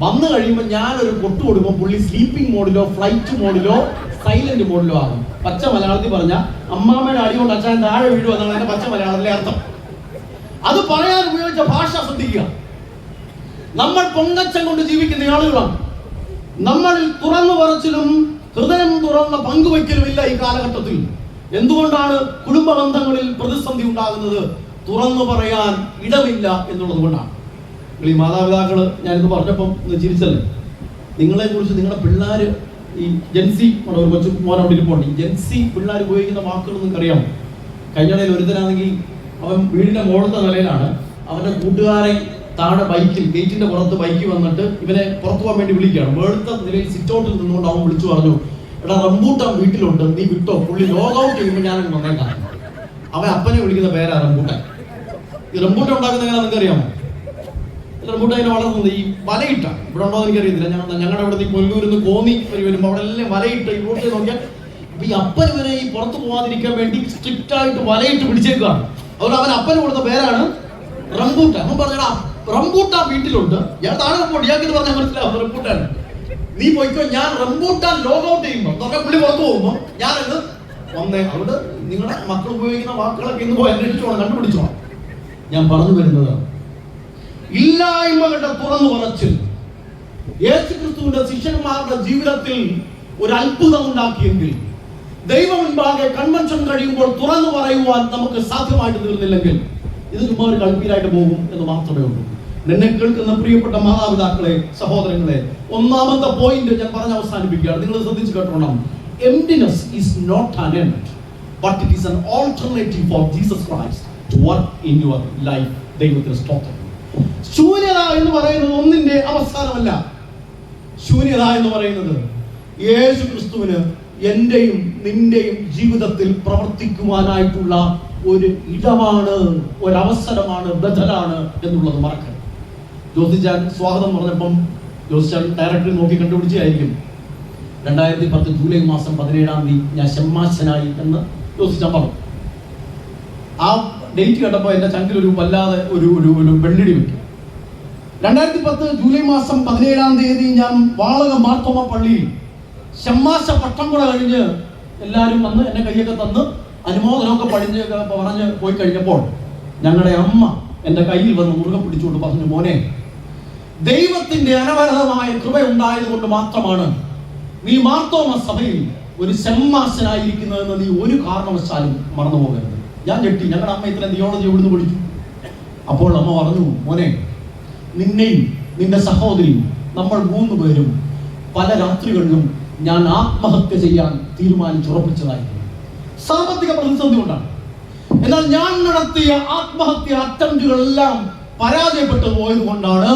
വന്നു കഴിയുമ്പോൾ ഞാനൊരു പൊട്ട് കൊടുക്കുമ്പോൾ പുള്ളി സ്ലീപ്പിംഗ് മോഡിലോ ഫ്ലൈറ്റ് മോഡിലോ സൈലന്റ് മോഡിലോ ആകും. പച്ച മലയാളത്തിൽ പറഞ്ഞാൽ അമ്മാമ്മയുടെ അടി കൊണ്ട് അച്ഛൻ താഴെ വീഴും എന്നാണ് അതിന്റെ പച്ച മലയാളത്തിലെ അർത്ഥം. അത് പറയാൻ ഉപയോഗിച്ച ഭാഷ ശ്രദ്ധിക്കുക. നമ്മൾ പൊങ്ങച്ചം കൊണ്ട് ജീവിക്കുന്ന ആളുകളാണ്. നമ്മൾ തുറന്നു പറച്ചിലും ഹൃദയം തുറന്ന പങ്കുവയ്ക്കലുമില്ല ഈ കാലഘട്ടത്തിൽ. എന്തുകൊണ്ടാണ് കുടുംബ ബന്ധങ്ങളിൽ പ്രതിസന്ധി ഉണ്ടാകുന്നത്? തുറന്നു പറയാൻ ഇടമില്ല എന്നുള്ളത് കൊണ്ടാണ്. ഈ മാതാപിതാക്കള് ഞാനിത് പറഞ്ഞപ്പം ചിരിച്ചല്ലേ, നിങ്ങളെ കുറിച്ച് നിങ്ങളുടെ പിള്ളേർ ഈ ജെൻസി ഒരു കൊച്ചു മോൻ അവിടെ ഇരിപ്പുണ്ട്. ഈ ജെൻസി പിള്ളേർ ഉപയോഗിക്കുന്ന വാക്കുകൾ നിങ്ങൾക്ക് അറിയാമോ? കഴിഞ്ഞിടയിൽ ഒരുത്തനാണെങ്കിൽ അവൻ വീടിന്റെ മുകളിലത്തെ നിലയിലാണ്, അവന്റെ കൂട്ടുകാരെ താഴെ ബൈക്കിൽ ഗേറ്റിന്റെ പുറത്ത് ബൈക്ക് വന്നിട്ട് ഇവനെ പുറത്തു പോകാൻ വേണ്ടി വിളിക്കുകയാണ്. മുകളിലത്തെ നിലയിൽ സിറ്റൗട്ടിൽ നിന്നുകൊണ്ട് അവൻ വിളിച്ചു പറഞ്ഞു, എടാ റംബൂട്ടാൻ വീട്ടിലുണ്ട്, നീ വിട്ടോ, പുള്ളി ലോഗ് ഔട്ട് ചെയ്യുമ്പോൾ ഞാനങ്ങ് വന്നേക്കാം. അവൻ അപ്പനെ വിളിക്കുന്ന പേരാ റംബൂട്ടാൻ. ഈ റംബൂട്ടാൻ ഉണ്ടാക്കുന്ന എങ്ങനെ നിങ്ങൾക്ക് അറിയാമോ? റംബൂട്ടാൻ ഇങ്ങനെ വളർന്നത് ഈ വലയിട്ട, ഇവിടെ ഉണ്ടോ എന്ന് എനിക്കറിയത്തില്ല. ഞങ്ങളുടെ ഇവിടെ കൊല്ലൂരിന്ന് കോന്നി വരുമ്പോൾ അവിടെ എല്ലാം വലയിട്ട് ഈ റോട്ടിൽ നോക്കിയാൽ ഈ അപ്പന് വരെ ഈ പുറത്ത് പോകാതിരിക്കാൻ വേണ്ടി സ്ട്രിക്റ്റ് ആയിട്ട് വലയിട്ട് പിടിച്ചേക്കുകയാണ്. അതുകൊണ്ട് അവൻ അപ്പന് കൊടുത്ത പേരാണ് റംബൂട്ടാൻ. അവൻ പറഞ്ഞാ റംബൂട്ടാൻ വീട്ടിലുണ്ട്, ഞാൻ താഴെ പോയി ഇയാൾക്ക് പറഞ്ഞാൽ മനസ്സിലാവും റംബൂട്ടാൻ. നീ പോയിക്കോ, ഞാൻ റംബൂട്ടാൻ ലോഗ് ഔട്ട് ചെയ്യുമ്പോൾ പറഞ്ഞാൽ പുള്ളി പുറത്ത് പോകുമ്പോൾ ഞാനത് വന്നേ. അവിടെ നിങ്ങളുടെ മക്കൾ ഉപയോഗിക്കുന്ന വാക്കുകളൊക്കെ ഇന്ന് പോയി അന്വേഷിച്ചോണം, കണ്ടുപിടിച്ചോണം. ഞാൻ പറഞ്ഞു വരുന്നത് ഇല്ലായ്മകളുടെ തുറന്നു പറച്ചിൽ യേശുക്രിസ്തുവിന്റെ ശിഷ്യന്മാരുടെ ജീവിതത്തിൽ ഒരു അത്ഭുതം ഉണ്ടാക്കിയെങ്കിൽ, ദൈവം മുൻപാകെ കൺവെൻഷൻ കഴിയുമ്പോൾ തുറന്നു പറയുവാൻ നമുക്ക് സാധ്യമായിട്ട് തീർന്നില്ലെങ്കിൽ ഇത് ചുമ്മാ ഒരു കളിപ്പീരായിട്ട് പോകും എന്ന് മാത്രമേ ഉള്ളൂ. എന്നെ കേൾക്കുന്ന പ്രിയപ്പെട്ട മാതാപിതാക്കളെ, സഹോദരങ്ങളെ, ഒന്നാമത്തെ പോയിന്റ് ഞാൻ പറഞ്ഞ് അവസാനിപ്പിക്കുകയാണ്. നിങ്ങൾ ശ്രദ്ധിച്ചു കേട്ടോണം. Emptiness is not an end, but it is an alternative for Jesus Christ to work in your life. ദൈവത്തിന് സ്തോത്രം. ശൂന്യത എന്ന് പറയുന്നത് ഒന്നിന്റെ അവസാനമല്ല. ശൂന്യത എന്ന് പറയുന്നത് യേശു ക്രിസ്തുവിന് എന്റെയും നിന്റെയും ജീവിതത്തിൽ പ്രവർത്തിക്കുവാനായിട്ടുള്ള ഒരു ഇടമാണ്, ഒരവസരമാണ്, ബദലാണ് എന്നുള്ളത് മറക്കരുത്. ജോസിച്ചാൻ സ്വാഗതം പറഞ്ഞപ്പം ജോസിച്ചാൻ ഡയറക്ടറി നോക്കി കണ്ടുപിടിച്ചായിരിക്കും 2010 ജൂലൈ മാസം 17-ാം തീയതി ഞാൻ ഷമ്മാശനായി എന്ന് ജോസിച്ചാൻ പറഞ്ഞു. ആ ഡേറ്റ് കേട്ടപ്പോൾ എൻ്റെ ചങ്കിൽ ഒരു വല്ലാതെ ഒരു വെള്ളിടി വെക്കും. 2010 ജൂലൈ മാസം 17-ാം തീയതി ഞാൻ വാളക മാർത്തോമ പള്ളിയിൽ ഷമ്മാശ പട്ടം കൂടെ കഴിഞ്ഞ് എല്ലാവരും വന്ന് എന്നെ കൈയൊക്കെ തന്ന് അനുമോദനമൊക്കെ പറഞ്ഞ് പോയി കഴിഞ്ഞപ്പോൾ ഞങ്ങളുടെ അമ്മ എൻ്റെ കയ്യിൽ വന്ന് മുറുകെ പിടിച്ചുകൊണ്ട് പറഞ്ഞു, മോനെ, ദൈവത്തിന്റെ അനവരതമായ കൃപ ഉണ്ടായതുകൊണ്ട് മാത്രമാണ് നീ മാർത്തോമ സഭയിൽ ഒരു ഷമ്മാശനായിരിക്കുന്നതെന്ന് നീ ഒരു കാരണവശാലും മറന്നു പോകരുത്. ഞാൻ ഞെട്ടി. ഞങ്ങളുടെ അമ്മ ഇത്ര തിയോളജി എവിടുന്ന് പഠിച്ചു? അപ്പോൾ അമ്മ പറഞ്ഞു, മോനെ, നിന്നെയും നിന്റെ സഹോദരിയും നമ്മൾ 3 പേരും പല രാത്രികളിലും ഞാൻ ആത്മഹത്യ ചെയ്യാൻ തീരുമാനിച്ചുറപ്പിച്ചതായിരുന്നു. സാമ്പത്തിക പ്രതിസന്ധി കൊണ്ടാണ്. എന്നാൽ ഞാൻ നടത്തിയ ആത്മഹത്യ അറ്റംപ്റ്റുകളെല്ലാം പരാജയപ്പെട്ടു പോയത് കൊണ്ടാണ്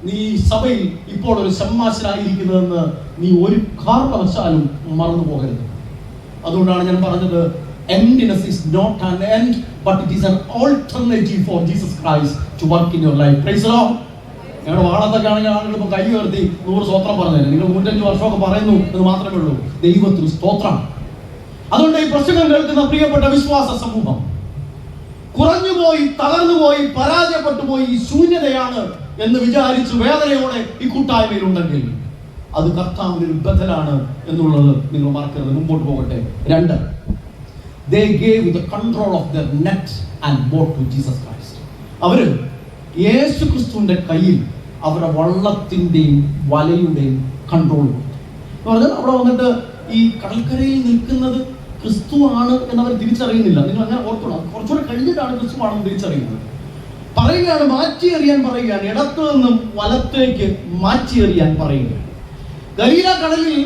നീ സഭയിൽ ഇപ്പോൾ ഒരു ഷമ്മാശനായിരിക്കുന്നതെന്ന് നീ ഒരു കാരണവശാലും മറന്നു പോകരുത്. അതുകൊണ്ടാണ് ഞാൻ പറഞ്ഞത്, emptiness is not an end, but it is an alternative for Jesus Christ to work in your life. Praise the Lord. ഞങ്ങളുടെ വാളത്തൊക്കെ ആണെങ്കിൽ ആളുകൾ ഇപ്പോൾ കൈ ഉയർത്തി 100 സ്തോത്രം പറഞ്ഞത്. നിങ്ങൾ 105 വർഷമൊക്കെ പറയുന്നു എന്ന് മാത്രമേ ഉള്ളൂ. ദൈവത്തിന് സ്തോത്രം. അതുകൊണ്ട് ഈ പ്രസംഗം കേൾക്കുന്ന പ്രിയപ്പെട്ട വിശ്വാസ സമൂഹം, കുറഞ്ഞുപോയി, തകർന്നുപോയി, പരാജയപ്പെട്ടു പോയി, ഈ ശൂന്യതയാണ് എന്ന് വിചാരിച്ച് വേദനയോടെ ഈ കൂട്ടായ്മയിൽ ഉണ്ടെങ്കിൽ അത് കർത്താവിന് ഒരു ബദലാണ് എന്നുള്ളത് നിങ്ങൾ മറക്കരുത്. മുമ്പോട്ട് പോകട്ടെ. 2, they gave the control of their net and boat to Jesus Christ. അവർ യേശു ക്രിസ്തുവിന്റെ കയ്യിൽ അവരുടെ വള്ളത്തിന്റെയും വലയുടെയും കൺട്രോൾ കൊടുത്തു. എന്ന് പറഞ്ഞാൽ അവിടെ വന്നിട്ട് ഈ കടൽക്കരയിൽ നിൽക്കുന്നത് ക്രിസ്തുവാണ് എന്നവർ തിരിച്ചറിയുന്നില്ല. നിങ്ങൾ അങ്ങനെ ഓർക്കണം. കുറച്ചുകൂടെ കഴിഞ്ഞിട്ടാണ് ക്രിസ്തുവാണെന്ന് തിരിച്ചറിയുന്നത്. പറയുകയാണ്, മാറ്റിയെറിയാൻ പറയുകയാണ്. ഇടത്തു നിന്നും വലത്തേക്ക് മാറ്റിയെറിയാൻ പറയുകയാണ്. ഗലീല കടലിൽ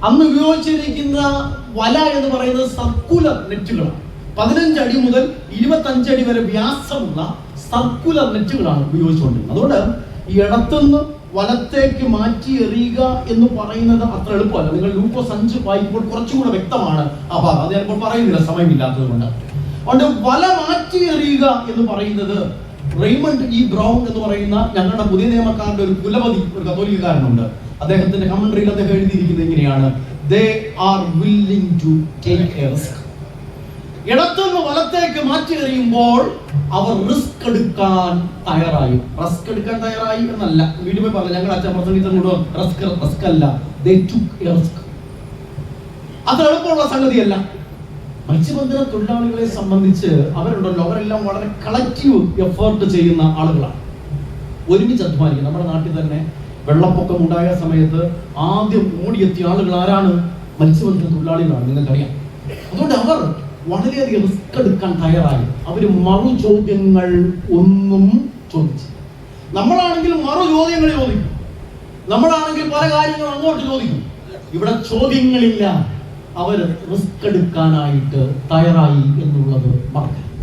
അന്ന് ഉപയോഗിച്ചിരിക്കുന്ന വല എന്ന് പറയുന്നത് സർക്കുലർ നെറ്റുകളാണ്. 15 അടി മുതൽ 25 അടി വരെ വ്യാസമുള്ള സർക്കുലർ നെറ്റുകളാണ് ഉപയോഗിച്ചുകൊണ്ടിരുന്നത്. അതുകൊണ്ട് ഈ ഇടത്തുനിന്ന് വലത്തേക്ക് മാറ്റി എറിയുക എന്ന് പറയുന്നത് അത്ര എളുപ്പമല്ല. നിങ്ങൾ ലൂക്കോസ് 5 വായിക്കുമ്പോൾ കുറച്ചുകൂടെ വ്യക്തമാണ് ആ ഭാഗം. അത് ഞാനിപ്പോൾ പറയുന്നില്ല, സമയമില്ലാത്തത് കൊണ്ട്. അതുകൊണ്ട് വല മാറ്റി എറിയുക എന്ന് പറയുന്നത് റെയ്മണ്ട് ഇ ബ്രൗൺ എന്ന് പറയുന്ന ഞങ്ങളുടെ പുതിയ നിയമക്കാരുടെ ഒരു കുലപതി, ഒരു കത്തോലിക്കക്കാരനുണ്ട്. അദ്ദേഹത്തിന്റെ കമന്ററിയിൽ അദ്ദേഹം എഴുതിയിരിക്കുന്നത് ഇങ്ങനെയാണ്: they are willing to take a risk. ഇടത്തുനിന്ന് വലത്തേക്ക് മാറ്റി എറിയുമ്പോൾ അവർ റിസ്ക് എടുക്കാൻ തയ്യാറായി. റിസ്ക് എടുക്കാൻ തയ്യാറായി എന്നല്ല, വീട്ടിൽ പോയി പറഞ്ഞു, ഞങ്ങൾ അച്ഛൻ പ്രസംഗിച്ചോട് റിസ്ക് അല്ല, they took a risk. അത് എളുപ്പമുള്ള സംഗതിയല്ല. മത്സ്യബന്ധന തൊഴിലാളികളെ സംബന്ധിച്ച് അവരുണ്ടല്ലോ, അവരെല്ലാം വളരെ കളക്റ്റീവ് എഫേർട്ട് ചെയ്യുന്ന ആളുകളാണ്, ഒരുമിച്ച് അധ്വാനിക്കുക. നമ്മുടെ നാട്ടിൽ തന്നെ വെള്ളപ്പൊക്കം ഉണ്ടായ സമയത്ത് ആദ്യം ഓടിയെത്തിയ ആളുകൾ ആരാണ്? മത്സ്യബന്ധന തൊഴിലാളികളാണ്, നിങ്ങൾക്കറിയാം. അതുകൊണ്ട് അവർ വളരെയധികം റിസ്ക് എടുക്കാൻ തയ്യാറായി. അവർ മറു ചോദ്യങ്ങൾ ഒന്നും ചോദിച്ചില്ല. നമ്മളാണെങ്കിൽ മറു ചോദ്യങ്ങൾ ചോദിക്കും, നമ്മളാണെങ്കിൽ പല കാര്യങ്ങളും അങ്ങോട്ട് ചോദിക്കും. ഇവിടെ ചോദ്യങ്ങളില്ല, അവർ റിസ്ക് എടുക്കാനായിട്ട് തയ്യാറായി എന്നുള്ളത് മറക്കരുത്.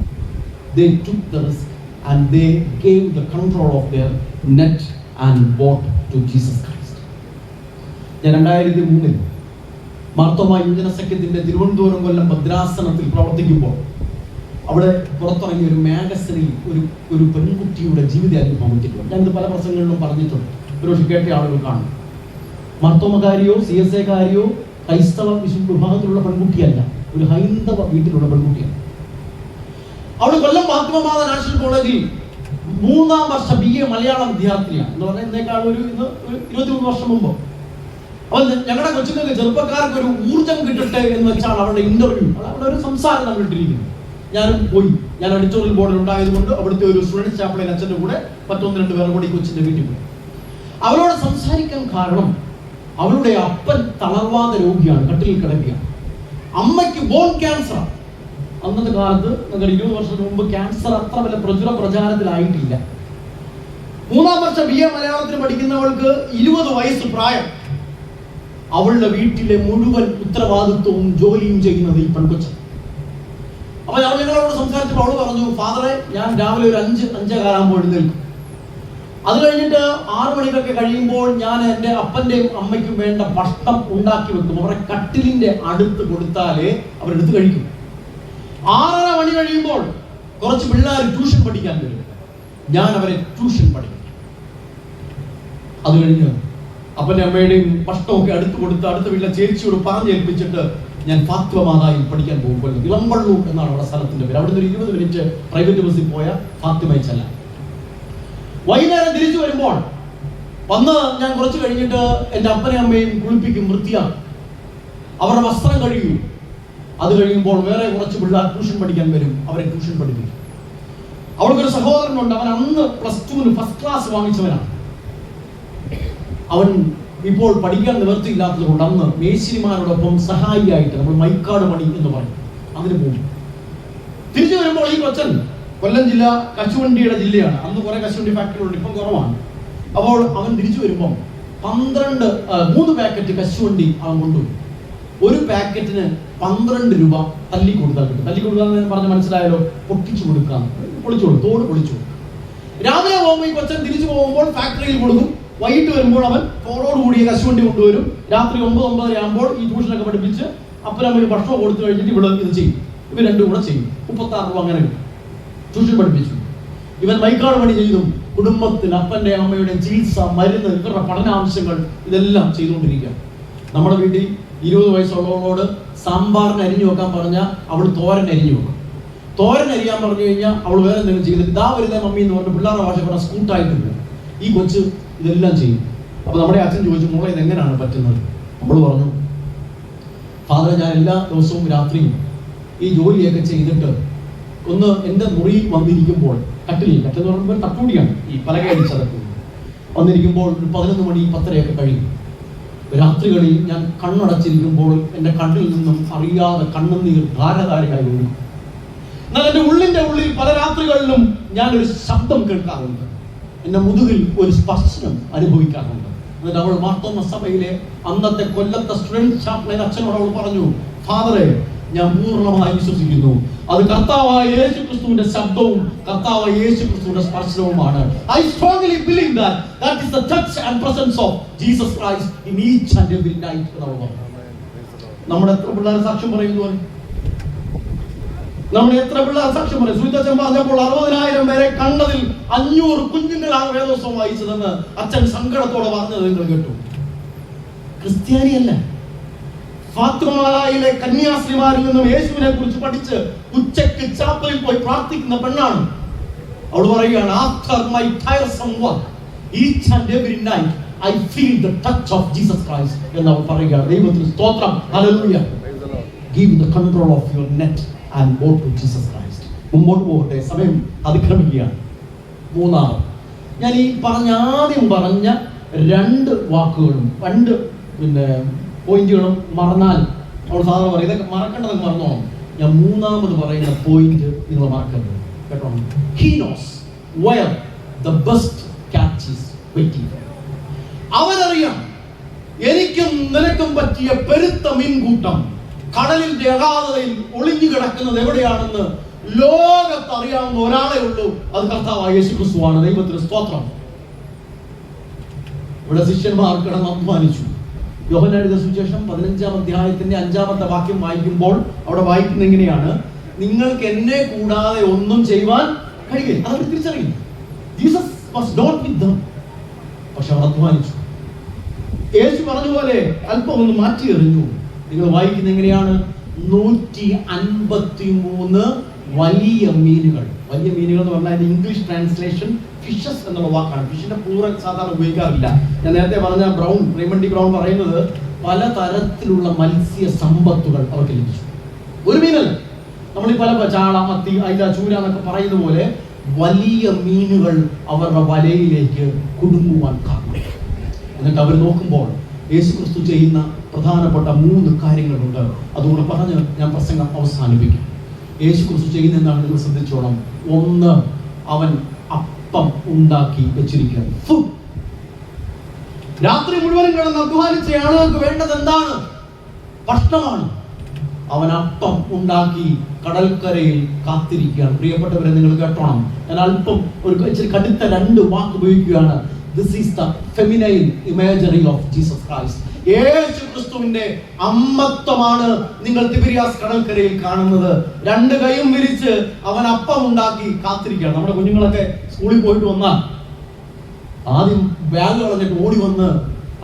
They took the risk and they gave the control of their net and boat to Jesus Christ. ഞാൻ 2003 മാർത്തോമ യുവജന സഖ്യത്തിന്റെ തിരുവനന്തപുരം കൊല്ലം ഭദ്രാസനത്തിൽ പ്രവർത്തിക്കുമ്പോൾ അവിടെ പുറത്തിറങ്ങിയ ഒരു മാഗസിനിൽ ഒരു പെൺകുട്ടിയുടെ ജീവിത അനുഭവം വെച്ചിട്ടുണ്ട്. ഞാനിത് പല പ്രസംഗങ്ങളിലും പറഞ്ഞിട്ടുണ്ട്, ഒരു കേട്ട ആളുകൾ കാണും. മാർത്തോമക്കാരിയോ CSA കാരിയോ ക്രൈസ്തവ വിഭാഗത്തിലുള്ള പെൺകുട്ടിയല്ല, ഒരു ഹൈന്ദവ വീട്ടിലുള്ള പെൺകുട്ടിയാണ്. അവള് കൊല്ലം ഫാത്തിമ നാഷണൽ കോളേജിൽ 3ാം വർഷ BA മലയാളം വിദ്യാർത്ഥിനിയാണ്. എന്ന് പറഞ്ഞാൽ ഇന്നേക്കാൾ ഒരു 23 വർഷം മുമ്പ്. അപ്പോൾ ഞങ്ങളുടെ കൊച്ചുങ്ങൾക്ക്, ചെറുപ്പക്കാർക്ക് ഒരു ഊർജം കിട്ടട്ടെ എന്ന് വെച്ചാണ് അവരുടെ ഇന്റർവ്യൂ, അവിടെ ഒരു സംസാരം നമ്മൾ ഇട്ടിരിക്കുന്നത്. ഞാനും പോയി. ഞാൻ എഡിറ്റോറിയൽ ബോർഡിൽ ഉണ്ടായതുകൊണ്ട് അവിടുത്തെ ഒരു സ്റ്റുഡൻസ് ചാപ്പലിൻ അച്ഛൻ്റെ കൂടെ 1-2 പേർ കൂടി കൊച്ചിൻ്റെ വീട്ടിൽ പോയി. അവരോട് സംസാരിക്കാൻ കാരണം അവളുടെ അപ്പൻ തളർവാദ രോഗിയാണ്, കട്ടിലിൽ കിടക്കുകയാണ്. അമ്മയ്ക്ക് ബോൺ ക്യാൻസർ. അന്നത്തെ കാലത്ത് 20 വർഷം മുമ്പ് ക്യാൻസർ അത്ര വല്ല പ്രചാരത്തിലായിട്ടില്ല. 3ാം വർഷ BA മലയാളത്തിൽ പഠിക്കുന്നവൾക്ക് 20 വയസ്സ് പ്രായം. അവളുടെ വീട്ടിലെ മുഴുവൻ ഉത്തരവാദിത്വവും ജോലിയും ചെയ്യുന്നത് ഈ പെൺകൊച്ച. അപ്പൊ ഞങ്ങളോട് സംസാരിച്ചപ്പോൾ അവള് പറഞ്ഞു, ഫാദറെ, ഞാൻ രാവിലെ ഒരു 5-5:15 എഴുന്നേൽക്കും. അത് കഴിഞ്ഞിട്ട് 6 മണിക്കൊക്കെ കഴിയുമ്പോൾ ഞാൻ എൻ്റെ അപ്പൻ്റെയും അമ്മയ്ക്കും വേണ്ട ഭക്ഷണം ഉണ്ടാക്കി വെക്കും. അവരുടെ കട്ടിലിന്റെ അടുത്ത് കൊടുത്താലേ അവരെടുത്ത് കഴിക്കും. 6:30 മണി കഴിയുമ്പോൾ കുറച്ച് പിള്ളേർ ട്യൂഷൻ പഠിക്കാൻ വരും. ഞാൻ അവരെ ട്യൂഷൻ പഠിക്കും. അത് കഴിഞ്ഞ് അപ്പൻ്റെ അമ്മയുടെയും ഭക്ഷണമൊക്കെ അടുത്ത് കൊടുത്ത് അടുത്ത വീട്ടിലെ ചേച്ചിയോട് പറഞ്ഞേൽപ്പിച്ചിട്ട് ഞാൻ ഫാത്തിമ മാതായിൽ പഠിക്കാൻ പോകുമ്പോൾ ഇളമ്പള്ളൂർ എന്നാണ് അവിടെ സ്ഥലത്തിന്റെ പേര്. അവിടെ നിന്ന് ഒരു 20 മിനിറ്റ് പ്രൈവറ്റ് ബസ്സിൽ പോയ ഫാത്തിമയിൽ ചെല്ലാൻ. വൈകുന്നേരം തിരിച്ചു വരുമ്പോൾ വന്ന് ഞാൻ കുറച്ച് കഴിഞ്ഞിട്ട് എൻ്റെ അപ്പനെയും അമ്മയും കുളിപ്പിക്കും, വൃത്തിയാക്കും, അവരുടെ വസ്ത്രം കഴുകും. അത് കഴിയുമ്പോൾ വേറെ കുറച്ച് പിള്ളേർ ട്യൂഷൻ പഠിക്കാൻ വരും, അവരെ ട്യൂഷൻ പഠിപ്പിക്കും. അവൾക്കൊരു സഹോദരനുണ്ട്, അവൻ അന്ന് +2 ഫസ്റ്റ് ക്ലാസ് വാങ്ങിച്ചവനാണ്. അവൻ ഇപ്പോൾ പഠിക്കാൻ നിവൃത്തിയില്ലാത്തത് കൊണ്ട് അന്ന് മേശിരിമാരോടൊപ്പം സഹായിയായിട്ട് നമ്മൾ മൈക്കാട് പണി എന്ന് പറയും, അതിന് പോകും. തിരിച്ചു വരുമ്പോൾ ഈ കൊച്ചൻ കൊല്ലം ജില്ല കശുവണ്ടിയുടെ ജില്ലയാണ്. അന്ന് കുറെ കശുവണ്ടി ഫാക്ടറികളുണ്ട്, ഇപ്പം കുറവാണ്. അപ്പോൾ അവൻ തിരിച്ചു വരുമ്പം 3 പാക്കറ്റ് കശുവണ്ടി അവൻ കൊണ്ടുപോയി. ഒരു പാക്കറ്റിന് 12 രൂപ തല്ലി കൊടുത്താൽ കിട്ടും. തല്ലി കൊടുക്കാന്ന് പറഞ്ഞ് മനസ്സിലായാലോ? പൊട്ടിച്ചു കൊടുക്കാം, പൊളിച്ചു കൊടുക്കും, തോട് പൊളിച്ചു കൊടുക്കും. രാവിലെ പോകുമ്പോൾ ഈ കൊച്ചൻ തിരിച്ചു പോകുമ്പോൾ ഫാക്ടറിയിൽ കൊടുക്കും. വൈകിട്ട് വരുമ്പോൾ അവൻ തോടോട് കൂടിയ കശുവണ്ടി കൊണ്ടുവരും. രാത്രി 9-9:30 ആകുമ്പോൾ ഈ ട്യൂഷനൊക്കെ പഠിപ്പിച്ച് അപ്പനമ്മയ്ക്ക് ഭക്ഷണം കൊടുത്തു കഴിഞ്ഞിട്ട് ഇവിടെ ഇത് ചെയ്യും. ഇവർ രണ്ടും കൂടെ ചെയ്യും. 36 രൂപ അങ്ങനെ കിട്ടും. ട്യൂഷൻ പഠിപ്പിച്ചു. ഇവൻ മൈക്കാട് പണി ചെയ്തും കുടുംബത്തിന് അപ്പൻ്റെ അമ്മയുടെ ചികിത്സ, മരുന്ന്, ഇവരുടെ പഠനാവശ്യങ്ങൾ ഇതെല്ലാം ചെയ്തുകൊണ്ടിരിക്കുക. നമ്മുടെ വീട്ടിൽ 20 വയസ്സുള്ളവളോട് സാമ്പാറിന് അരിഞ്ഞു വെക്കാൻ പറഞ്ഞാൽ അവൾ തോരൻ അരിഞ്ഞു വെക്കും. തോരൻ അരിയാൻ പറഞ്ഞു കഴിഞ്ഞാൽ അവൾ വേറെ എന്തെങ്കിലും ചെയ്തിട്ട് ഇതാ വരുന്ന മമ്മി എന്ന് പറഞ്ഞ് പിള്ളേരുടെ ഭാഷ പറഞ്ഞാൽ സ്കൂട്ടായിട്ട് പോകും. ഈ കൊച്ച് ഇതെല്ലാം ചെയ്യും. അപ്പോൾ നമ്മുടെ അച്ഛൻ ചോദിച്ചു, മോളെ ഇതെങ്ങനെയാണ് പറ്റുന്നത്? നമ്മൾ പറഞ്ഞു, ഫാദർ, ഞാൻ എല്ലാ ദിവസവും രാത്രിയും ഈ ജോലിയൊക്കെ ചെയ്തിട്ട് ഒന്ന് എൻ്റെ മുറിയിൽ വന്നിരിക്കുമ്പോൾ കട്ടിലെന്ന് പറയുമ്പോൾ തട്ടൂടിയാണ്, ഈ പലകയടിച്ചതൊക്കെ വന്നിരിക്കുമ്പോൾ 11 മണി 10:30 കഴിയും. രാത്രികളിൽ ഞാൻ കണ്ണടച്ചിരിക്കുമ്പോൾ എൻ്റെ കണ്ണിൽ നിന്നും അറിയാതെ കണ്ണുനീർ ധാരധാരയായി ഒഴുകും. എന്നാൽ എൻ്റെ ഉള്ളിൻ്റെ ഉള്ളിൽ പല രാത്രികളിലും ഞാനൊരു ശബ്ദം കേൾക്കാറുണ്ട്, എൻ്റെ മുതുകിൽ ഒരു സ്പർശനം അനുഭവിക്കാറുണ്ട്. എന്നിട്ട് അവൾ മാർത്തോമ സഭയിലെ അന്നത്തെ കൊല്ലത്തെ സ്റ്റുഡൻറ് ചാപ്ലൻ അച്ഛനോട് അവൾ പറഞ്ഞു, ഫാദറെ, ഞാൻ പൂർണ്ണമായി വിശ്വസിക്കുന്നു അത് കർത്താവായ യേശു ക്രിസ്തുവിന്റെ ശബ്ദവും കർത്താവായ യേശു ക്രിസ്തുവിന്റെ സ്പർശനവുമാണ്. I strongly believe that is the touch and presence of Jesus Christ in each and every night. നമ്മുടെ എത്ര പിള്ളേർ സാക്ഷ്യം പറയുന്നു? നമ്മുടെ എത്ര പിള്ളേർ സാക്ഷ്യം പറയും? സുവിശേഷം പറഞ്ഞപ്പോൾ 60,000 പേരെ കണ്ടതിൽ 500 കുഞ്ഞുങ്ങളാണ് വേദോത്സവം വായിച്ചതെന്ന് അച്ഛൻ സങ്കടത്തോടെ പറഞ്ഞത് നിങ്ങൾ കേട്ടു. ക്രിസ്ത്യാനിയല്ല, ഫാത്തിമയിലെ കന്യാസ്ത്രീമാരിൽ നിന്നും യേശുവിനെ കുറിച്ച് പഠിച്ച് ഉച്ചയ്ക്ക് ചാപ്പലിൽ പോയി പ്രാർത്ഥിക്കുന്ന പെണ്ണാണ്. അവൾ പറയുകയാണ്, after my tiresome work each and every night I feel the touch of Jesus Christ എന്ന് അവൾ പറയുകയാണ്. ദൈവത്തിന് സ്തോത്രം, hallelujah. Give the control of your net and go to Jesus Christ. മുമ്പോട്ട് പോകട്ടെ, സമയം അതിക്രമിക്കുകയാണ്. മൂന്നാമത് ഞാൻ ഈ ആദ്യം പറഞ്ഞ 2 വാക്കുകളും 2 പോയിന്റുകളും മറന്നാൽ അവൾ സാധാരണ പറയും ഇതൊക്കെ മറക്കേണ്ടതൊക്കെ മറന്നോ. ഞാൻ മൂന്നാമത് പറയുന്ന പോയിന്റ് നിങ്ങൾ മറക്കരുത് കേട്ടോ. He knows where the best catch is waiting. അവനറിയാം എനിക്കും നിനക്കും പറ്റിയ പെരുത്ത മീൻകൂട്ടം കടലിന്റെ അഗാധതയിൽ ഒളിഞ്ഞു കിടക്കുന്നത് എവിടെയാണെന്ന് ലോകത്ത് അറിയാവുന്ന ഒരാളെ ഉള്ളൂ, അത് കർത്താവായ യേശു ക്രിസ്തുവാണ്. ദൈവത്തിന് സ്തോത്രം. ഇവിടെ ശിഷ്യന്മാർ കിടന്ന് അധ്വാനിച്ചു. യോഹന്നാൻ എഴുതിയ സുവിശേഷം 15-ാം അധ്യായത്തിന്റെ 5-ാമത്തെ വാക്യം വായിക്കുമ്പോൾ അവിടെ വായിക്കുന്ന എങ്ങനെയാണ്? നിങ്ങൾക്ക് എന്നെ കൂടാതെ ഒന്നും ചെയ്യുവാൻ കഴിയില്ല. അവർ തിരിച്ചറിയില്ല. Jesus was not with dum. പക്ഷെ അവർ അധ്വാനിച്ചു. യേശു പറഞ്ഞ പോലെ അല്പം ഒന്ന് മാറ്റി എറിഞ്ഞു. നിങ്ങൾ വായിക്കുന്ന എങ്ങനെയാണ്? 153 വലിയ മീനുകൾ. വലിയ മീനുകൾ എന്ന് പറഞ്ഞാൽ അതിന്റെ ഇംഗ്ലീഷ് ട്രാൻസ്ലേഷൻ ഫിഷസ് എന്നുള്ള വാക്കാണ്. ഫിഷിന്റെ പ്ലൂറൽ സാധാരണ ഉപയോഗിക്കാറില്ല. ഞാൻ നേരത്തെ പറഞ്ഞ റെയ്മണ്ടി ബ്രൗൺ പറയുന്നത് പലതരത്തിലുള്ള മത്സ്യ സമ്പത്തുകൾ അവർക്ക് ലഭിച്ചു. ഒരു മീനല്ല, നമ്മൾ ഈ പല ചാള, മത്തി, അയില, ചൂര എന്നൊക്കെ പറയുന്ന പോലെ വലിയ മീനുകൾ അവരുടെ വലയിലേക്ക് കുടുങ്ങുവാൻ കാരണം. എന്നിട്ട് അവർ നോക്കുമ്പോൾ യേശു ക്രിസ്തു ചെയ്യുന്ന പ്രധാനപ്പെട്ട 3 കാര്യങ്ങളുണ്ട്. അതുകൊണ്ട് പറഞ്ഞ് ഞാൻ പ്രസംഗം അവസാനിപ്പിക്കും. യേശു ക്രിസ്തു ചെയ്യുന്ന എന്താണ് നിങ്ങൾ ശ്രദ്ധിച്ചോണം. 1, അവൻ അപ്പം ഉണ്ടാക്കി വെച്ചിരിക്കുകയാണ്. ഫുഡ്. രാത്രി മുഴുവനും കിടന്ന് അധ്വാനിച്ച ആളുകൾക്ക് വേണ്ടത് എന്താണ്? ഭക്ഷണമാണ്. അവൻ അപ്പം ഉണ്ടാക്കി കടൽക്കരയിൽ കാത്തിരിക്കുകയാണ്. പ്രിയപ്പെട്ടവരെ, നിങ്ങൾ കേട്ടോണം. ഞാൻ അല്പം ഒരു കടുത്ത 2 വാക്ക് ഉപയോഗിക്കുകയാണ്. This is the feminine imagery of Jesus Christ. യേശു ക്രിസ്തുവിന്റെ അമ്മത്വമാണ് നിങ്ങൾ തിബിരിയാസ് കടൽക്കരയിൽ കാണുന്നത്. 2 കൈയും വിരിച്ച് അവൻ അപ്പം ഉണ്ടാക്കി കാത്തിരിക്കുകയാണ്. നമ്മുടെ കുഞ്ഞുങ്ങളൊക്കെ സ്കൂളിൽ പോയിട്ട് വന്നാൽ ആദ്യം ബാഗ് കളഞ്ഞിട്ട് ഓടി വന്ന്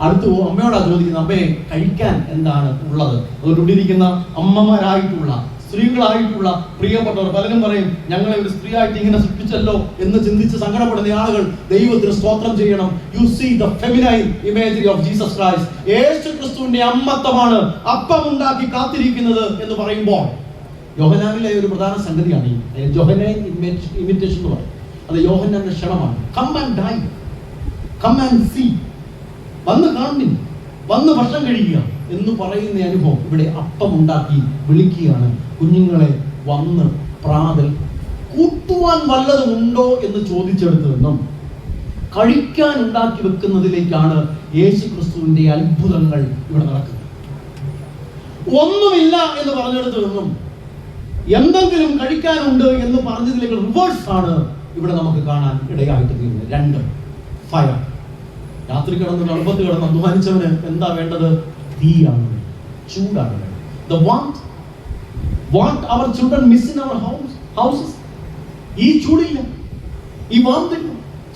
അടുത്ത് അമ്മയോടാ ചോദിക്കുന്നത്, അമ്മയെ കഴിക്കാൻ എന്താണ് ഉള്ളത്? അതുകൊണ്ട് ഇവിടെ ഇരിക്കുന്ന അമ്മമാരായിട്ടുള്ള സ്ത്രീകളായിട്ടുള്ള പ്രിയപ്പെട്ടവർ പലരും പറയും, ഞങ്ങളെ ഒരു സ്ത്രീയായിട്ട് ഇങ്ങനെ സൃഷ്ടിച്ചല്ലോ എന്ന് ചിന്തിച്ച് സങ്കടപ്പെടുന്ന ആളുകൾ ദൈവത്തിന് സ്തോത്രം ചെയ്യണം. You see the feminine imagery of Jesus Christ. Yesu ക്രിസ്തുവിന്റെ അമ്മത്വമാണ് അപ്പം ഉണ്ടാക്കി കാത്തിരിക്കുന്നത് എന്ന് പറയുമ്പോൾ യോഹന്നാനിലെ ഒരു പ്രധാന സംഗതിയാണ് ഈ യോഹന്നാൻ ഇമിറ്റേഷൻ എന്ന് പറയും. അത് യോഹന്നാന്റെ ക്ഷണമാണ്. Come and dine, come and see, വന്ന് കാണുന്നില്ല, വന്ന് ഭക്ഷണം കഴിക്കുക എന്ന് പറയുന്ന അനുഭവം ഇവിടെ അപ്പം ഉണ്ടാക്കി വിളിക്കുകയാണ്. കുഞ്ഞുങ്ങളെ വന്ന് പ്രാതൽ കൂട്ടുവാൻ വല്ലതും ഉണ്ടോ എന്ന് ചോദിച്ചെടുത്തു നിന്നും കഴിക്കാൻ ഉണ്ടാക്കി വെക്കുന്നതിലേക്കാണ് യേശു ക്രിസ്തുവിന്റെ അത്ഭുതങ്ങൾ ഇവിടെ നടക്കുന്നത്. ഒന്നുമില്ല എന്ന് പറഞ്ഞെടുത്തു നിന്നും എന്തെങ്കിലും കഴിക്കാനുണ്ട് എന്ന് പറഞ്ഞതിലേക്ക് റിവേഴ്സ് ആണ് ഇവിടെ നമുക്ക് കാണാൻ ഇടയായിട്ട് തീരുന്നത്. രണ്ട്, ഫയർ. രാത്രി കിടന്ന് എളുപ്പത്ത് കിടന്ന് അധ്വാനിച്ചവന് എന്താ വേണ്ടത്? തീയാണ്, ചൂടാണ്. The what our children miss in our houses. ഈ ചൂടില്ല, ഈ വാർത്തയില്ല,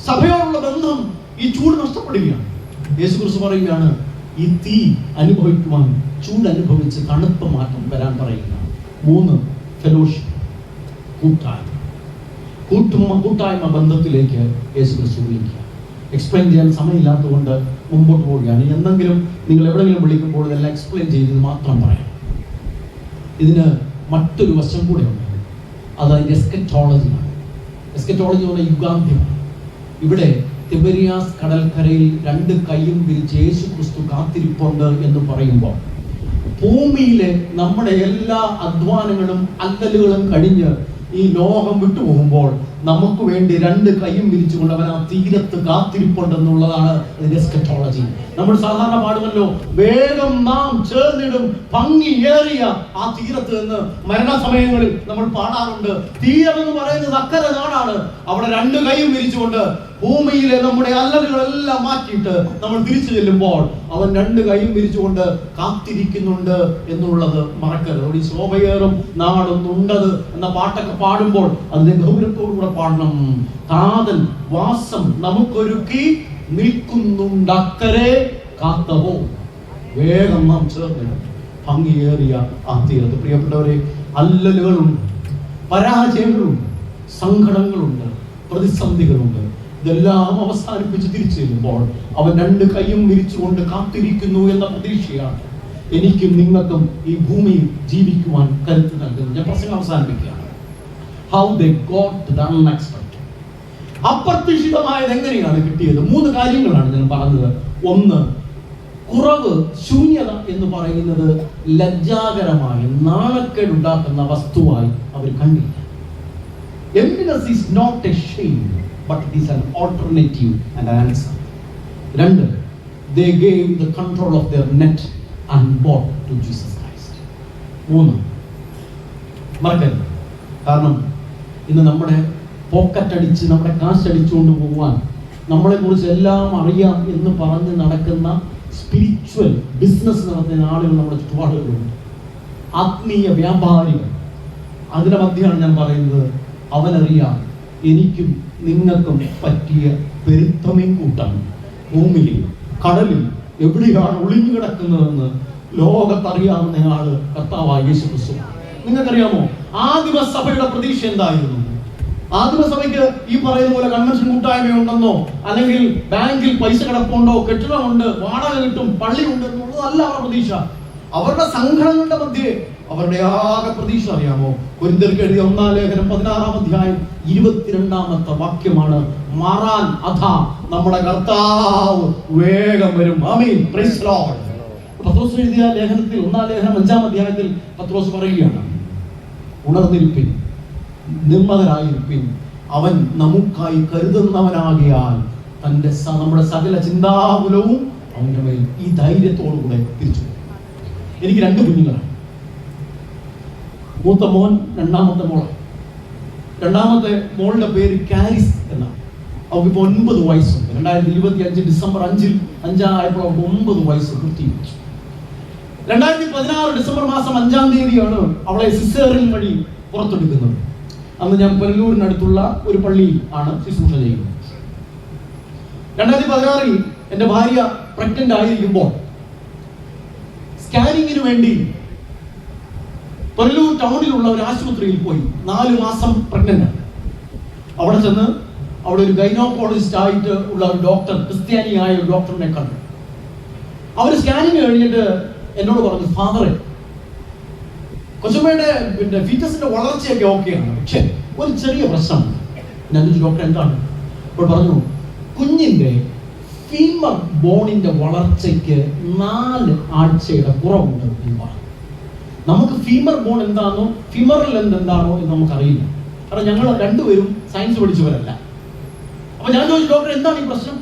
സഭയോടുള്ള ബന്ധം, ഈ ചൂട് നഷ്ടപ്പെടുകയാണ്. യേശുക്രിസ്തു പറയുകയാണ്, ഈ തീ അനുഭവിക്കുവാൻ ചൂട് അനുഭവിച്ച് തണുപ്പ് മാറ്റം വരാൻ പറയുകയാണ്. മൂന്ന്, ഫെലോഷിപ്പ്, കൂട്ടായ്മ ബന്ധത്തിലേക്ക് യേശുക്രിസ്തു വിളിക്കുക. എക്സ്പ്ലെയിൻ ചെയ്യാൻ സമയമില്ലാത്തതുകൊണ്ട് മുമ്പോട്ട് പോവുകയാണ്. എന്തെങ്കിലും നിങ്ങൾ എവിടെയെങ്കിലും വിളിക്കുമ്പോൾ ഇതെല്ലാം എക്സ്പ്ലെയിൻ ചെയ്ത് മാത്രം പറയാം. ഇതിന് മറ്റൊരു വശം കൂടെ ഉണ്ട്, അത് എസ്കറ്റോളജിയാണ്. എസ്കറ്റോളജി എന്ന് പറഞ്ഞാൽ യുഗാന്ത്യമാണ്. ഇവിടെ തിബരിയാസ് കടൽക്കരയിൽ രണ്ട് കൈയും വിരിച്ച് യേശു ക്രിസ്തു കാത്തിരിപ്പുണ്ട് എന്ന് പറയുമ്പോൾ ഭൂമിയിലെ നമ്മുടെ എല്ലാ അധ്വാനങ്ങളും അല്ലലുകളും കഴിഞ്ഞ് ഈ ലോകം വിട്ടുപോകുമ്പോൾ നമുക്ക് വേണ്ടി രണ്ട് കൈയും വിരിച്ചുകൊണ്ട് അവൻ ആ തീരത്ത് കാത്തിരിപ്പുണ്ടെന്നുള്ളതാണ് എസ്കറ്റോളജി. നമ്മൾ സാധാരണ പാടുമല്ലോ, വേഗം നാം ചേർന്നിടും ഭംഗിയേറിയ ആ തീരത്ത് നിന്ന്. മരണസമയങ്ങളിൽ നമ്മൾ പാടാറുണ്ട്, തീരമെന്ന് പറയുന്നത് അക്കരെ നാടാണ്. അവിടെ രണ്ട് കൈയും വിരിച്ചുകൊണ്ട് ഭൂമിയിലെ നമ്മുടെ അല്ലലുകളെല്ലാം മാറ്റിയിട്ട് നമ്മൾ തിരിച്ചു ചെല്ലുമ്പോൾ അവൻ രണ്ട് കൈയും വിരിച്ചുകൊണ്ട് കാത്തിരിക്കുന്നുണ്ട് എന്നുള്ളത് മറക്കരുത്. ഈ ശോഭയേറും നാടൊന്നുണ്ടത് എന്ന പാട്ടൊക്കെ പാടുമ്പോൾ അതിന്റെ ഗൗരവത്തോടുകൂടെ പാടണം. താതൻ വാസം നമുക്കൊരുക്കി നിൽക്കുന്നുണ്ടക്കരെ കാത്തവോ, വേഗം നാം ചേർന്നിടും ഭംഗിയേറിയ ആ തീരത്ത്. പ്രിയപ്പെട്ടവരെ, അല്ലലുകളുണ്ട്, പരാജയങ്ങളുണ്ട്, സങ്കടങ്ങളുണ്ട്, പ്രതിസന്ധികളുണ്ട്. ഇതെല്ലാം അവസാനിപ്പിച്ച് തിരിച്ചു ചെല്ലുമ്പോൾ അവൻ രണ്ട് കൈയും വിരിച്ചുകൊണ്ട് കാത്തിരിക്കുന്നു എന്ന പ്രതീക്ഷയാണ് എനിക്കും നിങ്ങൾക്കും ഈ ഭൂമിയിൽ ജീവിക്കുവാൻ കരുത്ത് നൽകുന്നത്. ഞാൻ പ്രസംഗം അവസാനിപ്പിക്കുകയാണ്. How they got the unexpected. അപ്രതീക്ഷിതമായത് എങ്ങനെയാണ് കിട്ടിയത്? മൂന്ന് കാര്യങ്ങളാണ് ഞാൻ പറഞ്ഞത്. ഒന്ന്, കുറവ്, ശൂന്യത എന്ന് പറയുന്നത് ലജ്ജാകരമായ നാണക്കേടുണ്ടാക്കുന്ന വസ്തുവായി അവർ കണ്ടില്ല. Emptiness is not a shame, but it is an alternative and an answer. രണ്ട്, they gave the control of their net and bought to Jesus Christ. മൂന്ന്, മറക്കരുത്. കാരണം ഇന്ന് നമ്മുടെ പോക്കറ്റടിച്ച് നമ്മുടെ കാശടിച്ചുകൊണ്ട് പോകാൻ നമ്മളെ കുറിച്ച് എല്ലാം അറിയാം എന്ന് പറഞ്ഞ് നടക്കുന്ന സ്പിരിച്വൽ ബിസിനസ് നടത്തുന്ന ആളുകൾ നമ്മുടെ ചുറ്റുപാടുകളുണ്ട്, ആത്മീയ വ്യാപാരികൾ. അതിന്റെ മധ്യമാണ് ഞാൻ പറയുന്നത്, അവനറിയാം എനിക്കും നിങ്ങൾക്കും പറ്റിയ പെരുത്തമീൻ കൂട്ടാൻ ഭൂമിയിൽ കടലിൽ എവിടെയാണ് ഒളിഞ്ഞു കിടക്കുന്നതെന്ന് ലോകത്തറിയാവുന്ന ആള് കർത്താവായ യേശു ക്രിസ്തു. നിങ്ങൾക്കറിയാമോ ആദിമസഭയുടെ പ്രതീക്ഷ എന്തായിരുന്നു? ആദിമസഭയ്ക്ക് ഈ പറയുന്ന പോലെ കൺവെൻഷൻ കൂട്ടായ്മയുണ്ടെന്നോ അല്ലെങ്കിൽ ബാങ്കിൽ പൈസ കിടപ്പുണ്ടോ, കെട്ടിടമുണ്ട്, വാടക കിട്ടും, പള്ളി ഉണ്ട് എന്നുള്ളതല്ല അവരുടെ പ്രതീക്ഷ. അവരുടെ സംഘടനകളുടെ മധ്യേ അവരുടെ ആകെ പ്രതീക്ഷ അറിയാമോ? കൊരിന്ത്യർക്ക് എഴുതിയ 1-ാം ലേഖനം 16-ാം അധ്യായം 22-ാമത്തെ വാക്യമാണ്, മാറാൻ അഥാ നമ്മുടെ കർത്താവ് വേഗം വരും. ആമീൻ, പ്രൈസ് ദി ലോർഡ്. പത്രോസ് എഴുതിയ ലേഖനത്തിൽ 1-ാം ലേഖനം 5-ാം അധ്യായത്തിൽ പത്രോസ് പറയുകയാണ്, ഉണർന്നിരിപ്പിൻ, നിർമ്മതരായിരിപ്പിൻ, അവൻ നമുക്കായി കരുതുന്നവനാകിയാൽ നമ്മുടെ സകല ചിന്താകുലവും അവന്റെ മേൽ ഈ ധൈര്യത്തോടുകൂടെ തിരിച്ചു. എനിക്ക് രണ്ട് കുഞ്ഞുങ്ങളാണ്. മൂത്ത മോൻ, രണ്ടാമത്തെ മോളാണ്. രണ്ടാമത്തെ മോളുടെ പേര് കാരിസ് എന്നാണ്. അവൾക്ക് ഇപ്പോൾ 9 വയസ്സുണ്ട്. 2025 ഡിസംബർ 5 ആയപ്പോൾ അവൾക്ക് 9 വയസ്സ് പൂർത്തീകരിച്ചു. 2016 ഡിസംബർ മാസം 5-ാം തീയതിയാണ് അവളെ സിസേറിയൻ വഴി പുറത്തെടുക്കുന്നത്. അന്ന് ഞാൻ പെരലൂരിനടുത്തുള്ള ഒരു പള്ളിയിൽ ആണ് ശുശ്രൂഷ ചെയ്യുന്നത്. 2016 എൻ്റെ ഭാര്യ പ്രഗ്നന്റ് ആയിരിക്കുമ്പോൾ സ്കാനിങ്ങിന് വേണ്ടി കൊല്ലൂർ ടൗണിലുള്ള ഒരു ആശുപത്രിയിൽ പോയി. 4 മാസം പ്രഗ്നന്റ്. അവിടെ ചെന്ന് അവിടെ ഒരു ഗൈനോക്കോളജിസ്റ്റ് ആയിട്ട് ഉള്ള ഒരു ഡോക്ടർ, ക്രിസ്ത്യാനിയായ ഒരു ഡോക്ടറിനെ കണ്ടു. അവർ സ്കാനിങ് കഴിഞ്ഞിട്ട് എന്നോട് പറഞ്ഞു, ഫാദറെ, കൊച്ചമ്മയുടെ ഫീറ്റസിന്റെ വളർച്ചയൊക്കെ ഓക്കെയാണ്, പക്ഷെ ഒരു ചെറിയ പ്രശ്നമുണ്ട്. ഞാൻ ചോദിച്ചു, ഡോക്ടർ എന്താണ്? അപ്പോൾ പറഞ്ഞു, കുഞ്ഞിന്റെ ഫീമർ ബോണിന്റെ വളർച്ചയ്ക്ക് 4 ആഴ്ചയുടെ കുറവുണ്ട് എന്ന് പറഞ്ഞു. നമുക്ക് ഫീമർ ബോൺ എന്താണോ ഫിമറൽ എന്താണോ എന്ന് നമുക്കറിയില്ല. കാരണം ഞങ്ങൾ രണ്ടുപേരും സയൻസ് പഠിച്ചവരല്ല. അപ്പൊ ഞാൻ ചോദിച്ചു, ഡോക്ടർ എന്താണ് ഈ പ്രശ്നം?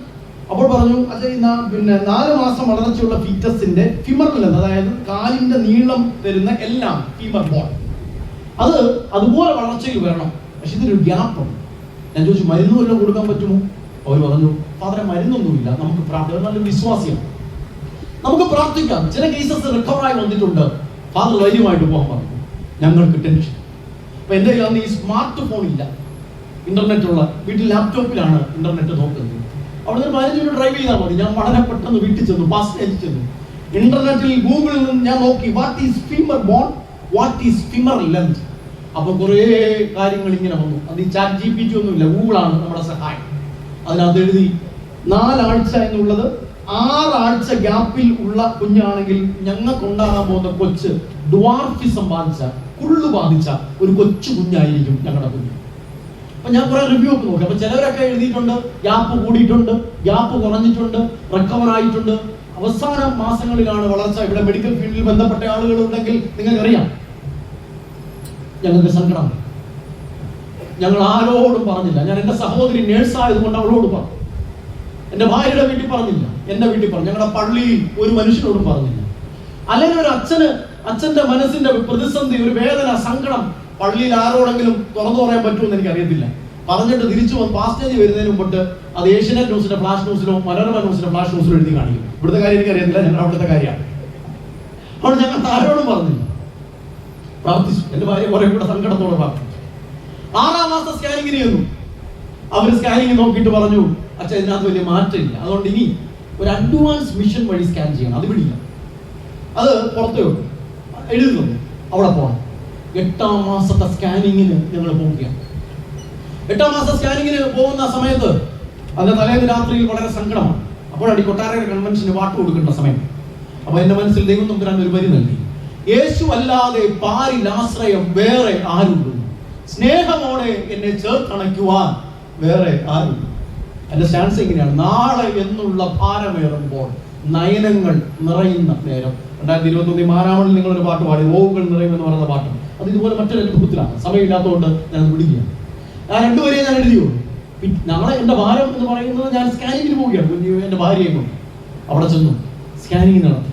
അപ്പോൾ പറഞ്ഞു, അത് 4 മാസം വളർച്ചയുള്ള ഫീറ്റസിന്റെ ഫിമറൽ അതായത് കാലിന്റെ നീളം വരുന്ന എല്ലാം ഫീമർ ബോൺ, അത് അതുപോലെ വളർച്ചയിൽ വരണം. പക്ഷെ ഇതിനൊരു ഗ്യാപ്പുണ്ട്. ഞാൻ ചോദിച്ചു, മരുന്ന് വല്ലതും കൊടുക്കാൻ പറ്റുമോ? അവർ പറഞ്ഞു, ഫാദറെ, മരുന്നൊന്നുമില്ല, നമുക്ക് നല്ല വിശ്വാസിയാണ്, നമുക്ക് പ്രാർത്ഥിക്കാം, ചില കേസസ് റിക്കവറായി വന്നിട്ടുണ്ട്. ഫാദർ ധൈര്യമായിട്ട് പോകാൻ പറഞ്ഞു. ഞങ്ങൾക്ക് ടെൻഷൻ. അപ്പൊ എൻ്റെ കയ്യിൽ അന്ന് ഈ സ്മാർട്ട് ഫോൺ ഇല്ല, ഇന്റർനെറ്റ് ഉള്ള വീട്ടിൽ ലാപ്ടോപ്പിലാണ് ഇന്റർനെറ്റ് നോക്കുന്നത്. അവിടെ നിന്ന് 15 മിനിറ്റ് ഡ്രൈവ് ചെയ്താൽ മതി. ഞാൻ വളരെ പെട്ടെന്ന് വീട്ടിൽ ചെന്നു, പാസ്റ്റേജിൽ ചെന്നു. ഇന്റർനെറ്റിൽ ഗൂഗിളിൽ നിന്ന് ഞാൻ നോക്കി, what is femur bone, what is femur length. അപ്പൊ കുറേ കാര്യങ്ങൾ ഇങ്ങനെ വന്നു. അത് ഈ ചാറ്റ് GPT ഒന്നുമില്ല, ഗൂഗിളാണ് നമ്മുടെ സഹായം. അതിനകത്ത് എഴുതി 4 ആഴ്ച എന്നുള്ളത് 6 ആഴ്ച ഗ്യാപ്പിൽ ഉള്ള കുഞ്ഞാണെങ്കിൽ ഞങ്ങൾക്കുണ്ടാകാൻ പോകുന്ന കൊച്ച് ഡ്വാർഫിസം ബാധിച്ച, കുള്ളു ബാധിച്ച ഒരു കൊച്ചു കുഞ്ഞായിരിക്കും ഞങ്ങളുടെ കുഞ്ഞ്. അപ്പൊ ഞാൻ കുറെ റിവ്യൂ ഒക്കെ നോക്കി. അപ്പൊ ചിലവരൊക്കെ എഴുതിയിട്ടുണ്ട്, ഗ്യാപ്പ് കൂടിയിട്ടുണ്ട്, ഗ്യാപ്പ് കുറഞ്ഞിട്ടുണ്ട്, റിക്കവർ ആയിട്ടുണ്ട്, അവസാന മാസങ്ങളിലാണ് വളർച്ച. ഇവിടെ മെഡിക്കൽ ഫീൽഡിൽ ബന്ധപ്പെട്ട ആളുകൾ ഉണ്ടെങ്കിൽ നിങ്ങൾക്കറിയാം, ഞങ്ങൾക്ക് സങ്കടം. ഞങ്ങൾ ആരോടും പറഞ്ഞില്ല. ഞാൻ എൻ്റെ സഹോദരി നേഴ്സ് ആയതുകൊണ്ട് അവളോട് പറഞ്ഞു, എൻ്റെ ഭാര്യയുടെ വീട്ടിൽ പറഞ്ഞില്ല, എൻ്റെ വീട്ടിൽ പറഞ്ഞു, ഞങ്ങളുടെ പള്ളിയിൽ ഒരു മനുഷ്യനോടും പറഞ്ഞില്ല. അല്ലെങ്കിൽ ഒരു അച്ഛന്റെ മനസ്സിന്റെ പ്രതിസന്ധി, ഒരു വേദന, സങ്കടം പള്ളിയിൽ ആരോടെങ്കിലും തുറന്നു പറയാൻ പറ്റുമെന്ന് എനിക്ക് അറിയത്തില്ല. പറഞ്ഞിട്ട് തിരിച്ചു വന്ന് പാസ്റ്റേജ് വരുന്നതിന് മുമ്പ് അത് ഏഷ്യാനെറ്റ് ന്യൂസിന്റെ ഫ്ലാഷ് ന്യൂസിലോ മനോരമ ന്യൂസിന്റെ ഫ്ലാഷ് ന്യൂസിലോ എഴുതി കാണിക്കും. ഇവിടുത്തെ കാര്യം എനിക്ക് അറിയത്തില്ല, ഞങ്ങൾ അവിടുത്തെ കാര്യമാണ്. അവിടെ ഞങ്ങൾ ആരോടും പറഞ്ഞില്ല, പ്രാർത്ഥിച്ചു. എൻ്റെ ഭാര്യ കുറെ കൂടെ സങ്കടത്തോടെ പ്രാർത്ഥിച്ചു. 6-ാം മാസം സ്കാനിങ്ങിന് ചെന്നു. അവർ സ്കാനിങ് നോക്കിയിട്ട് പറഞ്ഞു, അച്ഛാ, ഇതിനകത്ത് വലിയ മാറ്റമില്ല, അതുകൊണ്ട് ഇനി ഒരു അഡ്വാൻസ് മിഷൻ വഴി സ്കാൻ ചെയ്യണം. അത് വിടില്ല, അത് പുറത്തേ ഉള്ളൂ, എഴുതി തന്നു, അവിടെ പോകണം. 8-ാം മാസത്തെ സ്കാനിങ്ങിന് ഞങ്ങൾ പോവുകയാണ്. 8-ാം മാസം സ്കാനിങ്ങിന് പോകുന്ന സമയത്ത് അതിന്റെ തലേന്ന് രാത്രിയിൽ വളരെ സങ്കടമാണ്. അപ്പോഴാണ് ഈ കൊട്ടാര കൺവെൻഷന് വാട്ട് കൊടുക്കേണ്ട സമയം. അപ്പൊ എന്റെ മനസ്സിൽ ദൈവം തമ്പുരാൻ ഒരു വരി നൽകി, യേശു അല്ലാതെ പാരിൽ ആശ്രയം വേറെ ആരുണ്ട്, സ്നേഹമോടെ എന്നെ ചേർത്തണയ്ക്കുവാൻ വേറെ ആരുണ്ട്. എന്റെ സ്റ്റാൻസ് എങ്ങനെയാണ്? നാളെ എന്നുള്ള ഭാരമേറുമ്പോൾ നയനങ്ങൾ നിറയുന്ന നേരം. 2021 മാരാമണിൽ നിങ്ങളൊരു പാട്ട് പാടി, ഓവുകൾ നിറയുമെന്ന് പറയുന്ന പാട്ട്. അത് ഇതുപോലെ മറ്റൊരു പുസ്തകത്തിലാണ്, സമയമില്ലാത്തതുകൊണ്ട് ഞാൻ വിടുകയാണ്. ഞാൻ 2 വരെയും ഞാൻ എഴുതിയുള്ളൂ. നാളെ എൻ്റെ ഭാരം എന്ന് പറയുന്നത്, ഞാൻ സ്കാനിങ്ങിന് പോവുകയാണ് എൻ്റെ ഭാര്യയെ കൊണ്ട്. അവിടെ ചെന്നു സ്കാനിങ് നടത്തി.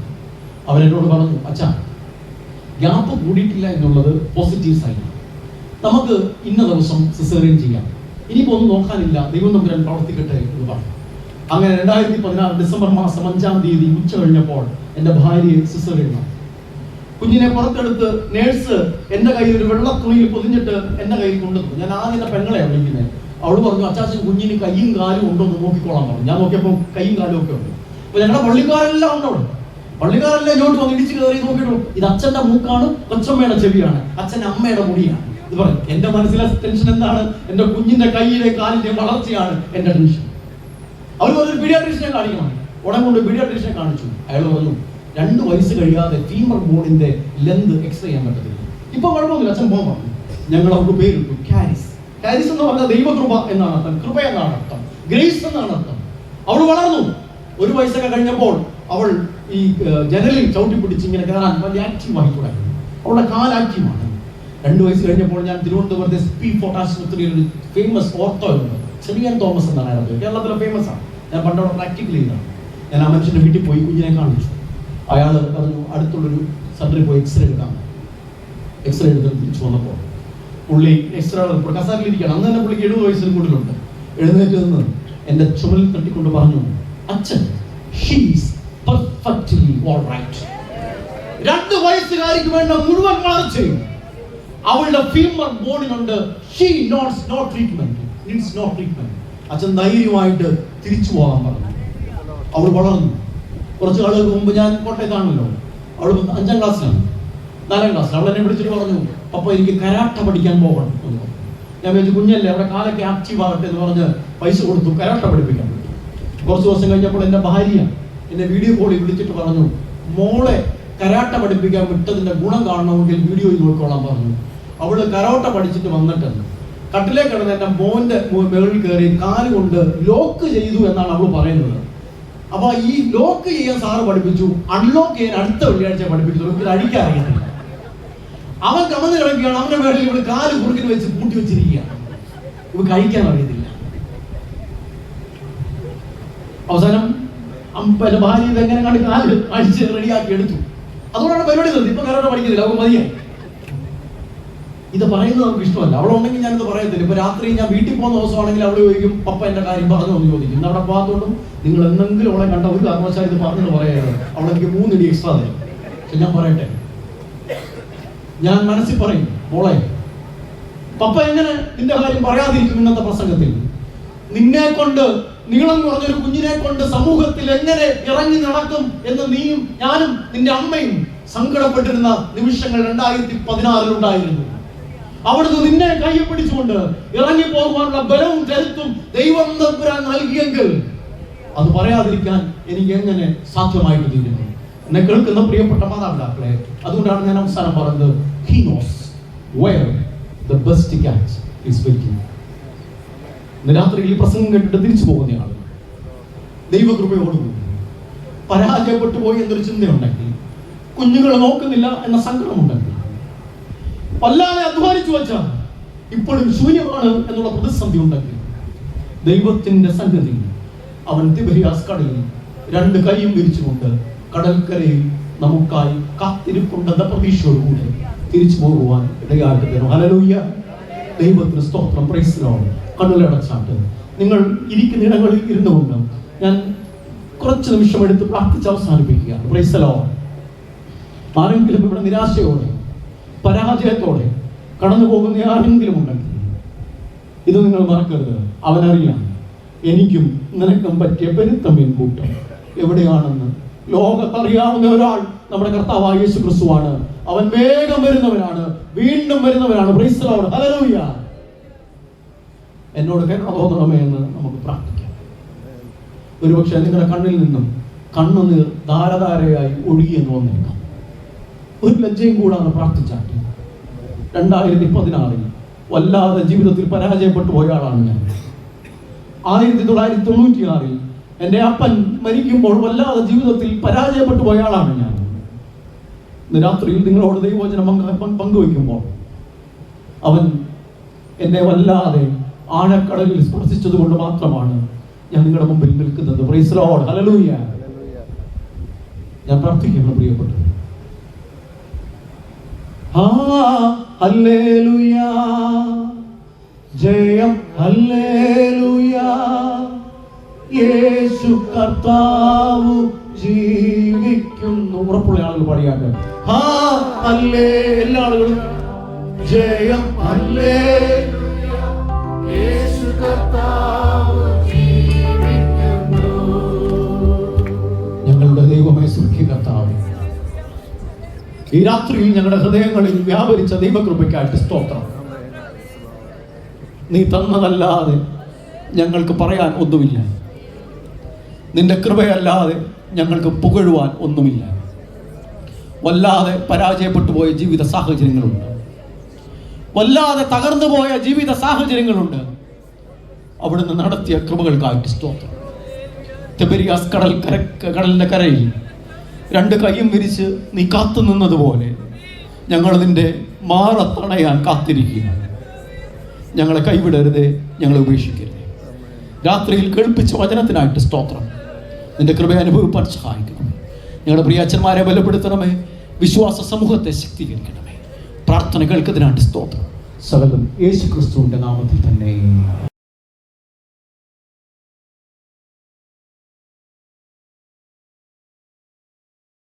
അവരെന്നോട് പറഞ്ഞു, അച്ഛാ, ഗ്യാപ്പ് കൂടിയിട്ടില്ല എന്നുള്ളത് പോസിറ്റീവ് സൈൻ. നമുക്ക് ഇന്ന ദിവസം സിസേറിയൻ ചെയ്യാം, ഇനിയിപ്പോൾ ഒന്നും നോക്കാനില്ല, ദൈവം തമ്പുരാൻ പ്രവർത്തിക്കട്ടെ എന്ന് പറഞ്ഞു. അങ്ങനെ 2016 ഡിസംബർ മാസം 5-ാം തീയതി ഉച്ച കഴിഞ്ഞപ്പോൾ എൻ്റെ ഭാര്യയെ സിസേറിയൻ നടത്തി. കുഞ്ഞിനെ പുറത്തെടുത്ത് നേഴ്സ് എൻ്റെ കയ്യിൽ ഒരു വെള്ള തുണിയിൽ പൊതിഞ്ഞിട്ട് എൻ്റെ കയ്യിൽ കൊണ്ടുവന്നു. ഞാൻ ആദ്യം പെങ്ങളെയാണ് വിളിക്കുന്നത്. അവൾ പറഞ്ഞു, അച്ചാച്ചൻ കുഞ്ഞിന് കയ്യും കാലും ഉണ്ടോ എന്ന് നോക്കിക്കോളാൻ പറഞ്ഞു. ഞാൻ നോക്കിയപ്പോൾ കയ്യും കാലും ഒക്കെ ഉണ്ട്. അപ്പൊ ഞങ്ങളുടെ പള്ളിക്കാരെല്ലാം ഉണ്ട് അവിടെ. പള്ളിക്കാരെല്ലാം ഇങ്ങോട്ട് വന്ന് ഇടിച്ച് കയറി നോക്കിയിട്ടു, ഇത് അച്ഛൻ്റെ മൂക്കാണ്, കൊച്ചമ്മയുടെ ചെവിയാണ്, അച്ഛൻ്റെ അമ്മയുടെ മുടിയാണ്. ഇത് പറയും. എൻ്റെ മനസ്സിലെ ടെൻഷൻ എന്താണ്? എൻ്റെ കുഞ്ഞിന്റെ കൈയിലെ കാലിന്റെ വളർച്ചയാണ് എൻ്റെ ടെൻഷൻ. അവർ പറഞ്ഞൊരു പീഡിയാട്രീഷ്യനെ കാണിക്കണം. ഉടൻ കൊണ്ട് പീഡിയാട്രീഷ്യനെ കാണിച്ചു. അയാൾ പറഞ്ഞു, 2 വയസ്സ് കഴിയാതെ ഫീമർ ബോണിന്റെ ലെന്ത് എക്സ്റേ ചെയ്യാൻ പറ്റത്തില്ല. ഇപ്പൊ കുഴപ്പമൊന്നുമില്ല, അച്ഛൻ പോകാൻ പറഞ്ഞു. ഞങ്ങൾ അവർക്ക് പേരിട്ടു കാരിസ്. കാരിസ് എന്ന് പറഞ്ഞാൽ ദൈവകൃപ എന്നാണ് അർത്ഥം, കൃപ എന്നാണ് അർത്ഥം, ഗ്രേസ് എന്നാണ് അർത്ഥം. അവൾ വളർന്നു. 1 വയസ്സൊക്കെ കഴിഞ്ഞപ്പോൾ അവൾ ഈ ജനലിൽ ചവിട്ടി പിടിച്ച് ഇങ്ങനെ കയറാൻ വലിയ ആക്റ്റീവായി തുടങ്ങി. അവളുടെ കാൽ ആക്റ്റീവാണ്. 2 വയസ്സ് കഴിഞ്ഞപ്പോൾ ഞാൻ തിരുവനന്തപുരത്തെ SP ഫോർട്ട് ആശുപത്രിയിൽ ഒരു ഫേമസ് ഓർത്തോ ഉണ്ട്, ചെറിയൻ തോമസ് എന്നാണ് അയാൾ, കേരളത്തിലെ ഫേമസ് ആണ്. ഞാൻ പണ്ടവിടെ പ്രാക്ടിക്കൽ ചെയ്തതാണ്. ഞാൻ ആ മനുഷ്യന്റെ വീട്ടിൽ പോയി കുഞ്ഞിനെ കാണിച്ചു. അയാൾ പറഞ്ഞു, അടുത്തുള്ളൊരു സെന്ററിൽ പോയി എക്സ്റേ എടുക്കാം. എക്സ്റേ എടുത്ത് തിരിച്ചു വന്നപ്പോൾ പുള്ളി എക്സ്റേ കസാരിലിരിക്കുകയാണ്. അന്ന് തന്നെ പുള്ളിക്ക് 70 വയസ്സിന് കൂടുതലുണ്ട്. എഴുന്നേറ്റ് നിന്ന് എൻ്റെ ചുമലിൽ തട്ടിക്കൊണ്ട് പറഞ്ഞു, അച്ഛൻ, ഷീസ് പെർഫെക്റ്റ്ലി ഓൾറൈറ്റ്. 2 വയസ്സുകാരിക്ക് വേണ്ട മുഴുവൻ വളർച്ചയും അവളുടെ ഫീമർ ബോണിനുണ്ട്. She needs no treatment. അച്ഛൻ ധൈര്യമായിട്ട് തിരിച്ചു പോകാൻ പറഞ്ഞു. അവൾ വളർന്നു. കുറച്ച് ആളുകൾക്ക് മുമ്പ് ഞാൻ കോട്ടയത്താണല്ലോ, അവൾ 5ാം ക്ലാസ്സിലാണ്, 4ാം ക്ലാസ്സിൽ. അവൾ എന്നെ വിളിച്ചിട്ട് പറഞ്ഞു, പപ്പ എനിക്ക് കരാട്ട പഠിക്കാൻ പോകണം എന്ന്. ഞാൻ വിചാരിച്ചു കുഞ്ഞല്ലേ, അവിടെ കാലൊക്കെ ആക്റ്റീവ് ആകട്ടെ എന്ന് പറഞ്ഞ് പൈസ കൊടുത്തു കരാട്ട പഠിപ്പിക്കാൻ പറ്റും. കുറച്ച് ദിവസം കഴിഞ്ഞപ്പോൾ എൻ്റെ ഭാര്യ എന്നെ വീഡിയോ കോളിൽ വിളിച്ചിട്ട് പറഞ്ഞു, മോളെ കരാട്ട പഠിപ്പിക്കാൻ വിട്ടതിന്റെ ഗുണം കാണണമെങ്കിൽ വീഡിയോയിൽ നോക്കിക്കോളാൻ പറഞ്ഞു. അവള് കരാട്ട പഠിച്ചിട്ട് വന്നിട്ട് കട്ടിലേക്ക് കിടന്ന് എൻ്റെ മോന്റെ മുകളിൽ കയറി കാലുകൊണ്ട് ലോക്ക് ചെയ്തു എന്നാണ് അവൾ പറയുന്നത്. അപ്പൊ ഈ ലോക്ക് ചെയ്യാൻ സാറ് പഠിപ്പിച്ചു, അൺലോക്ക് ചെയ്യാൻ അടുത്ത വെള്ളിയാഴ്ച പഠിപ്പിച്ചു. ഇത് അടിക്കാൻ അറിയത്തില്ല. അവൻ കമന്ന് കിടക്കുകയാണ്, അവന്റെ മേളിൽ ഇവിടെ കാല് കുറുക്കിന് വെച്ച് പൂട്ടി വെച്ചിരിക്കുകയാണ്. ഇവ കഴിക്കാൻ അറിയത്തില്ല. അവസാനം എന്റെ ഭാര്യ ഇതെങ്ങനെ കണ്ട് കാല് അടിച്ച് റെഡിയാക്കി എടുത്തു. അതുകൊണ്ടാണ് പരിപാടി നിർത്തി. ഇപ്പൊ കരാട്ട പഠിക്കുന്നില്ല, അവൾക്ക് മതിയായി. ഇത് പറയുന്നത് നമുക്ക് ഇഷ്ടമല്ല. അവളുണ്ടെങ്കിൽ ഞാനിത് പറയത്തില്ല. ഇപ്പൊ രാത്രി ഞാൻ വീട്ടിൽ പോകുന്ന ദിവസമാണെങ്കിൽ അവള് ചോദിക്കും, പപ്പ എന്റെ കാര്യം പറഞ്ഞു എന്ന് ചോദിക്കും. ഇന്ന് അവിടെ പോകാത്തോണ്ടും നിങ്ങൾ എന്തെങ്കിലും അവളെ കണ്ട ഒരു കാരണവശാലും ഇത് പറഞ്ഞെന്ന് പറയരുത്. അവളെനിക്ക് 3 ഇടി എക്സ്ട്രാ തരും. പക്ഷെ ഞാൻ പറയട്ടെ, ഞാൻ മനസ്സിൽ പറയും, മോളെ പപ്പ എങ്ങനെ നിന്റെ കാര്യം പറയാതിരിക്കും? ഇന്നത്തെ പ്രസംഗത്തിൽ നിന്നെ കൊണ്ട്, നീളം കുറഞ്ഞൊരു കുഞ്ഞിനെ കൊണ്ട് സമൂഹത്തിൽ എങ്ങനെ ഇറങ്ങി നടക്കും എന്ന് നീയും ഞാനും നിന്റെ അമ്മയും സങ്കടപ്പെട്ടിരുന്ന നിമിഷങ്ങൾ 2016 ഉണ്ടായിരുന്നു. അവിടുന്ന് നിന്നെ കയ്യിൽ പിടിച്ചുകൊണ്ട് ഇറങ്ങി പോകുവാനുള്ള ബലവും കരുത്തും ദൈവം തമ്പുരാൻ നൽകിയെങ്കിൽ അത് പറയാതിരിക്കാൻ എനിക്ക് എങ്ങനെ സാധ്യമായിട്ട് തീരുന്നു? എന്നെ കേൾക്കുന്ന പ്രിയപ്പെട്ട മാതാപിതാക്കളെ, അതുകൊണ്ടാണ് ഞാൻ അവസാനം പറഞ്ഞത്, he knows where the best catch is waiting. ഇന്ന് രാത്രി ഈ പ്രസംഗം കേട്ടിട്ട് തിരിച്ചു പോകുന്നയാൾ ദൈവകൃപയോടുകൂടി പരാജയപ്പെട്ടു പോയി എന്നൊരു ചിന്തയുണ്ടെങ്കിൽ, കുഞ്ഞുങ്ങളെ നോക്കുന്നില്ല എന്ന സങ്കടമുണ്ടെങ്കിൽ, വല്ലാതെ അധ്വാനിച്ചു വച്ചാൽ ഇപ്പോഴും ശൂന്യമാണ് എന്നുള്ള പ്രതിസന്ധി ഉണ്ടെങ്കിൽ, ദൈവത്തിന്റെ സന്നിധി അവൻ തിബരിയാസ് കടലിൽ 2 കൈയും വിരിച്ചുകൊണ്ട് കടൽക്കരയിൽ നമുക്കായി കാത്തിരിപ്പുണ്ടെന്ന പ്രതീക്ഷയോടുകൂടി തിരിച്ചു പോകുവാൻ ഇടയാക്കി തരും. ഹല്ലേലൂയ, ദൈവത്തിന് സ്തോത്രം. Praise Lord. കണ്ണുകളടച്ചാട്ട് നിങ്ങൾ ഇരിക്കുന്ന ഇടങ്ങളിൽ ഇരുന്നുകൊണ്ട് ഞാൻ കുറച്ച് നിമിഷം എടുത്ത് പ്രാർത്ഥിച്ച് അവസാനിപ്പിക്കുകയാണ്. Praise Lord. ആരെങ്കിലും ഇവിടെ നിരാശയോടെ പരാജയത്തോടെ കടന്നു പോകുന്ന ആരെങ്കിലും ഉണ്ടെങ്കിൽ ഇത് നിങ്ങൾ മറക്കരുത്. അവനറിയാം എനിക്കും നിനക്കും പറ്റിയ പെരുത്തമീൻ കൂട്ടം എവിടെയാണെന്ന്. ലോകത്തറിയാവുന്ന ഒരാൾ നമ്മുടെ കർത്താവായ യേശു ക്രിസ്തുവാണ്. അവൻ വേഗം വരുന്നവനാണ്, വീണ്ടും വരുന്നവനാണ്. Praise the Lord. ഹല്ലേലൂയ. എന്നോട് കരുണ തോന്നണമേ എന്ന് നമുക്ക് പ്രാർത്ഥിക്കാം. ഒരുപക്ഷെ നിങ്ങളുടെ കണ്ണിൽ നിന്നും കണ്ണുനീർ ധാരധാരയായി ഒഴുകിയെന്ന് വന്നേക്കാം. ഒരു ലജ്ജയും കൂടാതെ പ്രാർത്ഥിച്ചാട്ടെ. 2016 വല്ലാതെ ജീവിതത്തിൽ പരാജയപ്പെട്ടു പോയ ആളാണ് ഞാൻ. 1996 എൻ്റെ അപ്പൻ മരിക്കുമ്പോൾ വല്ലാതെ ജീവിതത്തിൽ പരാജയപ്പെട്ടു പോയ ആളാണ് ഞാൻ. ഇന്ന് രാത്രിയിൽ നിങ്ങളോട് ദൈവവചനം പങ്കുവയ്ക്കുമ്പോൾ അവൻ എന്നെ വല്ലാതെ ആഴക്കടലിൽ സ്പർശിച്ചത് കൊണ്ട് മാത്രമാണ് ഞാൻ നിങ്ങളുടെ മുമ്പിൽ നിൽക്കുന്നത്. Price the Lord. ഹല്ലേലൂയ. ഞാൻ പ്രാർത്ഥിക്കുന്നു പ്രിയപ്പെട്ടു. ഹല്ലേലൂയ, ജയം ഹല്ലേലൂയ, യേശു കർത്താവ് ജീവിക്കുന്നു. ഉറപ്പുള്ള ആളുകൾ പാടിയാട്ടെ. എല്ലാ ആളുകളും ജയം ഹല്ലേലൂയ, യേശു കർത്താവ് ജീവിക്കുന്നു. ഞങ്ങളുടെ ദൈവമേ, സ്വർഗ്ഗീയ കർത്താവേ, ഈ രാത്രിയിൽ ഞങ്ങളുടെ ഹൃദയങ്ങളിൽ വ്യാപരിച്ച ദൈവകൃപയ്ക്കായിട്ട് സ്തോത്രം. നീ തന്നതല്ലാതെ ഞങ്ങൾക്ക് പറയാൻ ഒന്നുമില്ല. നിന്റെ കൃപയല്ലാതെ ഞങ്ങൾക്ക് പുകഴുവാൻ ഒന്നുമില്ല. വല്ലാതെ പരാജയപ്പെട്ടു പോയ ജീവിത സാഹചര്യങ്ങളുണ്ട്, വല്ലാതെ തകർന്നു പോയ ജീവിത സാഹചര്യങ്ങളുണ്ട്. അവിടുന്ന് നടത്തിയ കൃപകൾക്കായിട്ട് സ്തോത്രം. തിബരിയാസ് കടലിന്റെ കരയിൽ 2 കൈയും വിരിച്ച് നീ കാത്തു നിന്നതുപോലെ ഞങ്ങൾ നിന്റെ മാറത്തണയാൻ കാത്തിരിക്കുക. ഞങ്ങളെ കൈവിടരുതേ, ഞങ്ങളെ ഉപേക്ഷിക്കരുതേ. രാത്രിയിൽ കേൾപ്പിച്ച വചനത്തിനായിട്ട് സ്തോത്രം. നിന്റെ കൃപയെ അനുഭവിപ്പാൻ സഹായിക്കണം. ഞങ്ങളുടെ പ്രിയ അച്ഛന്മാരെ ബലപ്പെടുത്തണമേ, വിശ്വാസ സമൂഹത്തെ ശക്തീകരിക്കണമേ. പ്രാർത്ഥന കേൾക്കുന്നതിനായിട്ട് സ്തോത്രം. സകലം യേശു ക്രിസ്തുവിന്റെ നാമത്തിൽ തന്നെ.